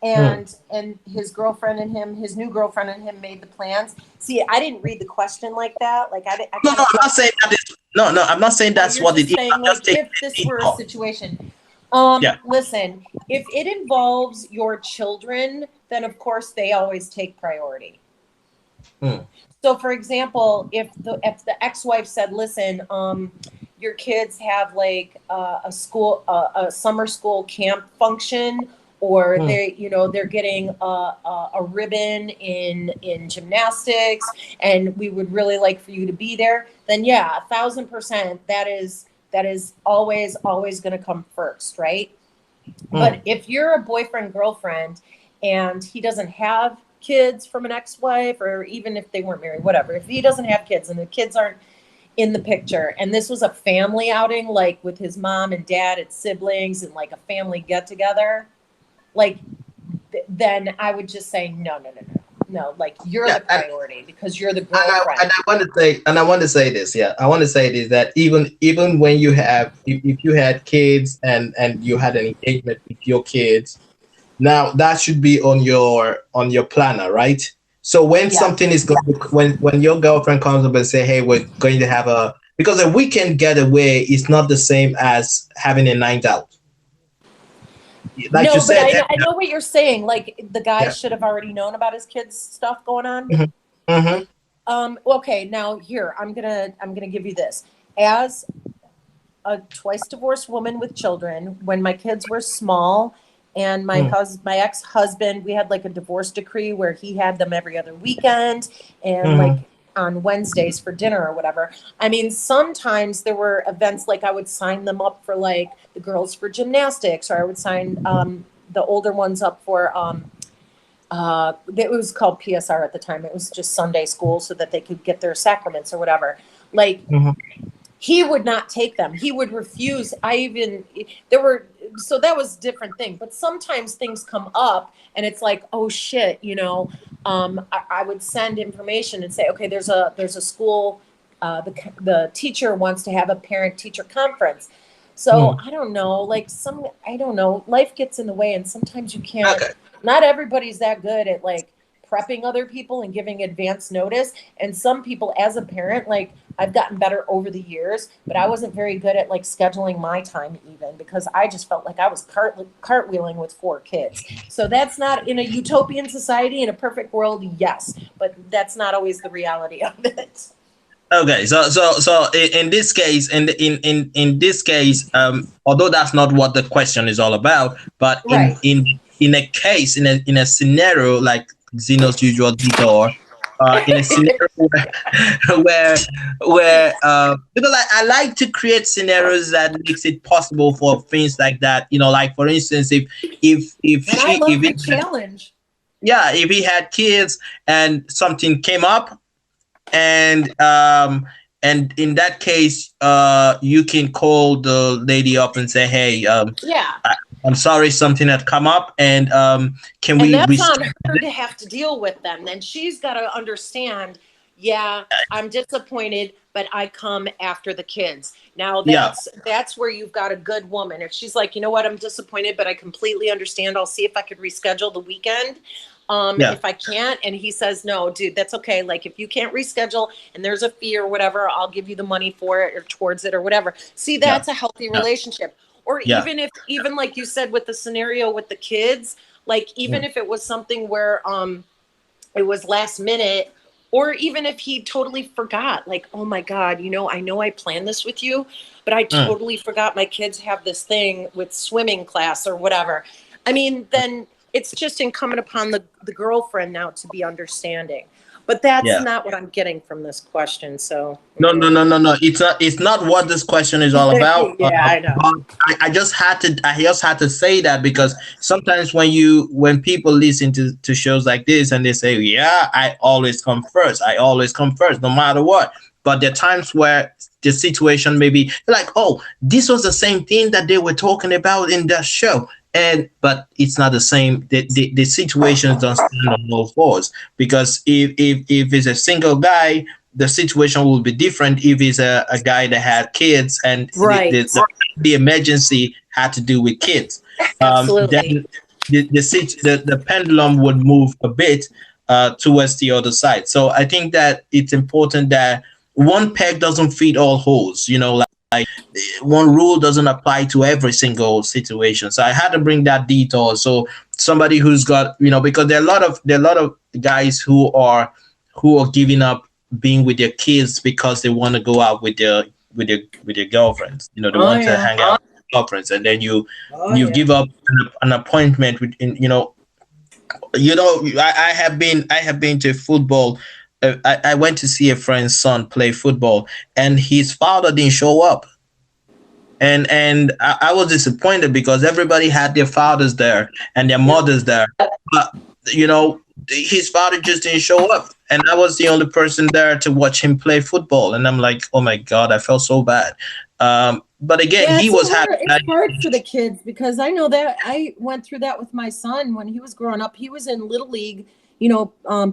Hmm. and his girlfriend and him, his new girlfriend and him made the plans. See, I didn't read the question like that. Like I No, kind no, of I'm not thought, saying that is. No, no, I'm not saying oh, that's you're what it just is. saying I'm just like taking if this it were a deeper. situation. Yeah. Listen, if it involves your children, then of course they always take priority. Hmm. So, for example, if the ex-wife said, "Listen, your kids have like a summer school camp function or they, you know, they're getting a ribbon in gymnastics, and we would really like for you to be there, then yeah, 1,000%, that is always going to come first, right? But if you're a boyfriend, girlfriend, and he doesn't have kids from an ex-wife, or even if they weren't married, whatever, if he doesn't have kids and the kids aren't in the picture, and this was a family outing, like with his mom and dad and siblings and like a family get together, like then I would just say no, like you're the priority because you're the girlfriend. And I want to say this, yeah, I want to say this, that even when you have, if you had kids and you had an engagement with your kids, now that should be on your planner, right? So when something is going, when your girlfriend comes up and say, hey, we're going to have a, because a weekend getaway is not the same as having a night out. Like No, you but said, I know what you're saying. Like the guy should have already known about his kids' stuff going on. Okay, now here I'm gonna give you this. As a twice divorced woman with children, when my kids were small, and my ex-husband, we had like a divorce decree where he had them every other weekend, and like on Wednesdays for dinner or whatever. I mean, sometimes there were events like I would sign them up for like the girls for gymnastics, or I would sign the older ones up for it was called PSR at the time. It was just Sunday school so that they could get their sacraments or whatever. Like he would not take them. He would refuse. So that was a different thing. But sometimes things come up and it's like, oh shit, you know, I would send information and say, okay, there's a school, the teacher wants to have a parent teacher conference. So I don't know, like I don't know, life gets in the way, and sometimes you can't, not everybody's that good at like prepping other people and giving advance notice. And some people, as a parent, like I've gotten better over the years, but I wasn't very good at like scheduling my time even, because I just felt like I was cartwheeling with 4 kids. So that's not, in a utopian society, in a perfect world, yes, but that's not always the reality of it. Okay, so in this case, in this case, although that's not what the question is all about, but in a case, in a scenario like Zeno's usual detour, in a scenario where because I like to create scenarios that makes it possible for things like that. You know, like for instance, if And I she love if the it, challenge. yeah, if he had kids and something came up, and in that case, you can call the lady up and say, hey, Yeah. I'm sorry, something had come up, and can And we that's on reschedule her it? to have to deal with them. Then she's got to understand, yeah, I'm disappointed, but I come after the kids. Now Yeah, that's where you've got a good woman. If she's like, you know what, I'm disappointed, but I completely understand. I'll see if I could reschedule the weekend. yeah, If I can't, and he says, no, dude, that's okay. Like if you can't reschedule and there's a fee or whatever, I'll give you the money for it or towards it or whatever. See, yeah, that's a healthy yeah, relationship. Or yeah. even like you said with the scenario with the kids, like even if it was something where it was last minute, or even if he totally forgot, like, oh my God, you know I planned this with you, but I Mm. totally forgot my kids have this thing with swimming class or whatever. I mean, then it's just incumbent upon the girlfriend now to be understanding. But that's Yeah. not what I'm getting from this question. So No, no, no, no, no. It's not what this question is all about. yeah, I know. But I just had to say that because sometimes when people listen to shows like this and they say, yeah, I always come first. I always come first, no matter what. But there are times where the situation may be like, oh, this was the same thing that they were talking about in that show. But it's not the same. The situations don't stand on all fours, because if it's a single guy, the situation will be different. If it's a guy that had kids and Right. the emergency had to do with kids, Absolutely. then the pendulum would move a bit towards the other side. So I think that it's important that one peg doesn't fit all holes. You know, like one rule doesn't apply to every single situation. So I had to bring that detail. So somebody who's got, because there are a lot of guys who are giving up being with their kids because they want to go out with their girlfriends. They Oh want to yeah. hang out. girlfriends, and then you yeah. give up an appointment with, I have been to football. I went to see a friend's son play football, and his father didn't show up, and I was disappointed because everybody had their fathers there and their Yep. mothers there, but his father just didn't show up, and I was the only person there to watch him play football, and I'm like, oh my god, I felt so bad. But again, Yeah, he was happy. it's hard for the kids because I know that I went through that with my son when he was growing up. He was in little league,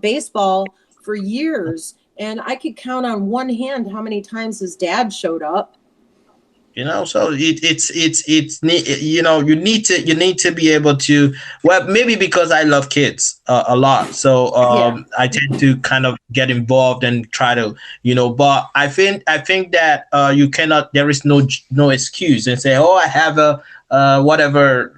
baseball for years, and I could count on one hand how many times his dad showed up. So you need to be able to, well, maybe because I love kids a lot, so Yeah. I tend to kind of get involved and try to, but I think that you cannot, there is no excuse and say, oh, I have a whatever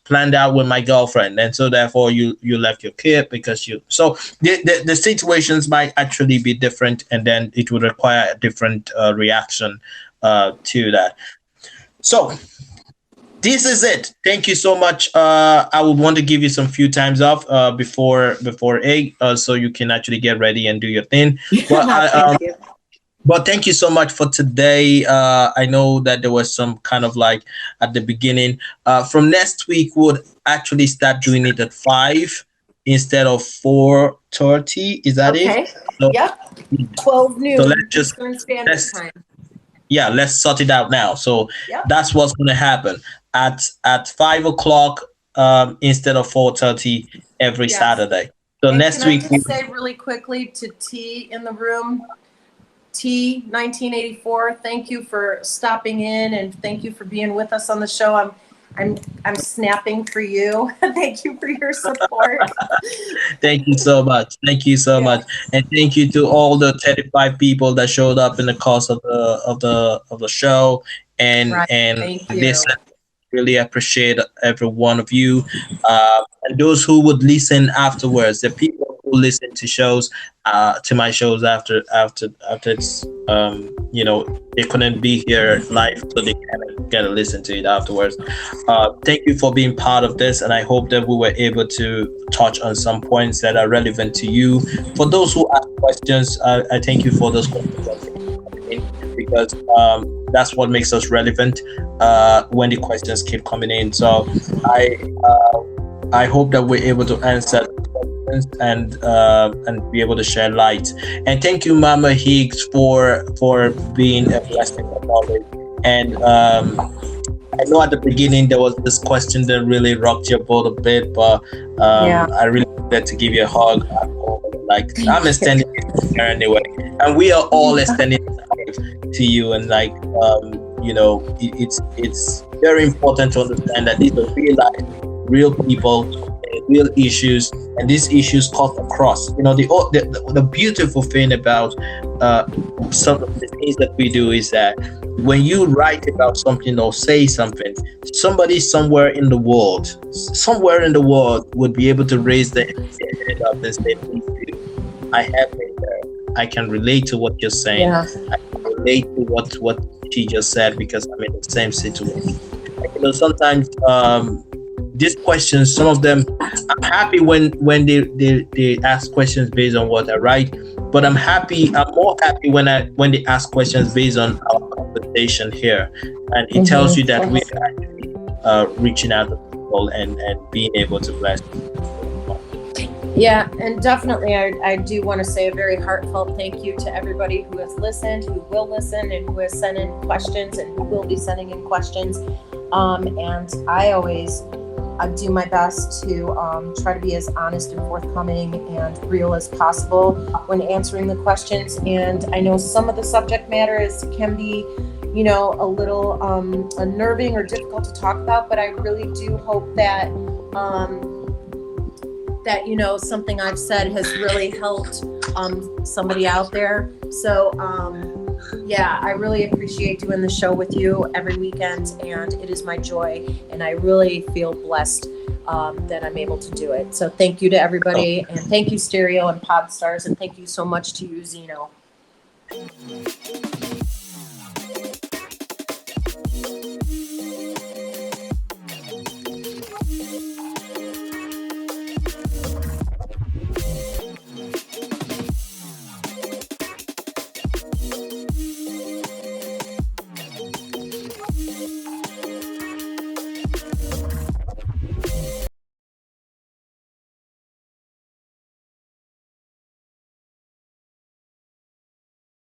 planned out with my girlfriend, and so therefore you left your kid because the situations might actually be different, and then it would require a different reaction to that. So this is it. Thank you so much. I would want to give you some few times off before 8, so you can actually get ready and do your thing. But Thank you. but thank you so much for today. I know that there was some kind of like at the beginning. From next week, we'll actually start doing it at 5 instead of 4:30. Is that it? Okay. So, Yep. 12 noon. so let's just Eastern Standard let's Time. yeah, let's sort it out now. So Yep. that's what's going to happen at 5 o'clock, instead of 4:30 every Yes. Saturday. So And next can I week, just say really quickly to T in the room, T 1984, thank you for stopping in and thank you for being with us on the show. I'm snapping for you. Thank you for your support. thank you so much. Thank you so Yeah. much, and thank you to all the 35 people that showed up in the course of the show, and Right. and Thank you. listen. Really appreciate every one of you, and those who would listen afterwards. The people who listen to my shows after it's they couldn't be here live, so they can get to listen to it afterwards. Thank you for being part of this, and I hope that we were able to touch on some points that are relevant to you. For those who ask questions, I thank you for those questions, because that's what makes us relevant when the questions keep coming in. So I hope that we're able to answer questions and be able to share light. And thank you, Mama Higgs, for being a blessing of knowledge. And I know at the beginning there was this question that really rocked your boat a bit, but I really wanted to give you a hug. Like, I'm extending it here anyway, and we are all extending it to you. And like, it's very important to understand that these are real life, real people, real issues, and these issues cut across. The beautiful thing about some of the things that we do is that when you write about something or say something, somebody somewhere in the world would be able to raise their head up and say, I have been there. I can relate to what you're saying. Yeah. I can relate to what she just said because I'm in the same situation. Sometimes these questions, some of them, I'm happy when they ask questions based on what I write, but I'm more happy when they ask questions based on our conversation here, and it tells you that we are actually reaching out to people and being able to bless people. Yeah, and definitely I do want to say a very heartfelt thank you to everybody who has listened, who will listen, and who has sent in questions, and who will be sending in questions. And I always do my best to try to be as honest and forthcoming and real as possible when answering the questions. And I know some of the subject matter can be, a little unnerving or difficult to talk about, but I really do hope that something I've said has really helped somebody out there. So I really appreciate doing the show with you every weekend, and it is my joy, and I really feel blessed that I'm able to do it. So thank you to everybody, and thank you Stereo and Podstars, and thank you so much to you, Zeno.